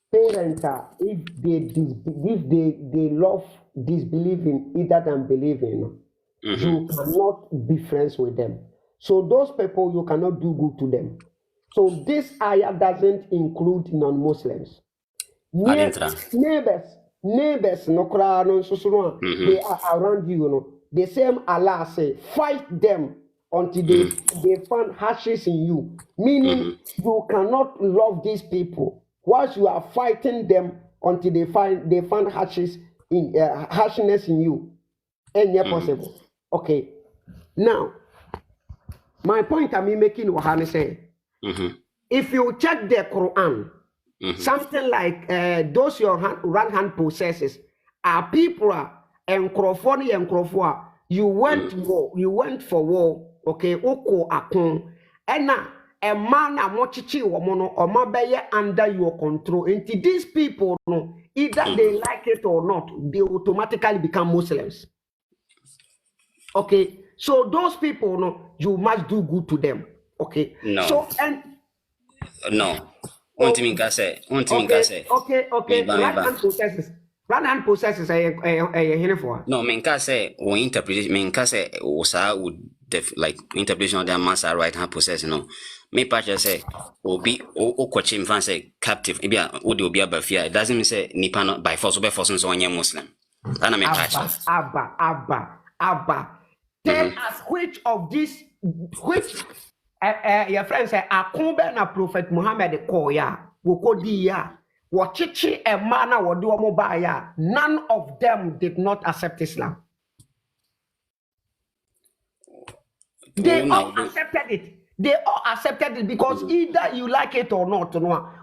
parents are, if they love disbelieving either than believing, you cannot be friends with them. So those people, you cannot do good to them. So this ayah doesn't include non-Muslims. Neighbors, no crowd, so they are around you. The same Allah say, fight them until they find hashes in you. Meaning you cannot love these people whilst you are fighting them until they find hashes in harshness in you. And yet possible. Okay. Now, my point I'm making what say. If you check the Quran, something like those your right hand possesses are people and Crawford. You went for war, okay, oko akon. And now a man a mochichi woman or mabeye under your control. And these people, either they like it or not, they automatically become Muslims. Okay, so those people, you must do good to them. Okay. No. So and no. Okay. Right hand possesses a for. No, menka say or interpretation menka say o sa would like interpretation of their master right hand possess no. Me patch say obi o kochim fan say captive e bia o de obi abafia. It doesn't mean say nipa no by force be force so onye Muslim. Ana me patch. Abba. Tell us which of these your friend say akumbe na Prophet Muhammad koya wokodiya wachichi e mana wodi omo baya. None of them did not accept Islam. They all accepted it because either you like it or not.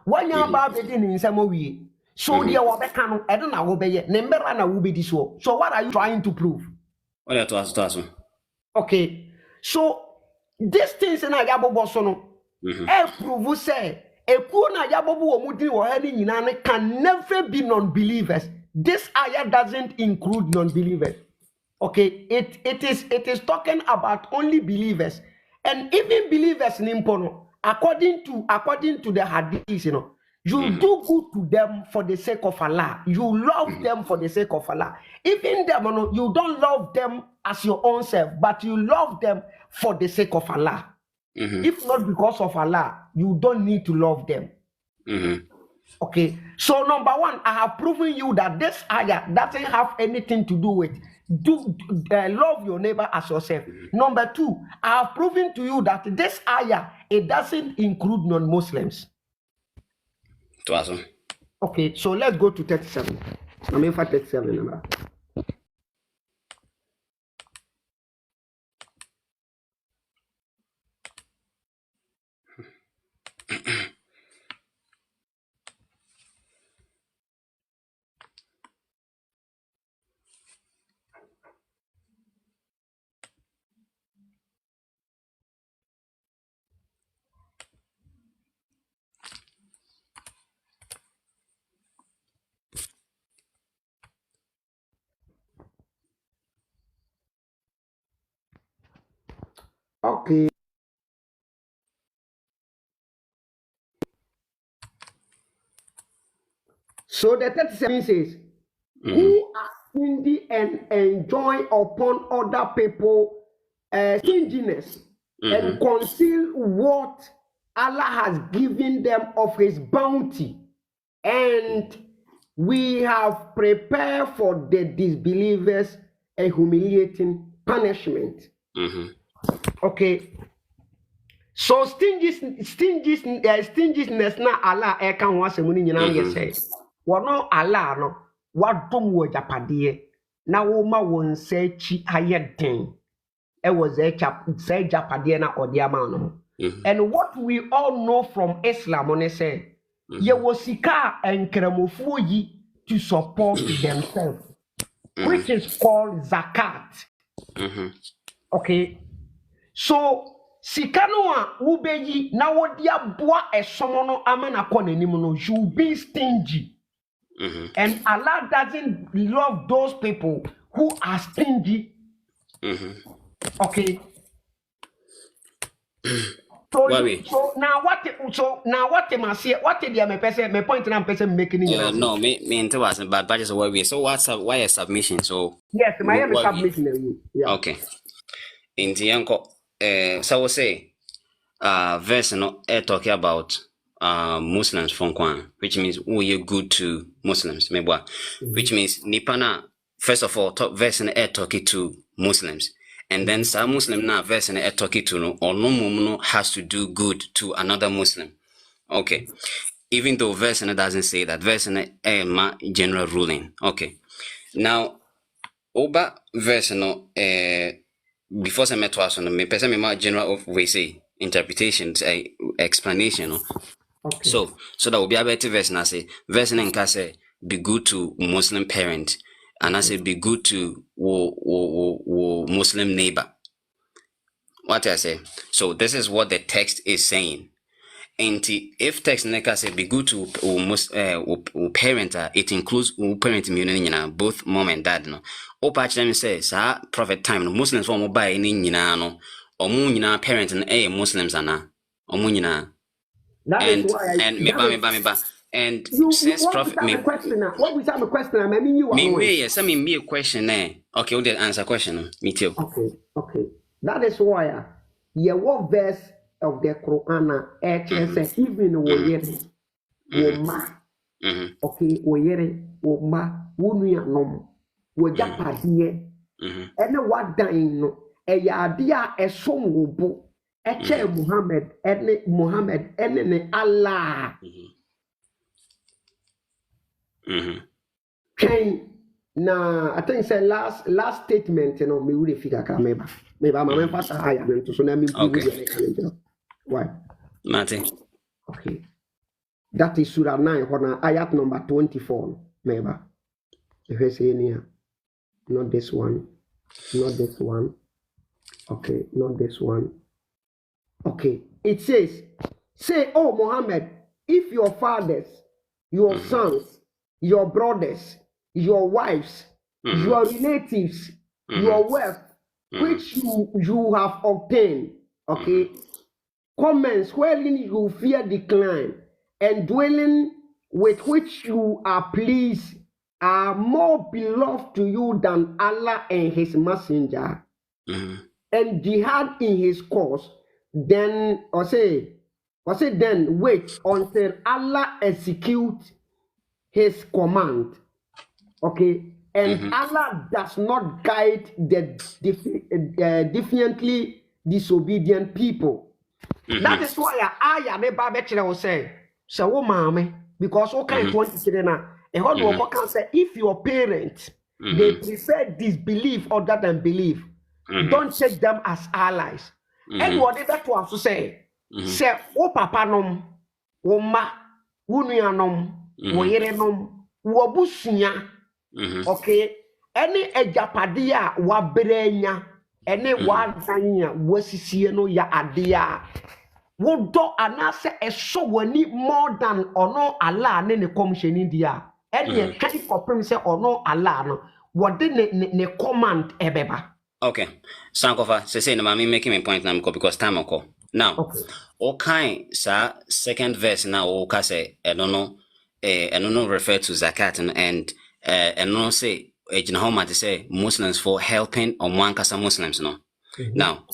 When you about it in some way, so they were becano, I don't know obey Nembera na will be this war. So what are you trying to prove? What are to us? Okay, so these things in a yabo bosono, prove say ekuo na yabobo wo mudi wo ha ni nyina can never be non-believers. This ayah doesn't include non-believers. Okay, it is talking about only believers, and even believers nimpono, according to the hadith, you do good to them for the sake of Allah. You love them for the sake of Allah. Even them, you don't love them as your own self, but you love them for the sake of Allah. If not because of Allah, you don't need to love them. Okay, so number one, I have proven you that this ayah doesn't have anything to do with love your neighbor as yourself. Number two, I have proven to you that this ayah, it doesn't include non-Muslims. Awesome. Okay, so let's go to 37. I mean for 37 number. Okay. So the 37 says, who are stingy and enjoy upon other people stinginess and conceal what Allah has given them of his bounty, and we have prepared for the disbelievers a humiliating punishment. Okay. So stinginess na Allah eka ho asemu ni nyina ye say. Wono Allah no wadom wo japade na wo ma won sechi ayeden. E was a say japade na ode ama no. And what we all know from Islam on say, ye was sika enkramofuo yi to support themselves, which is called zakat. Okay. So sikano a ubeyi na wodi aboa esomo no amana kɔ nanim no, you be stingy. And Allah doesn't love those people who are stingy. Okay. So now what am I say? What did my person my point and person making in no, me into wasn't bad badges of worry. So why a submission? So yes, my submission. Yeah. Okay. In the uncle so we'll say verse no talking about Muslims from Kwan, which means we are good to Muslims, which means Nipana, first of all, top verse in talking to Muslims, and then some Muslim now verse in talking to no or no has to do good to another Muslim. Okay, even though verse in doesn't say that, verse in general ruling. Okay, now Oba verse no before some metwas on me person me general of we say interpretations explanation. Okay. So that will be a better verse. And I say verse and say be good to Muslim parent, and I say be good to Muslim neighbor. What I say. So this is what the text is saying. And if text neka say be good to parent, it includes parent immunity, both mom and dad. No, opa them say sa prophet time no Muslims form buy ni nyina no omu nyina parent and Muslims ana omu nyina. And me and since prophet me question what was that question I mean you me yes I mean me a question okay we'll answer question me too. Okay that is why what verse of the Quran says even okay ma wonu anom wo japade ene wadan no eyade a esom wo bo eche Muhammad ene Allah na I think say last statement me we figure ka meba mama fasa haya me to so na me why Martin. Okay, that is Surah 9 ayat number 24 meba if I say here not this one okay not this one Okay. It says, say, oh Muhammad, if your fathers, your sons, your brothers, your wives, your relatives, your wealth, which you have obtained, okay, comments wherein you fear decline, and dwelling with which you are pleased, are more beloved to you than Allah and His Messenger, and jihad in His cause, then, then wait until Allah execute His command. Okay, and Allah does not guide the defiantly disobedient people. That is why I ne ba bekyerɛ wo sɛ wo maame, because what kind of 23 na ɛhɔ no wɔkɔ kan sɛ if your parents they prefer disbelief other than belief, don't take them as allies. And what did that was to say wo papa nom, wo ma, wo nuanom, wo yerenom, wo busua, okay, any ejapade a wabrenya, any wadanya wasisie no ya adea wodo anase eso wani more than ono Allah ne ne commission dia any kind of premise ono Allah no what ne command ebeba. Okay, Sankofa, say no mami making me point now because time occur. Now, okay, sir, second verse now okay say I don't know refer to zakat and no say ejina to say Muslims for helping on one kasa Muslims no. Now,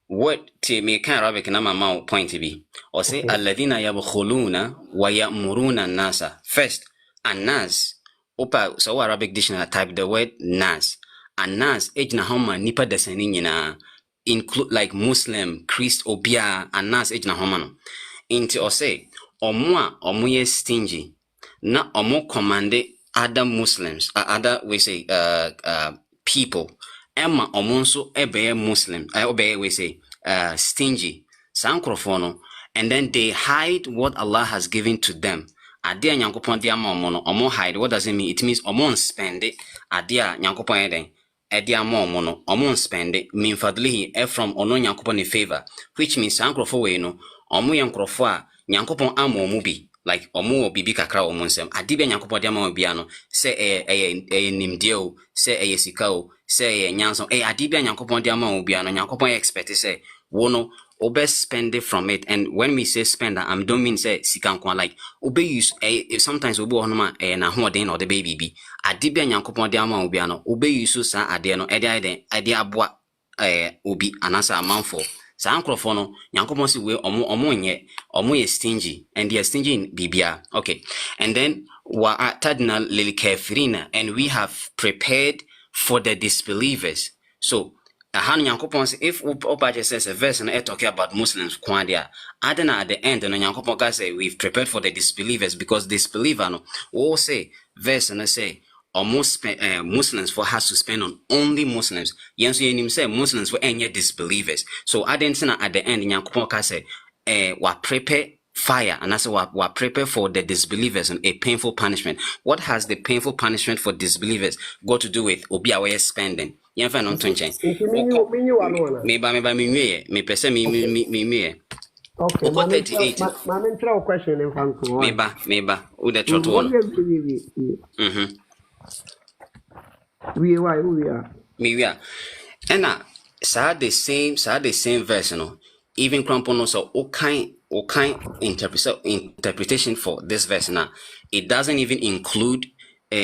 what to me can Arabic na mama point to be or say alladhina yabkhuluna wa ya'muruna nasa. First, an-nas opa so Arabic dictionary type the word nas. An-nas ejina homa nipa desani nyina include like Muslim, Christ, obia, an-nas ejina homa no. Inti or say omo ye stingy na omo commande other Muslims, other we say people. Emma omonso ebe Muslim, obey we say stingy, sankrofono, and then they hide what Allah has given to them. Adia nyankopon dia mono, omo hide. What does it mean? It means omon spend it. Adia nyankopon eden. Edia mono, omon spend it. Mean fadlihi from ono nyankopon in favor, which means sankrofo we no, omo yankrofo a nyankopon amo mubi. Like omo bibi kakra omonsem adibe nyankopon dia ma bia no se nimdeo se sikao se nyanso adibe nyankopon dia ma bia no nyankopon expect say wono obe spend it from it. And when we say spend, I don't mean say sikan like obe use sometimes obe honoma na hoden or the baby bi adibe nyankopon dia ma bia no obe use sa ade no ede aboa obi anasa amanfo Sankrofo no nyankopon si we omo ye stingy and they are stingy in bibia. Okay, and then wa atadna lil kafirina, and we have prepared for the disbelievers. So han nyankopon say if opa says a verse and talking about Muslims kwandia adana at the end and nyankopon ga say we've prepared for the disbelievers, because disbeliever no will say verse and say almost Muslims for has to spend on only Muslims. Yes, you say Muslims for any disbelievers. So I didn't say at the end, Nyankopon say, wa prepare fire, and I say wa prepare for the disbelievers and a painful punishment. What has the painful punishment for disbelievers got to do with obi away spending? You find on tunchen. Me pese me. Okay, my mental question in front of Meba, who the trot one. We are. And the same verse, even Crampon also all kind interpretation for this verse now. It doesn't even include to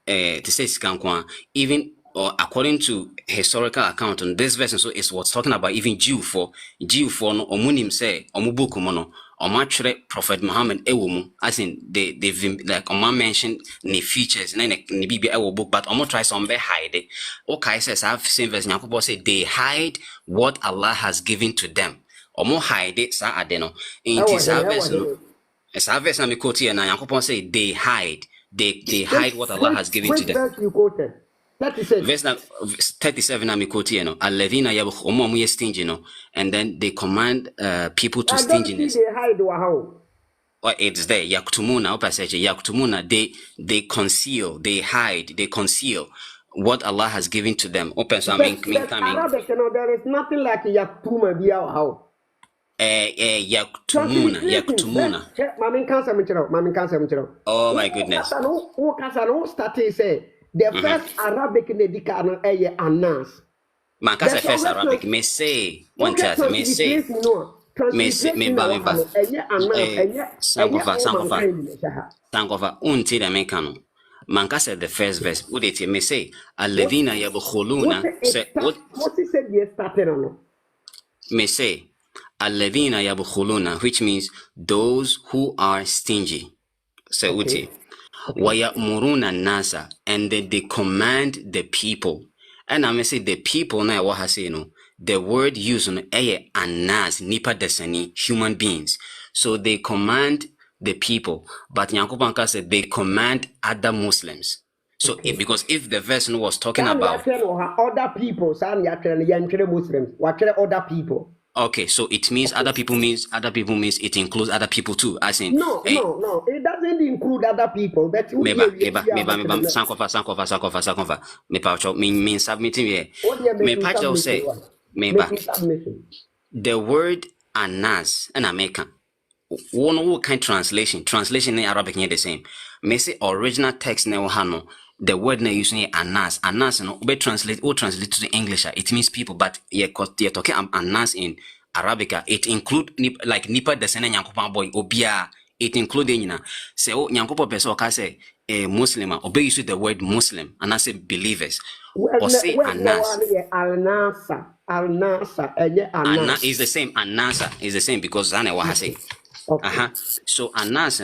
say Skankwa, even or according to historical account on this verse, so it's what's talking about even Jew for no omunim say omubuku mono omachre Prophet Muhammad ewumu, as in they've like oma mentioned the features na ni bibi ewo book, but omo try some be hide it. Okay, says I've seen verse nyakobo say they hide what Allah has given to them. Omo hide it sa adeno in this verse no. As a verse na me quote here na nyakobo say they hide hide what Allah has given to them. Verse you quoted 37. Verse 37 na mikoti alladhina yabkhum ye stingy and then they command people to stinginess. They hide how? Well, it's there. Yaktumuna, yaktumuna. They conceal, they hide, they conceal what Allah has given to them. Open so Arabic, there is nothing like yaktuma how. yaktumuna. Oh my goodness. The first Arabic nedika Anas. Mankasa first Arabic. Me say one chat. Me say. Sankofa. Unti the mekano. Mankasa the first verse. Udeti me say. Alladhina yabkhuluna. What said you started on? Me say. Alladhina yabkhuluna, which means those who are stingy. Say uti. Wayamuruna nasa, and then they command the people. And I may say the people now what I say the word used on anas nipa desani human beings. So they command the people, but Nyankopanka said they command other Muslims. So because if the verse was talking about other people, Muslims, other people. Okay, so it means other people means it includes other people too. As in no, it doesn't include other people. But Sankofa. Me submitting here. Me patch say the word anas and American. One kind translation in Arabic is the same. Me say original text ne hano. The word na using anas no be translate to English. It means people, but you're talking anas in Arabica. It include like nipa desene nyankopa boy obia. It include say nyankopa person ka say a Muslim obey use the word Muslim and I say believers or say anas. Anas is the same. Anasa is the same because zane what I say. So anas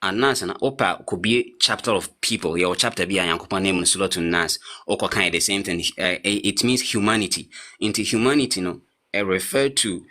Anas and Opa could be a chapter of people. Your chapter be a Yankopa name Sulatu Nas, or kind of the same thing. It means humanity. Into humanity, it referred to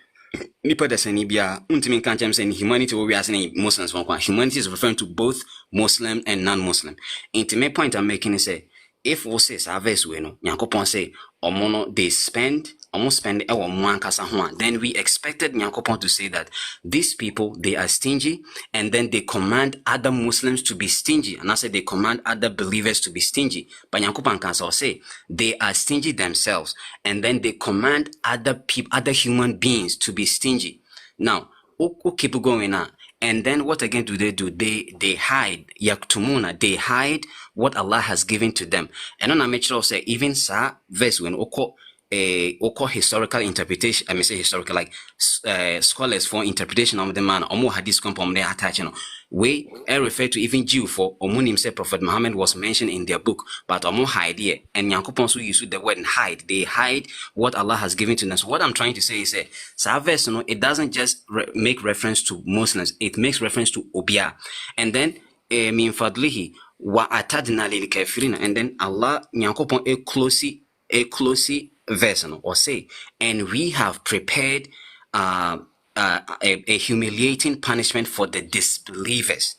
Nipa Desanibia, Untimin Kanchem saying humanity will be asking Muslims from humanity is referring to both Muslim and non-Muslim. Into my point I'm making is say if we say service we Yankopon say omono they spend almost spend then we expected Yankopon to say that these people they are stingy and then they command other Muslims to be stingy and I said they command other believers to be stingy. But Yankopon can say they are stingy themselves and then they command other people, other human beings to be stingy. Now, keep going now. And then what again do? They hide yaktumuna. They hide what Allah has given to them. And on a mature say even sa verse when oko historical interpretation. I may say historical like scholars for interpretation of the man. Omo hadith compound they attach. We refer to even Jew for Omunim say Prophet Muhammad was mentioned in their book, but Omo hide here. And Yankopon so use the word hide. They hide what Allah has given to them. So what I'm trying to say is that verse, it doesn't just make reference to Muslims, it makes reference to Obia. And then min fadlihi wa atadna lil kafirin, and then Allah Yankopon a closely verse or say, and we have prepared a humiliating punishment for the disbelievers.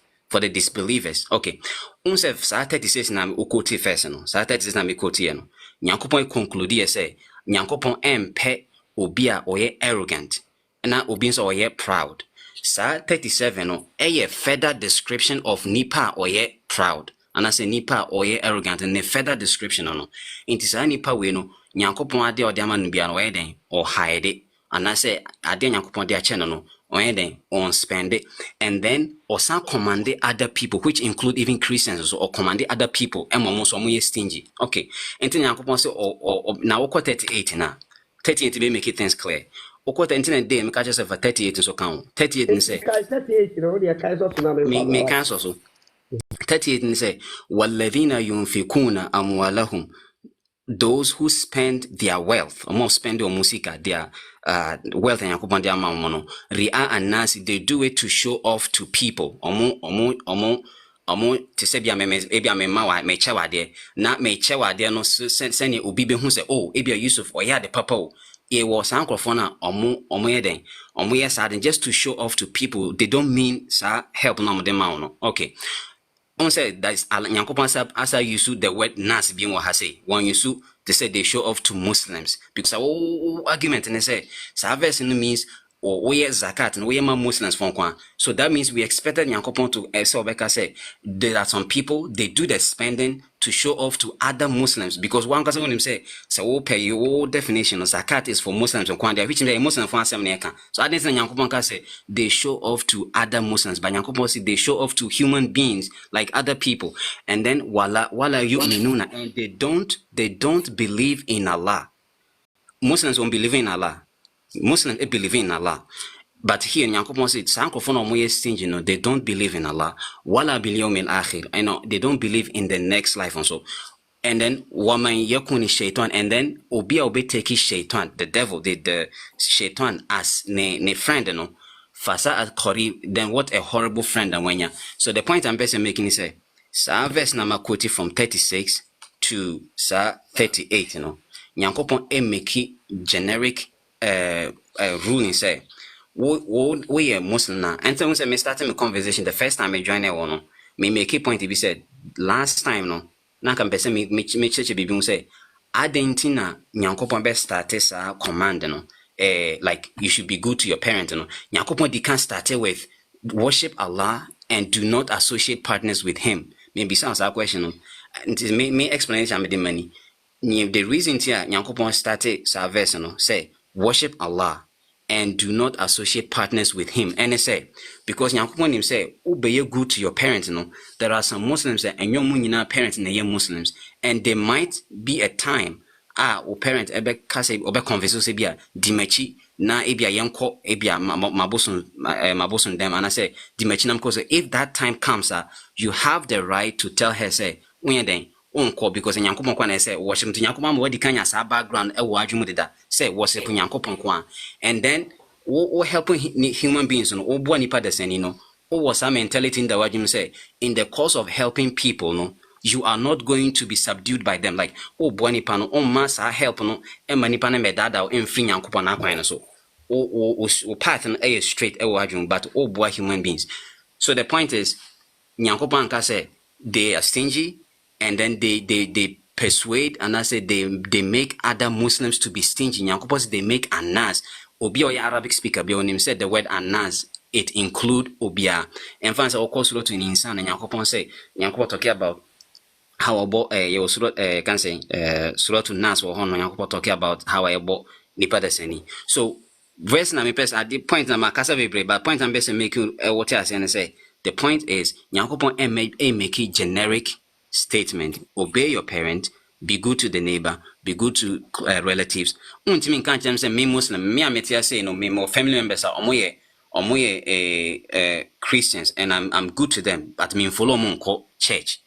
Okay. Unsef sa 36 na ukoti first no. Sa 36 na mi koti no. Nyankopon conclude say, Nyankopon empe obi a oye arrogant. Na obi nso oye proud. Sa 37 no, a further description of nipa oye proud. And I say nipa oye arrogant and a further description no. Inti sa nipa we no, Nyankopon ade odama no bia no oye den or hide it. And I say, I didn't Yankopon their channel, on spend it, and then also command other people, which include even Christians, or command other people, and almost stingy. Okay, and then Yankopon say, now, 38 now, 38 to make it things clear. Oko the internet day, make just for 38 so count 38 and say, 38, me cancel so 38 and say, Walladina yunfikuna amwalahum. Those who spend their wealth, or more spend on musica, their wealth and yakupon their mono, ria and nasi, they do it to show off to people. Omo to say ebia me mawa me chewa there, not me chewa there no send ye ubibe who say, oh, ebia Yusuf or ya the papa. It was Sankofa omo yes sad just to show off to people. They don't mean sa help no them no. Okay. On said that is Yankopon as I use the word nas being what I say. One use to say they show off to Muslims because argument and they say service means or we zakat and we are Muslims from Kwan. So that means we expected Yankopon to say there are some people they do the spending to show off to other Muslims, because one person when him say, so pay your definition of zakat is for Muslims and Kwanda, which means Muslim for some. So I didn't say Yankupon say they show off to other Muslims, but Yankupon say they show off to human beings like other people. And then wala you minuna, and they don't believe in Allah. Muslims won't believe in Allah. Muslims believe in Allah. But here, Nyankopon said, Sankofa no moye stingy, no, they don't believe in Allah. Wala biliyom in akhir. I know they don't believe in the next life and so. And then waman yakuni shaitan, and then obi take shaitan, the devil, the shaitan as ne friend, you know. Fasa at Kori, then what a horrible friend and when ya. So the point I'm basically making is say, sa verse nama quoted from 36 to sa 38, you know. Nyankopon make generic ruling say. We are Muslim now. And so when I started my conversation, the first time I joined one, me make a point to be said last time no. Na can person me church be say Adentina Nyankopon best started sa command no. Like you should be good to your parents no. Nyankopon they can start with worship Allah and do not associate partners with him. Maybe sounds a question no. And me explanation with the money. The reason here Nyankopon started sa verse no say worship Allah and do not associate partners with him. And I say, because Nyankopon him say, obey good to your parents, you know. There are some Muslims that and your parents and they Muslims, and there might be a time o parent ebe kase obe converse se bia dimachi na ebia yenko ebia mabosun them, and I say dimachi nam cause if that time comes you have the right to tell her say when then unko, because Nyankopon kwa say worship to Nyankopon mo di kanya sa background e wo adwumu deda say worship Nyankopon kwa, and then we helping human beings no obo nipa de seni no o was some mentality in the wajim say in the course of helping people no you are not going to be subdued by them, like oh boy nipa no o masa help no e manipa na medada o mfri Nyankopon na kwan no so o path no e straight e wo adwumu, but o boy human beings. So the point is Nyankopon ka say they are stingy, and then they persuade, and I say they make other Muslims to be stingy. Nyankopon they make anas. Obia Arabic speaker be on him said the word anas. It include obia. And fans of course to in insan and Nyankopon say Nyankopon talking about how about you can say surah to nas or hon Nyankopon talking about how I about nipa deseni. So verse na me pers at the point na makasa bebre, but point I'm best making what I say. The point is Nyankopon make it generic statement. Obey your parent, be good to the neighbor, be good to relatives. Untimi can't say me Muslim, me ametia say no me more family members are Christians, and I'm good to them, but me follow monko church.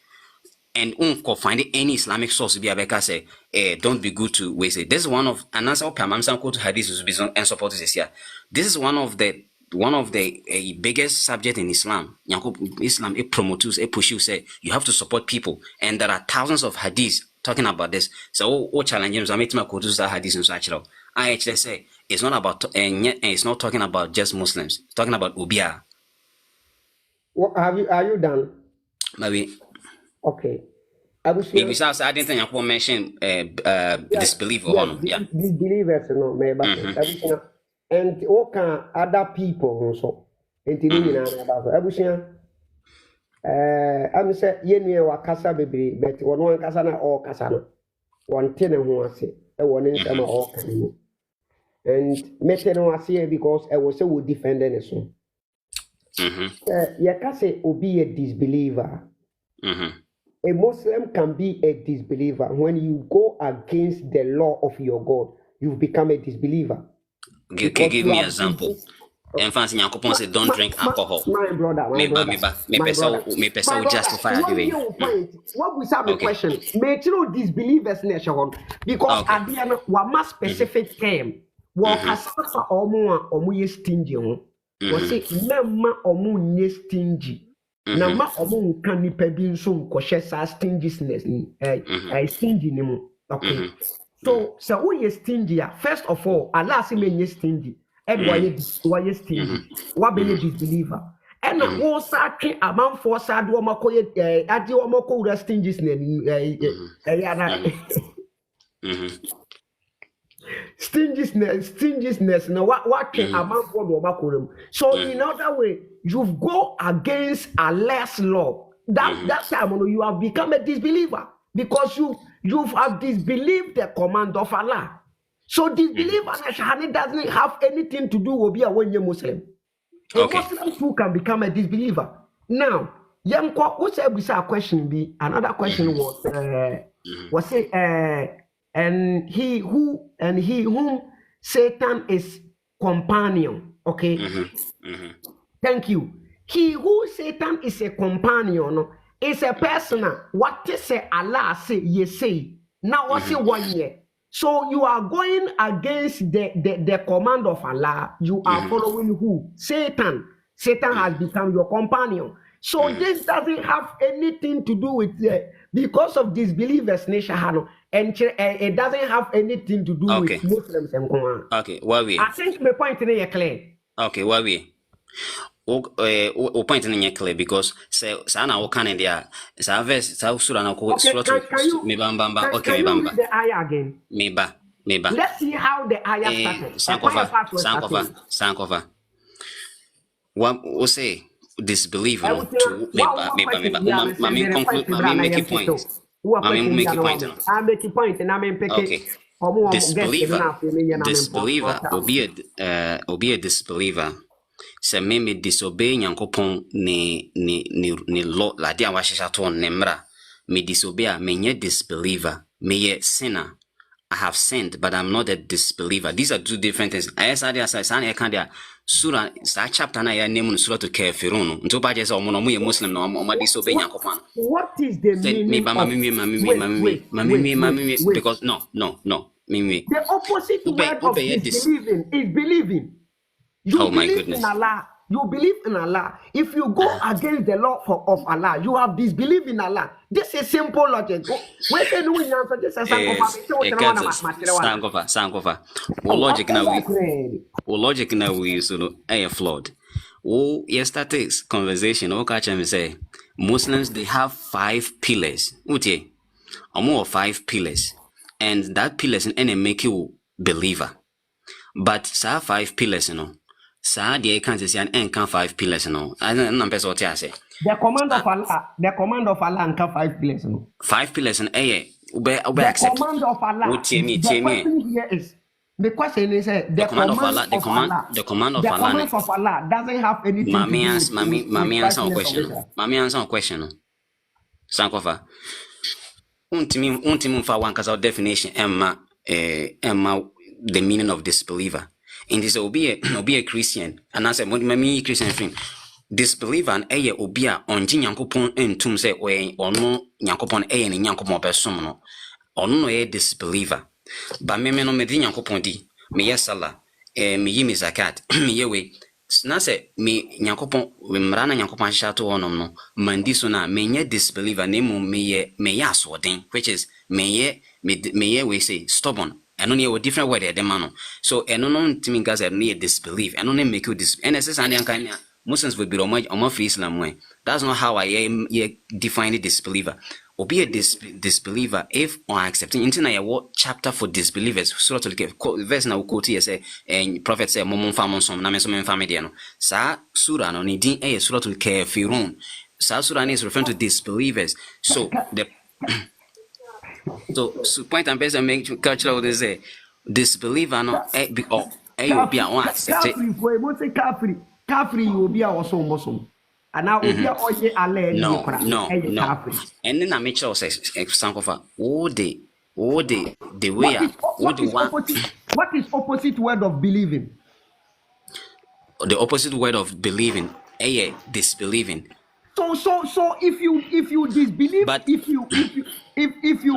And unko find any Islamic source be abeka say don't be good to we say this is one of and answer I'm some quote hadith and support this here. This is one of the biggest subject in Islam. Islam it promotes it pushes say you have to support people, and there are thousands of hadiths talking about this. So what challenges I make my quotes that hadiths and such. I actually say it's not about and it's not talking about just Muslims. It's talking about ubia. What are you done? Maybe okay. Maybe so I didn't think I will mention disbelief or honor. Yeah. Disbelievers no me and all can other people so I'm say yenue wakasa bebre but one kasa na all kasa no one ten ho ase e won nsem all kan and mete no ase because I was say we defending it so you can say obi a disbeliever. A Muslim can be a disbeliever when you go against the law of your God. You become a disbeliever. Give me an example. And fancy Nyankopon say don't drink alcohol. My brother. Me person justify the way. What we have a question? May you disbelievers nation because at the end one more specific term. What kasasa omo ye stingy ho. What say mema omo nye stingy. Na ma omo nka nipa bi nso nkɔhwɛ sa stinginess stingy ni mu. Okay. So we are stingy. First of all, Allah say me stingy. And why you stingy? What be disbeliever? And all sake among for sad woman call it adi woman call that stinginess. Stinginess. Now what can among for woman call them? So in other way, you go against Allah's law. That time you have become a disbeliever. because you have disbelieved the command of Allah. So disbelief and shahada doesn't have anything to do with being when you're Muslim. A Okay. Muslim too can become a disbeliever. Now, what's a question be? Another question was say and he whom Satan is companion. Okay. Thank you. He who Satan is a companion is a person. What they say Allah say, ye say. Now what's it 1 year? So you are going against the command of Allah. You are following who? Satan. Satan has become your companion. So this doesn't have anything to do with because of disbelievers nation, and it doesn't have anything to do with Muslims and Quran. Okay, why we? I think my point is clear. Okay, why we? O point in clear because say sana o can there. Sa verse sa sura na ko sura to me bamba. Okay, me bamba. Read the ayah again. Me ba. Let's see how the ayah started. Sankofa. What we say disbelief no to me ba. Make a point. Make a point. I make a point and I mean pick it. Disbeliever will be a disbeliever. Se me disobey Nyankopon ni law la dia wa hyehyɛ ne mmara. Me disobey a me nye disbeliever. Me ye sinner. I have sinned, but I'm not a disbeliever. These are two different things. I can there surah sa chapter na ya name surah to kafirun. Nto ba je say omo ye Muslim na omo disobey Nyankopon. What is the meaning of because no. The opposite word of disbelieving is believing. You believe in Allah. You believe in Allah. If you go against the law of Allah, you have disbelieved in Allah. This is simple logic. Wait, this is Sankofa. Logic now we use a flawed. Yesterday's conversation, catch me say Muslims they have 5 pillars. Utie, or more 5 pillars, and that pillars and make you believer. But sa 5 pillars, Sa the can't say an 5 pillars, I don't know what I say. The command of Allah and 5 pillars, 5 pillars and the accept. Command of Allah. The question is the command of Allah. The command of Allah doesn't have anything. Mami answer a question. Sankofa. Untimu fa one cause definition Emma the meaning of disbeliever. In this be a Christian, and I said, "Mami Christian friend, disbeliever and obia on Nyankopon entum say or no Nyankopon ni Nyankopon person no or no disbeliever. But me no me di Nyankopon di me yesala me yimi zakat me yewe na say me Nyankopon we mrana Nyankopon shato onom no mandi so na me nye disbeliever na me asoden, which is me we say stubborn. And only a different way the man. So and no timing guys are near disbelief and only make you and as Muslims will be on free Islam way. That's not how I define a disbeliever. Or be a disbeliever if on accepting into a chapter for disbelievers. Sort of verse now quote here say and prophet say momon famon som na men family no. Sa surah no ni din e surah to kafirun. Sa surah is referring to disbelievers. So the So point and best and make cultural they say disbeliever no will be on accept it. Kafri will be also Muslim. And now will be all no. And then I make sure say Sankofa all the way what is opposite word of believing? The opposite word of believing disbelieving. So if you disbelieve, but if you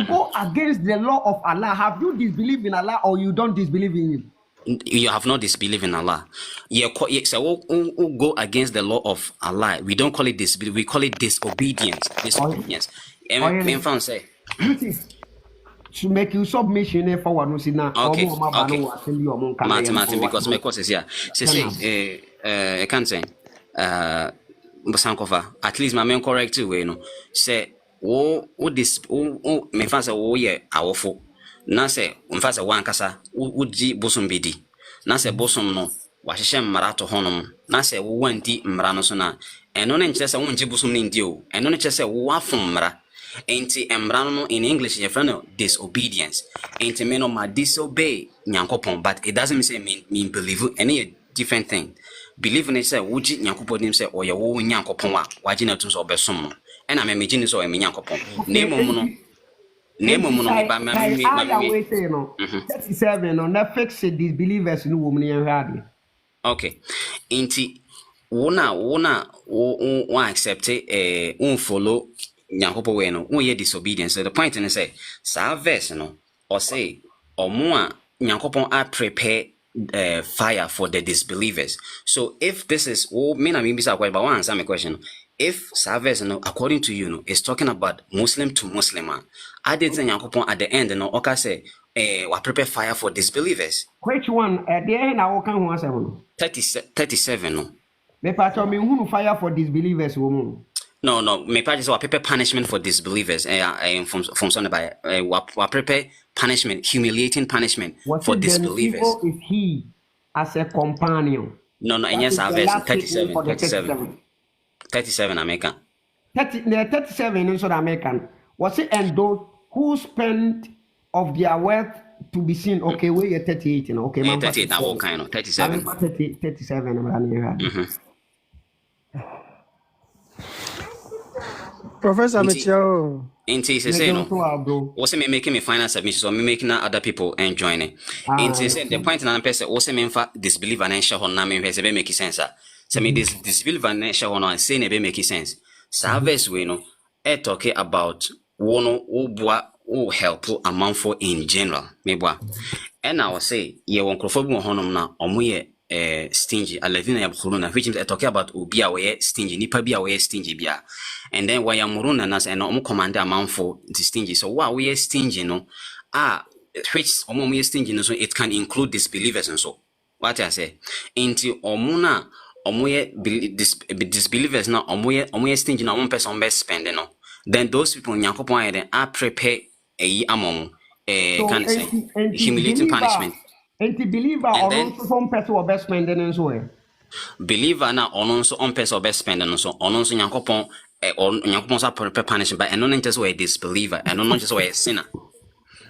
go against the law of Allah, have you disbelieved in Allah or you don't disbelieve in Him? You have not disbelieved in Allah. So we'll go against the law of Allah. We don't call it disbelief. We call it disobedience. And found say. To make you submission for one who's now. Okay. Martin, because my course is here. Say I can't say. Sankofa, at least my main correct way, say, me fancy, ye, awful. Na say, fancy one cassa, would ji bosom bidi. Na say, bosom no, washem marato honum. Na say, one di mranosona, and on interest, I won't ji bosom in deal, and on interest, wafum mra. Enti embrano in English your friend disobedience. Enti me no ma disobey nyankopon, but it doesn't say mean believe any a different thing. Believe in it say wuji nyankopon nim say oye wo nyankopon a waji na tum so obesom no. E na me megini so me nyankopon. Nemo mu no. Nemo mu no me ba ma me. Wait say no. 37 no na fix disbelievers no wo mu ne hwade. Okay. Enti wona accept follow nyankopo we no ye disobedience. So the point is say sa verse no or say omo a nyankopon a prepare fire for the disbelievers. So if this is me na me bisa but one answer my question. If sa verse no according to you no is talking about Muslim to Muslim, I did nyankopon at the end no oka say we prepare fire for disbelievers. Which one there na wo kan ho asem 37 no. Me pa to me hunu fire for disbelievers wo mu. No, me practice what prepare punishment for disbelievers. From something by what prepare punishment, humiliating punishment for disbelievers. Is he as a companion? No, and yes, I verse 37 American. 37 in South American. Was it and those who spend of their wealth to be seen? Okay, where you're 38, you know? Okay, yeah, 38 now all kind of 37. 37. Professor Michel. Inti say no. Also me making me final submission, so me making other people and joining. Inti say the point na person also me fa disbelieve and share ho na me pese be make sense. So me disbelieve and share ho no say na be make sense. Service we no e talking about wono obua o help amount in general. Me boa. And I will say ye won crofo bi ho honom na omo ye stingy alevina ya bukhuruna which is talking about obia we stingy nipa bia we stingy bia and then why amuruna nas and omo commander amount for the stingy so why we stingy no which omo we stingy no so it can include disbelievers and so what I say into omuna omo disbelievers na omo stingy na omo person best spend no then those people nyakopon then are prepare among can say humiliating punishment. And to believer or also some person or best spending and so believer na ononso on person or best spending so ononso nyankopon or nyankopon sa prepare punishment but eno just way disbeliever and not just way sinner.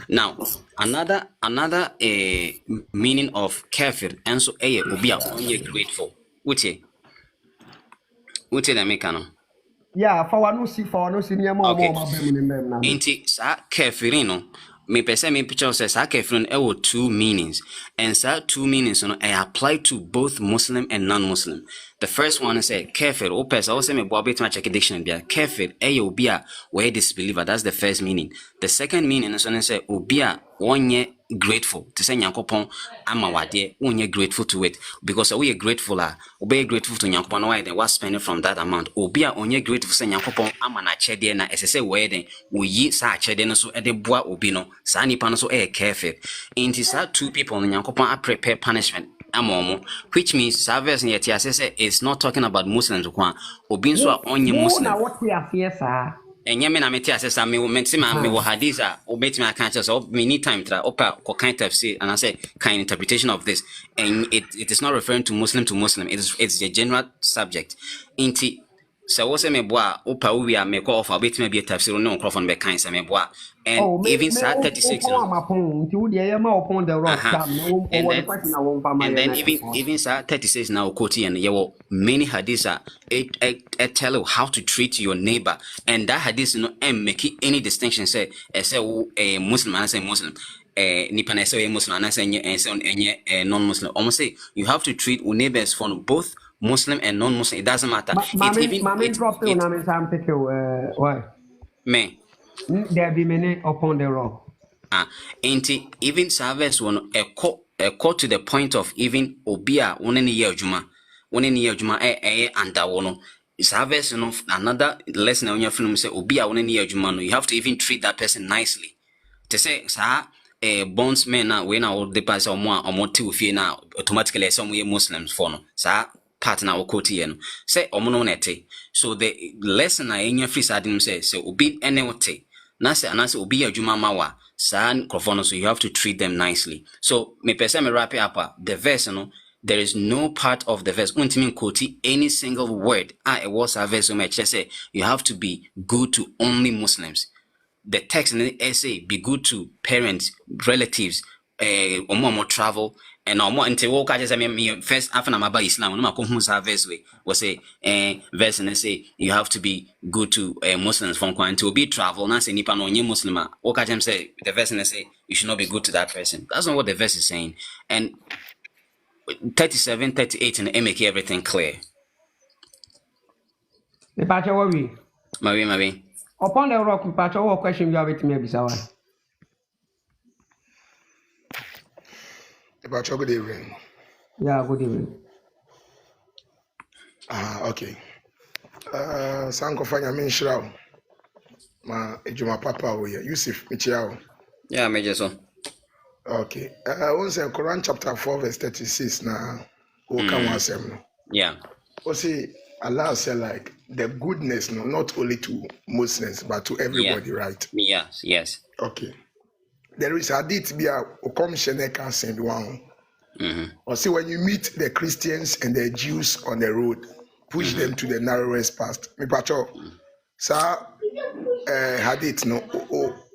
Now another meaning of kafir and so obi a onye grateful uche na make no yeah for one see near more inti sa kafirino me pese me picture says sa kafirino two meanings and sa two meanings no apply to both Muslim and non-Muslim. The first one is kafir o pesa o say me bo bit ma check dictionary bia kafir obi a we disbeliever. That's the first meaning. The second meaning is say obi a onye grateful to say nyankopon ama wade onye grateful to it because we are grateful obey grateful to nyankopon why then what spending from that amount obi a onye grateful say nyankopon ama na chede na esese we then we yi sa chede no so e de boa obi no sa nipa no so kafir inti sa two people nyankopon a prepare punishment amomo which means service yet say it's not talking about Muslims obi so onye Muslim na what we are here sir. And yemi na meti asesa me wo hadisa obetima kan so me need time tra opa ko kind of say and I say kind interpretation of this and it is not referring to Muslim it's the general subject inti so wo say me boa opa we are me ko offer obetima be tafsir no microphone be kan say me boa and even Psalm 36 and then even Psalm 36 now quote and you many hadiths it tell you how to treat your neighbor and that hadith no make any distinction say a Muslim and say Muslim nipa na say Muslim and say non-Muslim almost say you have to treat your neighbors from both Muslim and non-Muslim. It doesn't matter. Why? Me. There be many upon the rock. Even service one a call to the point of even obia one any year juma and one service another lesson on your film say obia one any year juma no you have to even treat that person nicely to say sir bondsmen na we na all the pass or more fie na automatically some we Muslims for no sir partner or quote say omono nete so the lesson na enya free sadin say obi enewote na say anase obi adwuma mawa san krofono so you have to treat them nicely. So me pese me wrap it up the verse no there is no part of the verse untimi quote any single word it was a verse so much say you have to be good to only Muslims the text in the essay be good to parents, relatives, more travel, and more until walk I just me first after I'm about Islam, no matter verse way was say verse and say you have to be good to Muslims from Kwan to be travel, not say nipa no Muslim. Walk I say the verse and say you should not be good to that person. That's not what the verse is saying. And 37, 38 and make everything clear. The patch worry. Marie. Upon the rock, patch what question you have it maybe sour. The patch good evening. Yeah, good evening. Okay. Sankofa nyame nhyira ma ejuma papa wo Yusif michiao. Yeah, major so. Okay. Once in Quran chapter 4 verse 36 na wo kan wasem no. Yeah. O say Allah said like the goodness no not only to Muslims but to everybody, right? Yes. Okay. There is a hadith be a commissioner can send one. Or see when you meet the Christians and the Jews on the road, push them to the narrowest path. Me pacho, sa hadith no,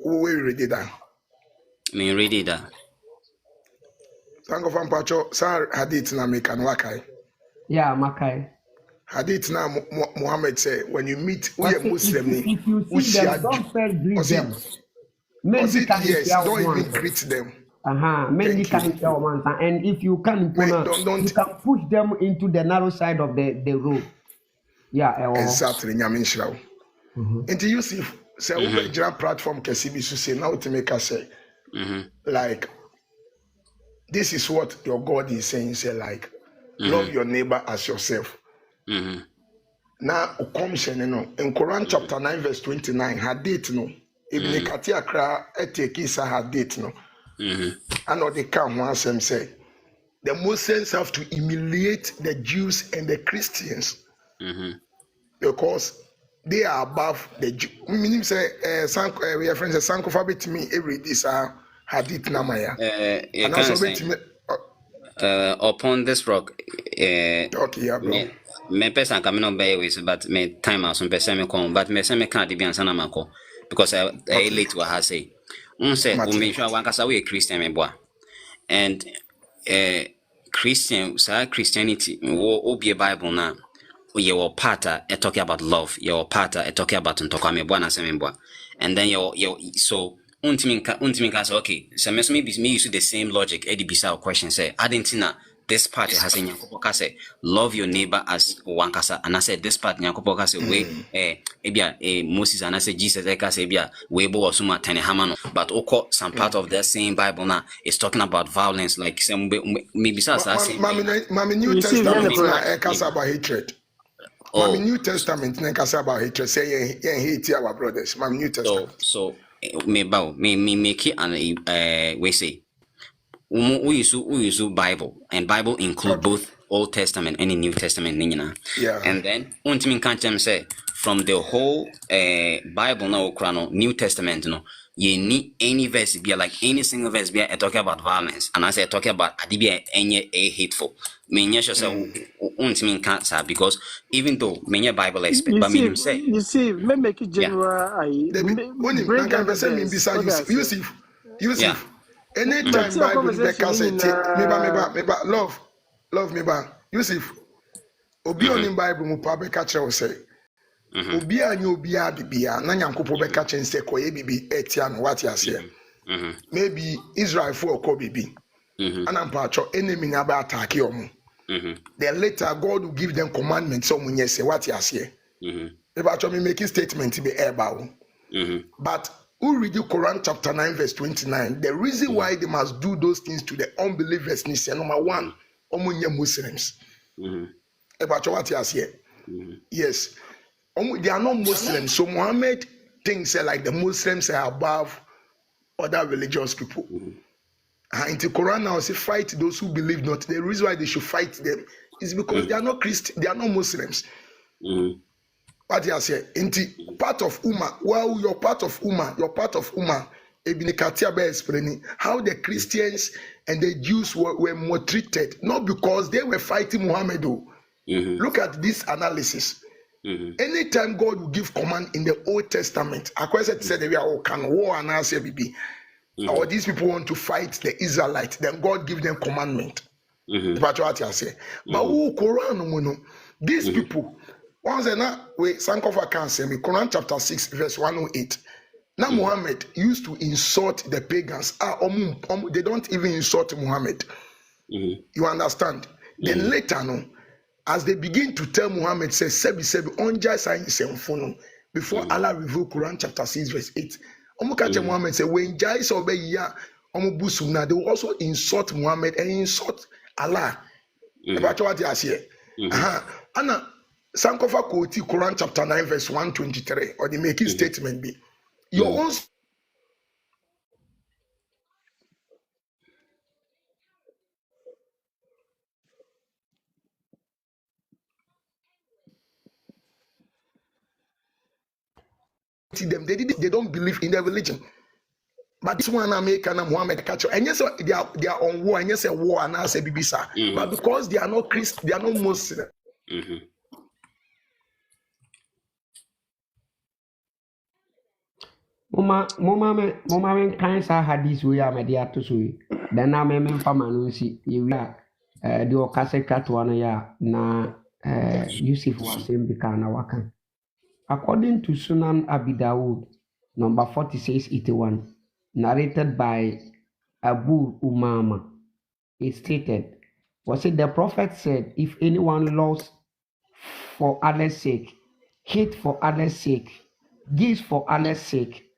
we read it down. Me read it down. Sankofa pacho, sa hadith na me kan wakai. Yeah, Makai. Hadith na Muhammad say when you meet we a Muslim ni, if you see them, don't first greet them. Yes, don't even greet them. Many can tell one time, and if you can, you can push them into the narrow side of the road. Yeah, exactly. Nyaminshraw. Into Yusif, say over the platform Kesibi say now to make us say, like, this is what your God is saying. Say like, love your neighbor as yourself. Now, commission no in Quran chapter 9 verse 29 hadith no. Ibn Katia kra eteki sa hadith no. And they come once and say the Muslims have to humiliate the Jews and the Christians because they are above the Jews. Meaning say we are friends Sankofa bet me every this hadith namaya. And also bet me upon this rock okay, yeah, bro. Me person coming on by ways, but me time out some person me come, but me say me can't be answer na mako because I late what I say. Say we sure one kasa we Christian me boy. And Christianity wo be Bible na your part talking about love, your part talking about ntokwa me boy na say me boy. And then your so untiminka say okay, so me use the same logic Eddie bisa question say adentina this part has in Nyankopɔ say love your neighbor as one kasa, and I said this part Nyankopɔ say we ebia Moses and I said Jesus say ebia we bo osuma tene hamano, but oko some part of that same Bible now is talking about violence like some maybe say Mami New Testament na kasa about hatred. Mami New Testament na kasa about hatred say hate our brothers. Mami New Testament. So me make it and we say we use Bible, and Bible include both Old Testament and the New Testament. Yeah. And then untimin can't say from the whole Bible now New Testament you need any verse be like any single verse be talking about violence, and I say talking about adibia any hateful. Me sure say untimin can't say because even though many Bible expect, but me say you see me make it general Yusif. Anytime Bible Becca say me love me ba Yusuf obi onim Bible mu pa Becca chere say obi anya obi abibia na Nyankopɔ Becca chen say koye bibi etia no what you say maybe Israel for ko bibi anampa cho enemy na ba attack omo then later God will give them commandments so munye say what you say me make a statement be eba but who read the Quran chapter 9 verse 29? The reason why they must do those things to the unbelievers is number one, omunye Muslims. What you say? Yes, they are not Muslims. So Muhammad thinks like the Muslims are above other religious people. In the Quran now say fight those who believe not. The reason why they should fight them is because they are not Christian, they are not Muslims. What you say? Inti part of Ummah. Well, you're part of Ummah. Ibn Katia be explaining how the Christians and the Jews were maltreated, not because they were fighting Muhammad. Look at this analysis. Anytime God will give command in the Old Testament, I said we are can war and answer BB. Or these people want to fight the Israelites, then God give them commandment. But what I say, but who Quran, these people, once and we Sankofa can say me, Quran chapter 6, verse 108. Now Muhammad used to insult the pagans. They don't even insult Muhammad. You understand? Then later, no, as they begin to tell Muhammad, say, Sebi, onja sign before Allah revealed Quran chapter 6, verse 8. Muhammad say, when Jai obey ya, they will also insult Muhammad and insult Allah. About what I say. Anna Sankofa quote Quran chapter 9, verse 123, or the making statement be your own. Them they don't believe in their religion, but this one American and Muhammad catch and yes they are on war and yes a war and I say bibisa, but because they are not Christian, they are not Muslim. Moma me kan sa hadis we amede atoso yi then na me mfa manu nsi ye wi the okase twatwa no ya na Yusif wasem bi kana waka. According to Sunan Abi Dawud, number 4681, narrated by Abu Umama, it stated, was it the Prophet said, if anyone loves for Allah's sake, hate for Allah's sake, gives for Allah's sake,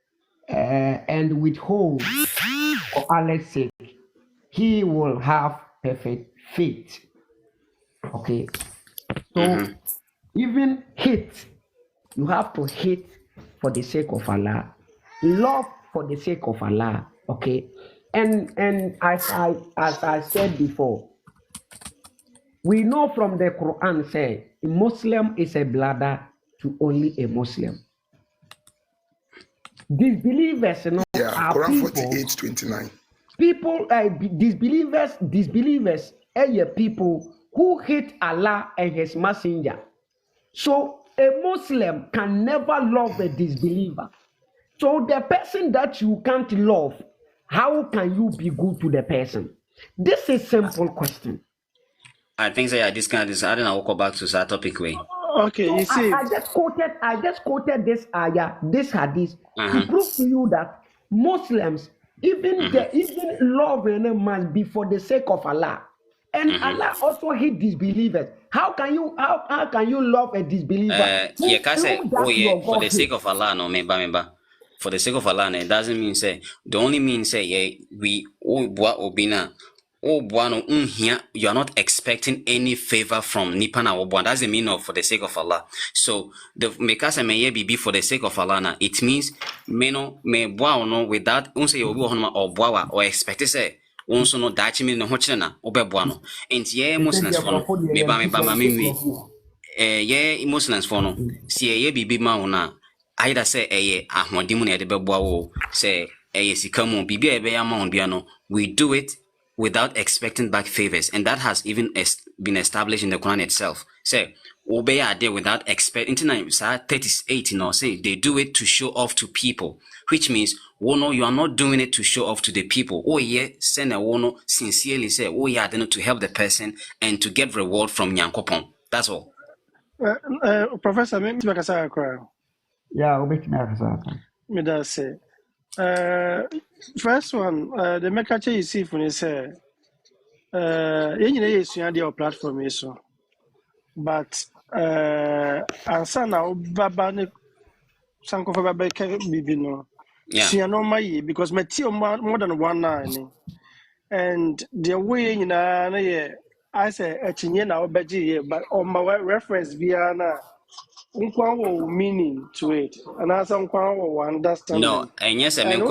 and withholds for Allah's sake, he will have perfect faith. Okay, so even hate, you have to hate for the sake of Allah, love for the sake of Allah. Okay, and as I said before, we know from the Quran say a Muslim is a brother to only a Muslim. Disbelievers, you know, are Quran people, 48:29. People, disbelievers are people who hate Allah and His Messenger. So a Muslim can never love a disbeliever. So the person that you can't love, how can you be good to the person? This is a simple question. I think so, yeah, this kind of this. I don't know. I'll go back to that topic way. Okay, So you see, I just quoted this ayah, this hadith, to prove to you that Muslims, even love must be for the sake of Allah. And Allah also hate disbelievers. How can you love a disbeliever? Yeah, can say, oh yeah, for the sake of Allah, no, member. For the sake of Allah, it doesn't mean say. The only mean say, yeah, we obina. You are not expecting any favor from Nipana Obuan. That's the meaning of for the sake of Allah. So the mekasa may be for the sake of Allah. Na, it means me no without unse yobu or boa or expect say unso no dachi me no hochena obeboano. And ye Muslims for no me ba ye Muslims for no see ye bibi ma una either say eye ahodimu na de beboa wo say eye sikamu bibi ebe ya ma bia no we do it without expecting back favors, and that has even been established in the Quran itself. Say, obey are there without expecting. 38, say they do it to show off to people, which means, oh no, you are not doing it to show off to the people. Oh yeah, send a wono sincerely say, oh yeah, then to help the person and to get reward from Nyankopon. That's all. Professor, me bakasa akra. Yeah, Me da say. First one, the mekache Yusif when he say, you know, yes, you have platform is but answer now, Baba Sankofa Baba Bibino. She no my because my tea more than 1 and the way in I say a chinye na obeji, but on my reference Viana. Unkwa meaning to it, and as unkwa understanding. No, and yes, I mean,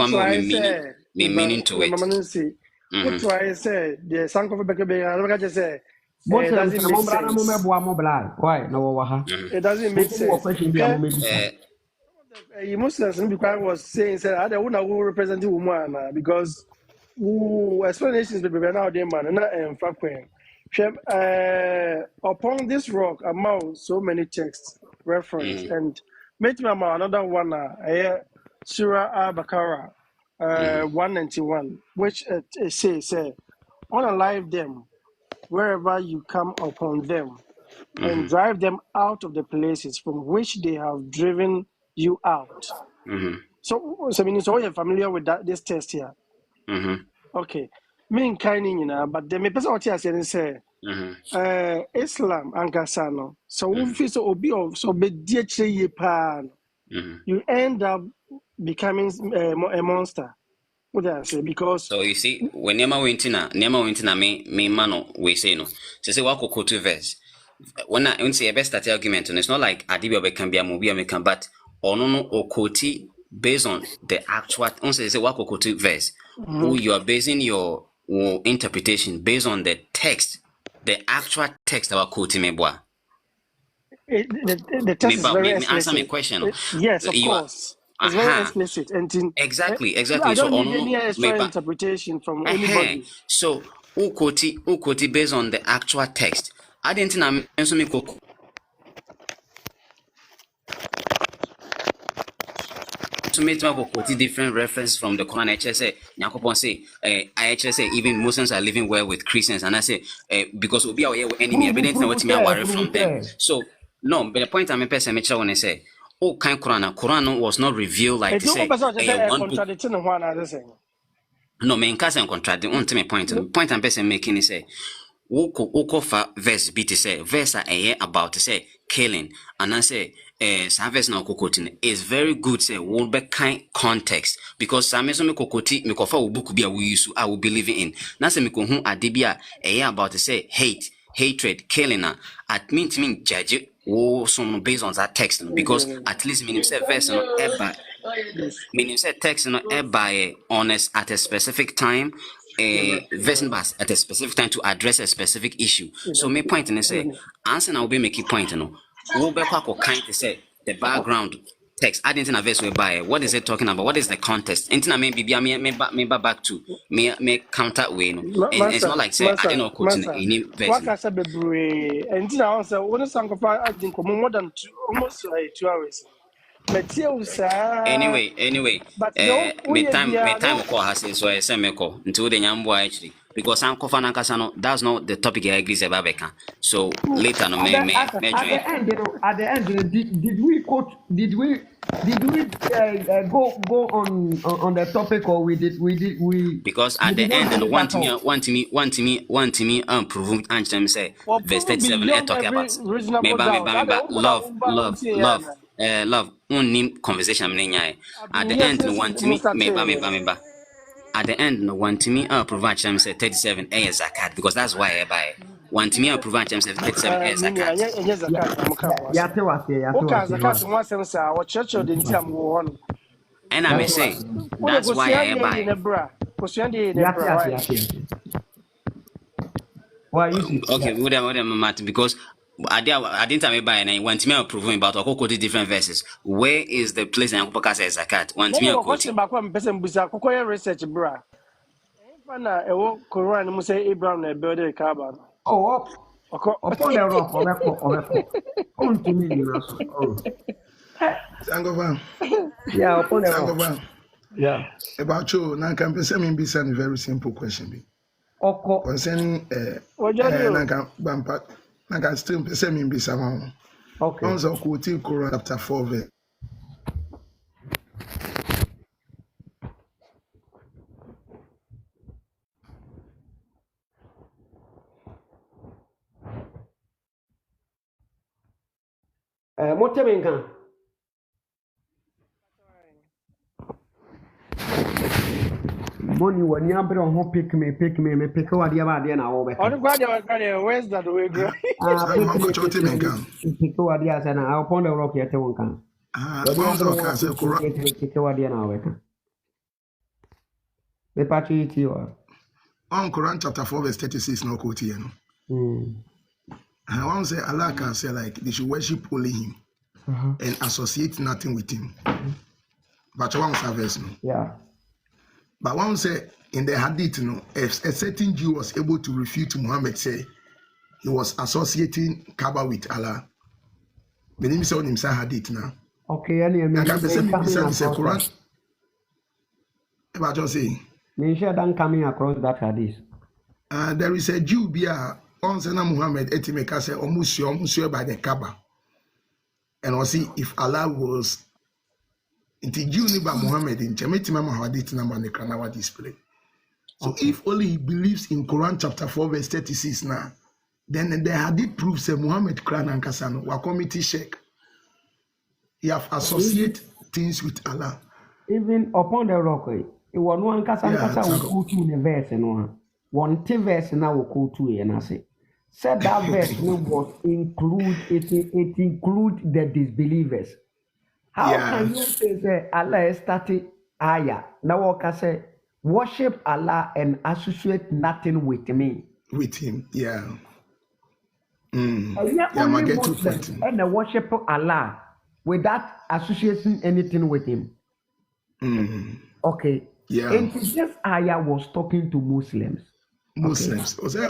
meaning to it. What try say the Sankofa Bekabe, I just say it doesn't make sense. Muslims was saying I don't know who represent the woman because who explanations be now the man and fact upon this rock among so many texts. reference. And make me another one, Surah Al-Baqarah 191, which it says, unalive them wherever you come upon them, and drive them out of the places from which they have driven you out. So you're familiar with this text here. Okay. Me kind but the me person what you say Islam and Gasano. So if it's obi of so be ye pan, you end up becoming a monster. What I say because so you see when nema went na me mano we say no. Say what could to verse. When I say a best start argument, and it's not like Adibi can be a movie American, but no okoti based on the actual say what okoti verse. Who you are basing your interpretation based on the text, the actual text about quoting me boy. The text is very explicit. Answer my question. Yes, of course. It's very explicit. And exactly. I don't need any extra interpretation from anybody. So, ukoti based on the actual text. I didn't know me to make different reference from the Quran. I just say, Nyakopon say, I just say, even Muslims are living well with Christians, and I say, because we'll be our enemy, I didn't know what me worry from them. So, no, but the point I'm person me when I say, oh, kind Quran was not revealed like to say, one book. No, me can't contradict. On to me point. Point I'm person making is say, Woko for verse B to say, verse about to say killing, and I say. Service na kokoti is very good say will be kind context because sameso me kokoti me kofa book bia we use I will believe in na say me ko hu ade bia about to say hatred killing at mean judge so based on that text because at least meaning say verse no eba meaning say text no eba honest at a specific time verse at a specific time to address a specific issue. So my point in say answer now will be making point no we'll be kind to say the background text. I didn't verse by what is it talking about? What is the context? Intina me back to me counter way. No, it's not like say I didn't know quoting any verse. What I said, and Tina answer when Sankofa I think more than almost 2 hours. Anyway, but me time will call her so I say me call until the nyambo actually. Because Sankofa Nankasano, that's not the topic I agree about Beka. So later no at the end, did we go on the topic or we because at the end and want me prove and say verse 37 I talk about love conversation at the end want me at the end, no one to me, provide them say 37 as a cat because that's why I buy. One to me, provide them say 37 as a cat. And I may say that's why I buy. Why you okay, whatever, because I didn't have a buy and I want me approving about a quote different verses. Where is the place and Pocas as a cat? Want me a question back one person research, bra. Fana ewo Quran mu say Abraham na build a carbon. Oh, upon the rock on to me, Sankofa. Yeah, upon the rock. Yeah. About you, now can person me be a very simple question. Concerning Nanka still person me be someone. Okay. Also quoting Quran chapter 4 verse. Motemenka. Money when you are on pick me, what you are there now. Where's that way, girl? Pick what you are saying. I'll ponder the rock yet one can. The party you on Quran chapter 4 verse 36 no quote here no. I want to say Allah can say like they should worship only him and associate nothing with him. But one verse no. Yeah. But one say in the hadith no, if a certain Jew was able to refute Muhammad say he was associating Kaaba with Allah. Benim say onim say hadith now. Okay, any me. I can say Quran. About just say. Me share dan coming across that hadith. There is a Jew bia on Sana Muhammad etimeka say omusio by the Kaaba. And I see if Allah was into Jew ni ba Muhammad in Chemetima hadith number ne kranawa display. So if only he believes in Quran chapter 4 verse 36 now, then the hadith proves that Muhammad Quran and Kasano wa committee sheikh. He have associate things with Allah. Even upon the rock, it was no Ankasa will go to the verse and one verse now will go to and I say. Said that verse was include the disbelievers. How can you say that Allah started ayah? Now I say worship Allah and associate nothing with me. With him, yeah. And the worship Allah without associating anything with him. Okay. Yeah. And this ayah was talking to Muslims. Muslims. Okay.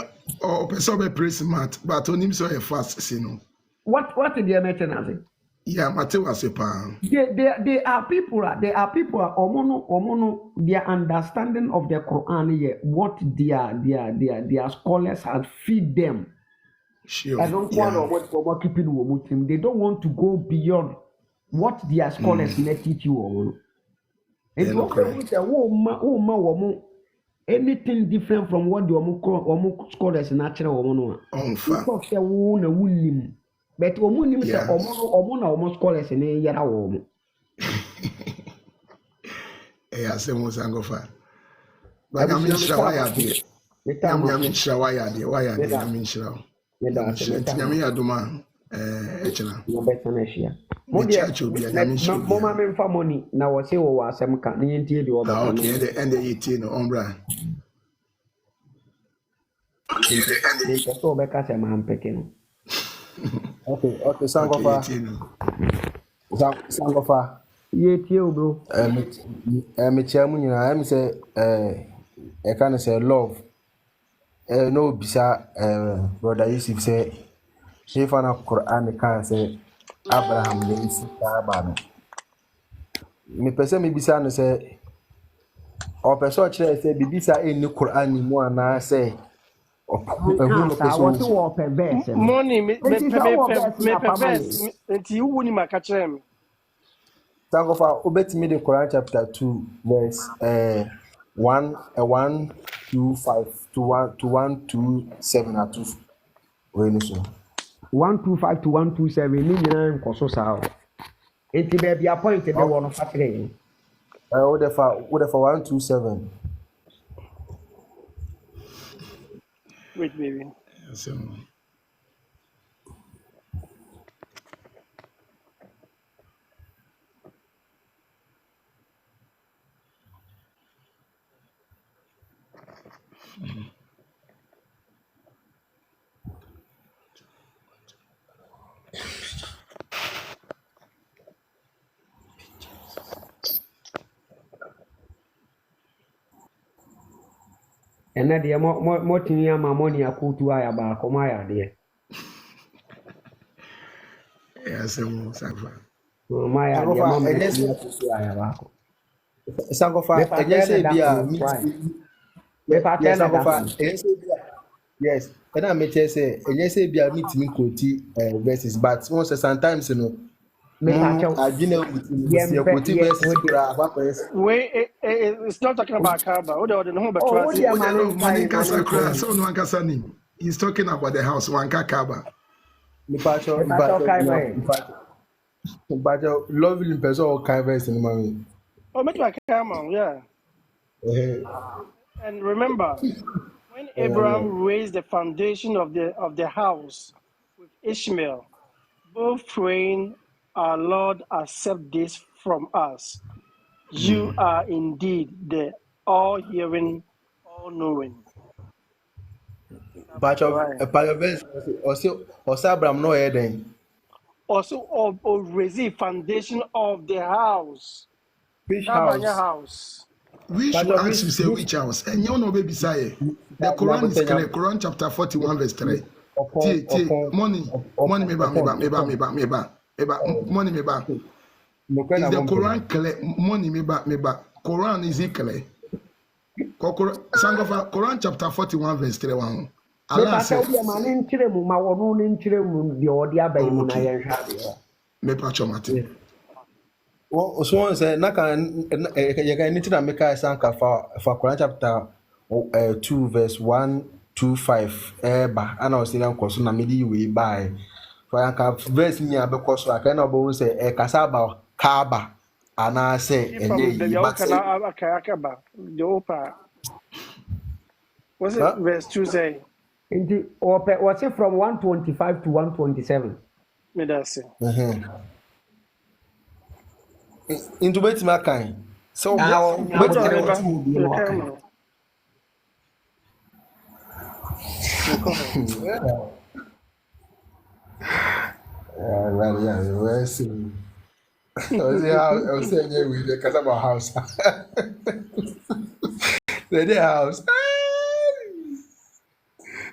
Person be pray smart, but on him so a fast, you know. What did they mention? Yeah, Matthew was a pan. They are people. Omono, their understanding of the Quran, what their scholars have feed them. Sure. I don't want keeping Muslim. They don't want to go beyond what their scholars let teach you. And anything different from what the scholars natural woman. But omunim say omo na omo scholars ne yara wo. Asemo Sankofa. But I'm in Shawaya there. I'm in Shawaya there. Why are they? I'm in Shaw. I'm in Aduma. Echena. Mama me fa money na wo say wo asem ka ne ntie de wo ba. Okay, and the 18 ombra. The so be ka se ma ampeke no. Okay, Sankofa. Sankofa. Yeah, bro. Me chairman, you know, I'm say, I can say love. No, bisa, brother Yusif say, if I know Quran, can say Abraham, the Isabano. Me person me bisa no say, or person say, bisa in the Quran, ni mo na say. Money, me perverse. Until you wouldn't make a chim. Sankofa, obey me the Quran chapter 2, verse 125 to 127 or 2. 125 to 127. Ni nyina nkoso saa. Enti be bia point be wo no fatere. What if 127? Wait, baby. And na dia mo tini ama money akutu aya ba ko ma ya de. Asemo Sankofa. Ma ya de mo akutu aya ba ko. Sankofa, say bia yes, and I may say, say be a meeting quote verses, but once sometimes you know. It's not talking about Kaaba. He's talking about the house, one Kaaba. But lovely in person or Kaaba in mommy. Oh, make like Kaaba, yeah. And remember, when Abraham raised the foundation of the house with Ishmael, both praying, "Our Lord, accept this from us. You are indeed the all-hearing, all-knowing." But also Abraham no heading. Also, raise foundation of the house. Which house? We should ask you say which house. And you know, baby, say the Quran is clear. Quran chapter 41 verse 3. Money, meba. Money me back. Is the Quran clear? Money me back. Quran is it clear? Sankofa, Quran chapter 41 verse 31. Allah said, me Mate. Well, so say naka you can need to make a Sankofa for Quran chapter 2 verse 125 ba and I was saying cause na me di we buy for anka verse ni abekọ so aka na obo say e kasa ba Kaaba ana say enye yi but the opa was it verse 2 say what's it from 125 to 127 me that say into beti makan so I was saying yeah, we the Kasaba house. The house.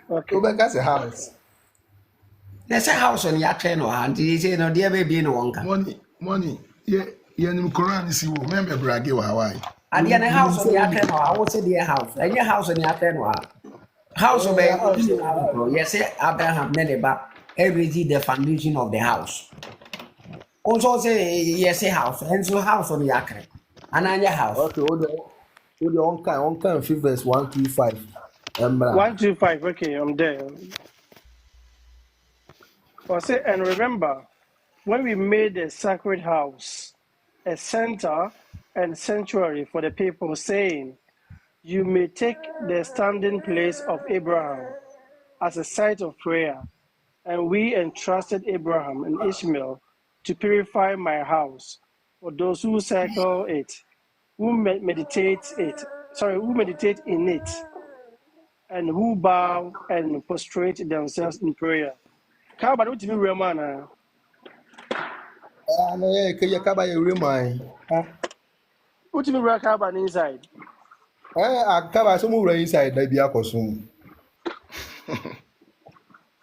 okay Go back as a house. There's a house on your channel, and he said, no, dear baby, no one. Money. Yeah, in Quran is you remember Bragi wa Hawaii. And the house on your channel, I would say the house. And your house on your channel. House of yes, Abraham Neneba, everything the foundation of the house. Also say yes, a house, and so house on the acre. And on your house. Okay, hold on, 5 verse 125. 125, okay, I'm there. I say, and remember, when we made the sacred house a center and sanctuary for the people, saying, you may take the standing place of Abraham as a site of prayer. And we entrusted Abraham and Ishmael to purify my house for those who circle it, who meditate in it, and who bow and prostrate themselves in prayer. How about what you mean, Romana? No, yeah, you can buy a room. What do you mean, Rakaba inside? I cover some more inside, maybe I consume.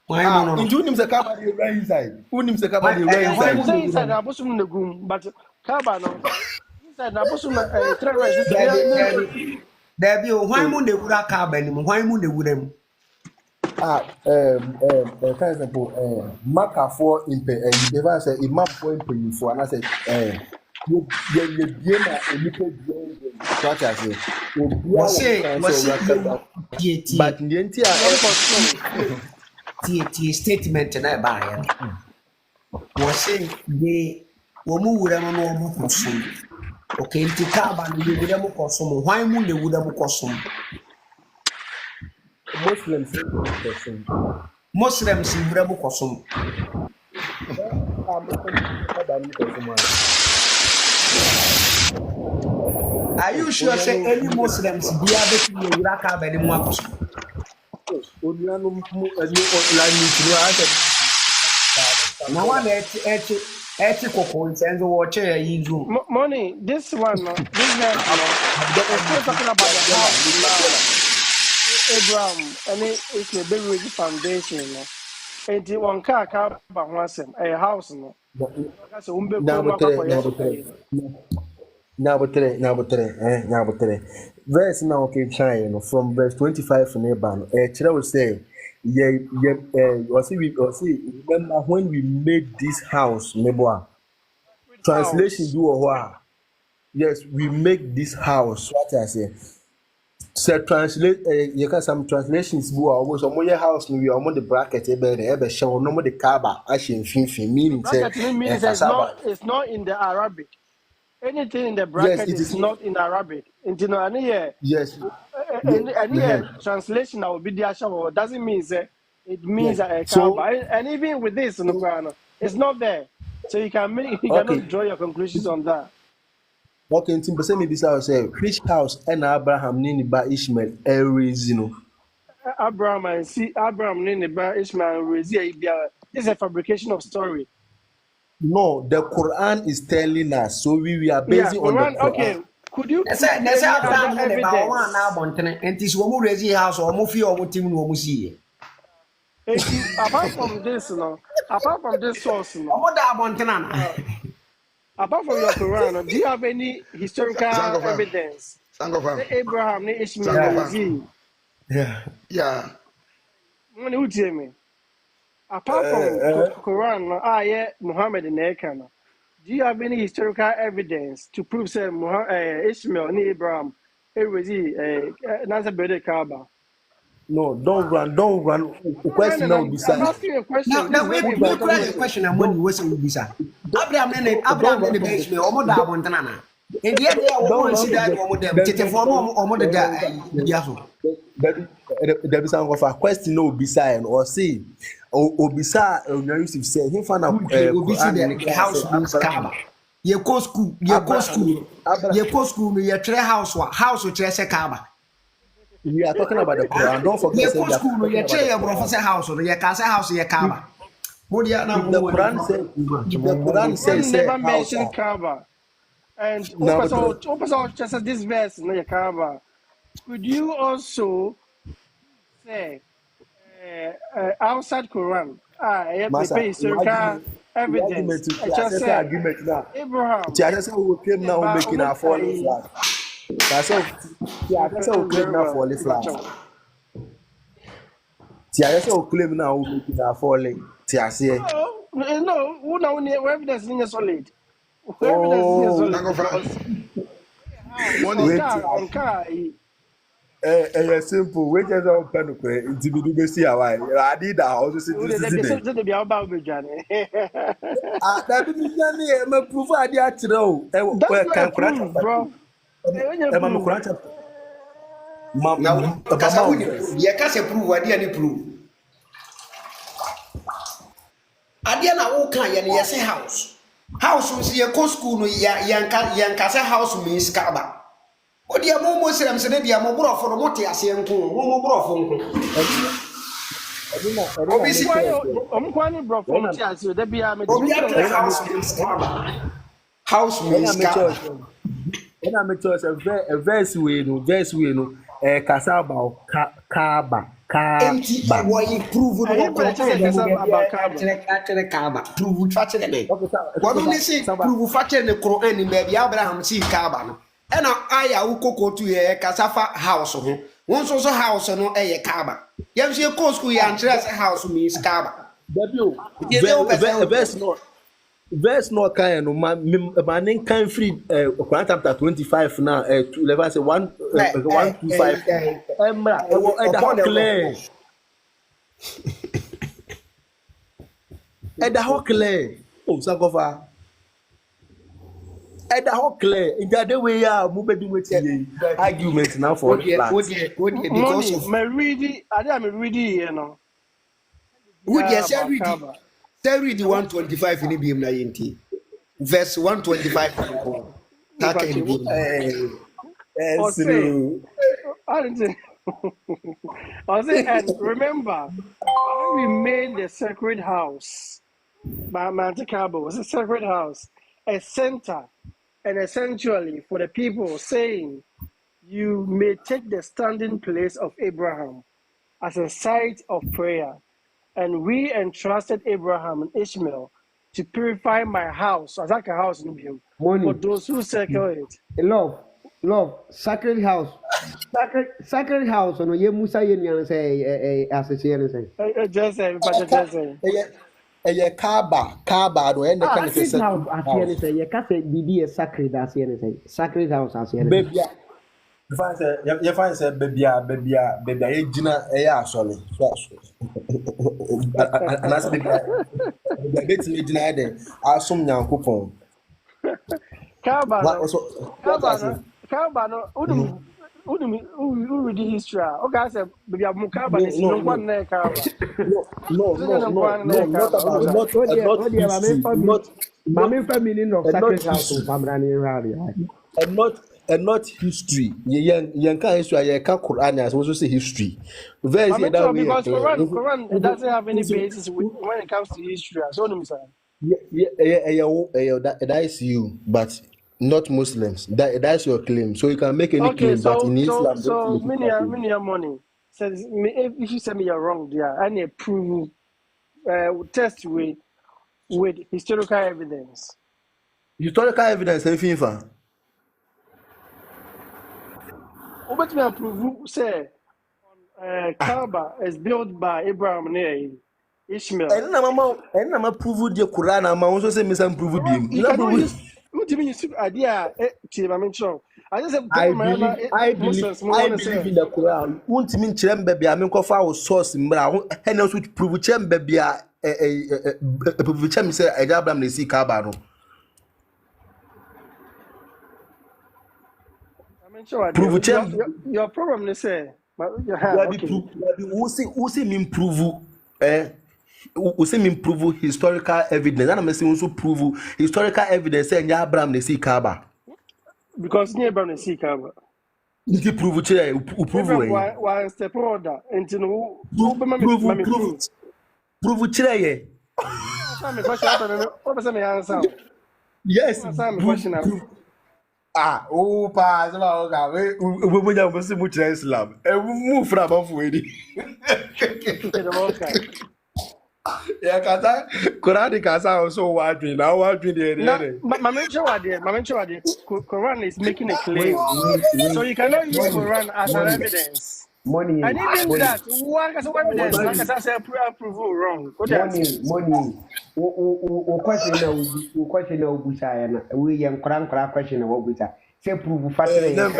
Into him the cover inside. Who names the cover inside? I was in the room, but Cabano inside. I was in the there be why moon the would cabin, why moon the wooden. For example, Maka for imp and never say a map for imp for and I said, you such as it was but in the entire statement and I buy was saying they were moving on. Okay, to carbon, you would have consumed. Why would they would have consumed? Muslims in Bravo Kosum. Are you sure say any Muslims be able to Iraq any more? No one ethical points and the watcher you money. This one, this man, still talking about the house. Abraham, and it's a very foundation. And the one car about a house. Verse now okay China from verse 25 in Eban. Chira will say, remember when we made this house, Neighbour. Translation do or what? Yes, we make this house. What I say. So translate you can some translations go almost on your house we are on the bracket ebe show no more the Kaaba actually fin meaning say it's not in the Arabic. Anything in the bracket is not in Arabic. You know, yes. Translation that will be the actual doesn't mean it means a Kaaba. And even with this in the Quran, it's not there. So you cannot draw your conclusions on that. Okay, in Timber say say which house and Abraham nini ba Ishmael Erizino. Abraham nini ba Ishmael Rezia. This is a fabrication of story. No, the Quran is telling us, so we are basing on the Quran. Okay, could you? Let's say Abraham nini ba one now bontene. Entis womu Rezi house or mufi or mutim no musi. Apart from this, apart from this source, Omo da abontena na. apart from your Quran, do you have any historical Sankofa. evidence? Sankofa. Say Abraham, Ishmael, Sankofa. Yeah. Yeah. who tell me? Apart from Quran, yeah, Muhammad and Ekana. Do you have any historical evidence to prove say Ishmael and Abraham it was Nazar Bede Kaaba? No, don't run. The question now be I'm said. asking you a question. This Now is we very we important cry a question. question and money was in visa. Abraham Don't ne run the from base me the omo da abontena na. In the end there don't omo run si from da the omo dem tete for no omo de da biaso. there be some of a question no be sign or say or be sa Yusif say he found out Obi see Quran the house means Kaaba. Ye ko school Abraham. no ye tre house o tre se Kaaba. We are talking about the Quran. Don't Ye forget say ko we are school no talking ye about tre the ye brofo Quran. se house no ye ka se house ye Kaaba. Mo dia na If mo the wani Quran say problem too much. if the Quran Quran say never house mentioned Kaaba. And now also just this verse in the Kaaba. Could you also say outside Quran? Me Master, pay historical the evidence. argument, I the just assessor say argument now. Abraham. The assessor will claim now who making a falling flag. That's all. The assessor will claim Very now well. falling flag. The assessor will claim now who making a falling. The assessor. No, who now evidence is solid. Evidence is Oh, solid Sankofa. because house Money. wait. on car. Simple. Wait just on pen to pray. It's be see how I did that house. This is it. They be about Johnny. That be me prove idea today. That's not a Can Quran proof, chapter 2. bro. When you Mama prove, Quran chapter. Now kasa Mama woni prove. Ye kasa prove ade ani prove. Ade na wo kan ye ne ye say house. House so ye ko school no yanka say house means Kaaba. O dia mo srem se ne dia mo brofo no mote ase nko. Mo brofo nko. Obi si I'm going bro from Tias, there be a obi atre medium. house means Kaaba. House When I means make choice, Kaaba. a verse we no, kasa about Enti Kaaba. wo improve no I wo hear ko better say no Kasaba be about Kaba. atre Kaaba. Prove fa kire den. Okay, Wanu ni si prove fa kire ne Quran ni be Abraham si Kaaba no. Ena aya wo kokotu ye kasafa house ho. Won so house no ye Kaaba. Yam si ko school ya ntre say house means Kaaba. W Ye de wo pese verse no kind no man can free Quran chapter 25 now 11 say 125 emra e wo e da clear oh Sankofa e da clear in the way ya mu be di wetin argument now for flat because Money, of my reading, I am reading, you know. would you Yeah, say about Kaba. read the 125 in the na yenti verse 125 take in the Or say, Esru. I didn't say, or say, and remember, when we made the sacred house, Mount Kaba was a sacred house, a center and a sanctuary for the people, saying, you may take the standing place of Abraham as a site of prayer. And we entrusted Abraham and Ishmael to purify my house, as like a house in him, for Money. those who circle it. Love, sacred house. Sacred house no ye musa ye nyan say asese ne say. Just say, but just say. Kaaba do and the kind of Sacred sacred house asese house. ne say ye ka say bibi ye sacred asese ne say. Sacred house asese ne say. Baby, you find say baby, you gina asole. And as baby, beti me gina de asom nyankopon. What Kabano, also what I say? Kabano, who read the history? Okay, I said, baby, I'm Mukaba, is no one near Kaba. Not about not history, Mami fa meaning of and not sacred house on history. family rally. And not history. Yen can history. Yen can Quran as also say history. Very I'm say not that sure way because clear. Quran it doesn't have any basis when it comes to history. I saw them say. That is you, but not Muslims. That's your claim. So you can make any Okay, claim, but in Islam, don't so make it that way. many money says if you say me you're wrong, yeah, I need prove test with historical evidence. Historical evidence in FIFA. What me approve say Kaaba is built by Abraham and Ishmael. And I'm prove the Quran. I'm also saying me some prove him. You cannot use. What do you mean you idea? I just said I believe in the Quran. Won't mean baby. I mean, our source in Brown. And also to prove baby. Prove say Abraham they see Kaaba. Prove your problem. They say. Who see me prove? We say me prove historical evidence. And I'm saying also prove historical evidence. Say Abraham they see Kaaba. Because Neighbour and see Kaaba. You prove it. Prove one step order. Until prove it. Yes. Pass. We must see much Islam. Move from above with Yeah, kata Quran kasa also watching. Now watching the Quran is making a claim. So you cannot use Quran as an evidence. Money. And even that, one has evidence. Like I said, prove wrong. Money. O question na obusa na. We yam kran question na obusa. Say prove factor. Yam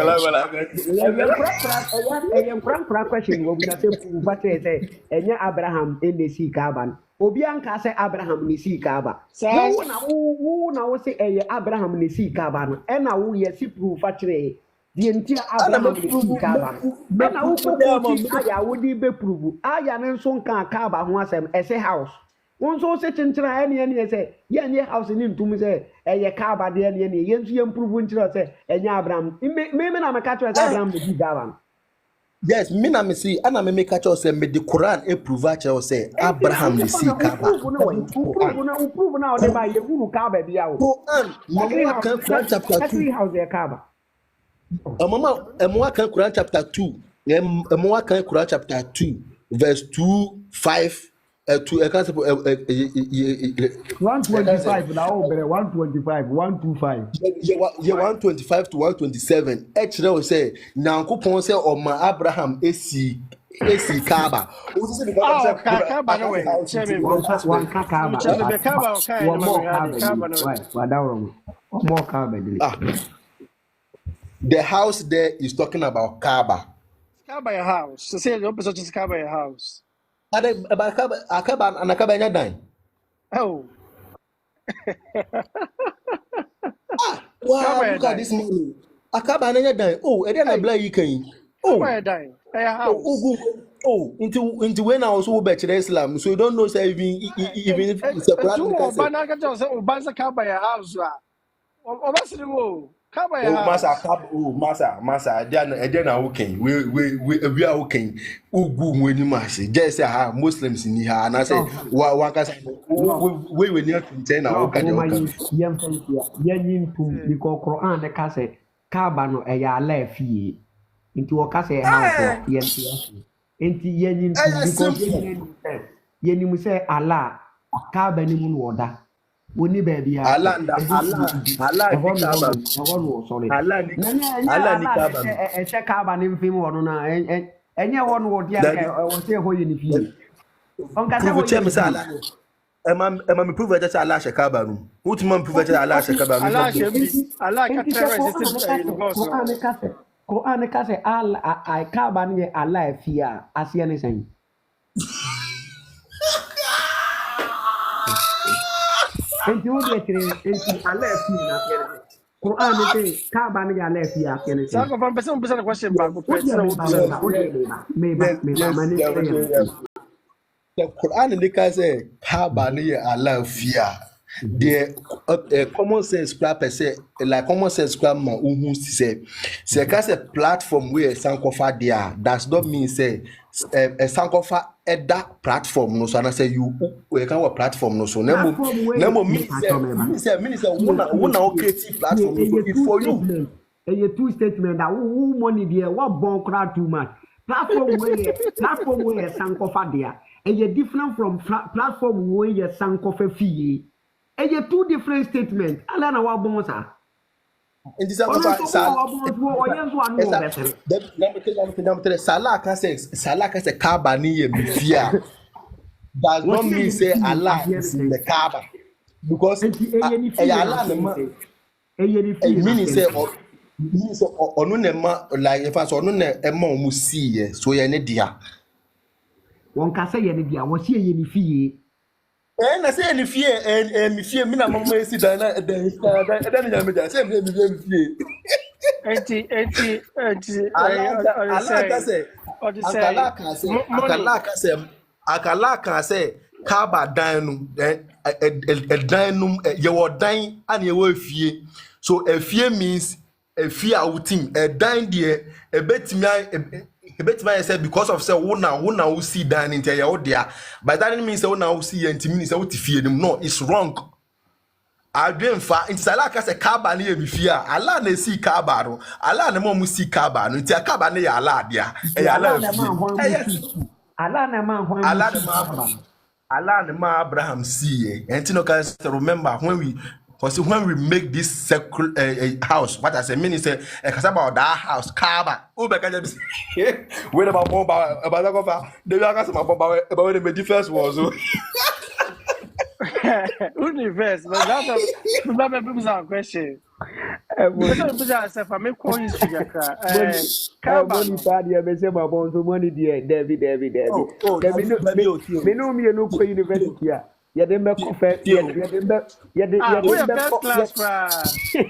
kran question obusa say prove factor say enya Abraham in the sea Kaaba. Obi anka say Abraham ni sea Kaaba. Wo na wo say Abraham ni sea Kaaba no. E na wo ye si prove factor. The entire Abraham ni Kaaba. And na wo ko aya wo di be prove. Aya ne nso nka Kaaba ho asem ese house. One so say chinchina any say ye house ni ntum say Kaaba de any ye nso ye prove nchira say Abraham. Me na me catch Abraham de Kaaba. Yes, me na me see ana me catch us say me the Quran e prove actually say Abraham the see Kaaba. Prove na o de ba ye uru Kaaba bia o. Quran Quran chapter 2. House e Kaaba. Mama kan Quran chapter 2. Mama kan Quran chapter 2 verse 2 5 2 125 now 125 125 yeah 125 to 127 actually we say nankopon say oma Abraham esi Kaaba Kaaba no way one Kaaba more Kaaba the house there is talking about Kaaba. Kaaba your house. So say the opposite is Kaaba your house. Kaaba and Kaaba nya dan. Oh. Wow, look at this money. Kaaba nya dan. Oh, e dey na bla yi kan. Oh, Kaaba dan. House. Oh, into when I was over to Islam, so you don't know say even if it's a Quran. Kaaba your house. Masa, then are okay. We are okay. Ugu when you must just say Muslims in here, and I say, we near to 10 hours. Because Quran the case Kaaba no left into a case house into yen because yen say Allah Kaaba ni mun woda. Woni baby Allah sorry. Allah ni Kaaba. E Kaaba ni mfim wono na enye wono wo dia ka wo se ho yini fi. Onka se wo yini Allah. Ema me prove that Allah she Kaaba no. Ultimate prove that Allah she Kaaba no. Allah ka terrorist Quran ka se Allah Kaaba ni Allah fia asia ni sen. And you get it Allah fia Quran say Kaaba ni Allah fia kene. Sankofa person question back. The Quran they say Kaaba ni Allah fia. The common sense club say like common sense club ma say cause a platform where Sankofa there does not mean say a Sankofa at that platform no so and I say you can what platform no so nemo minister one creative platform for you a two statement that who money there what born crowd too much Platform where Sankofa there. And you're different from platform where you're Sankofa fee. And you're two different statements. Alana Wabonsa. In this Salah can say Kabani Mifia. Does not mean say Allah is in the Kaaba. Because meaning say onunema like if I saw no emo musi so ye ne dia. One can say ye dia was ye ni fie. Na say ni fie mi fie mi na mama si dan na dan na me dan say mi fie. Akala can say Kaaba dan no dan no ye wo dan and ye wo fie. So a fie means a fear outing a dine dear a bet me said because of say who see dine into your dear. But that means now see and to me out fear them. No, it's wrong. I dream far in Salaka say Kaba near me fear. Allah ne see Kabaro. Allah ne mom see Kabano. It's a Kabane Allah dear. Allah ne ma Abraham see. And Tino can remember when we make this circle house, what I say, meaning say, about that house, Kaaba. Oh, but can you wait about bomb about the Lagas about the defense was. Universe, but that's a question. I make one history. Money bad, you may say my bones, money, dear, David. Me know me no university. Yeah, they make confess. Yeah, first class. Yes.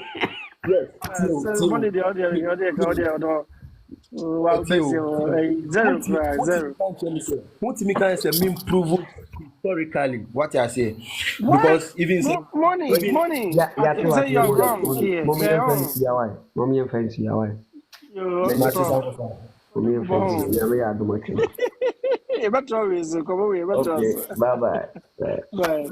Money the other. Wow, zero. What me can say mean prove historically what I say because even say money. Yeah, say you're wrong here. Mommy and fancy, why? Mommy and fancy, we are doing much. Bye bye. Bye.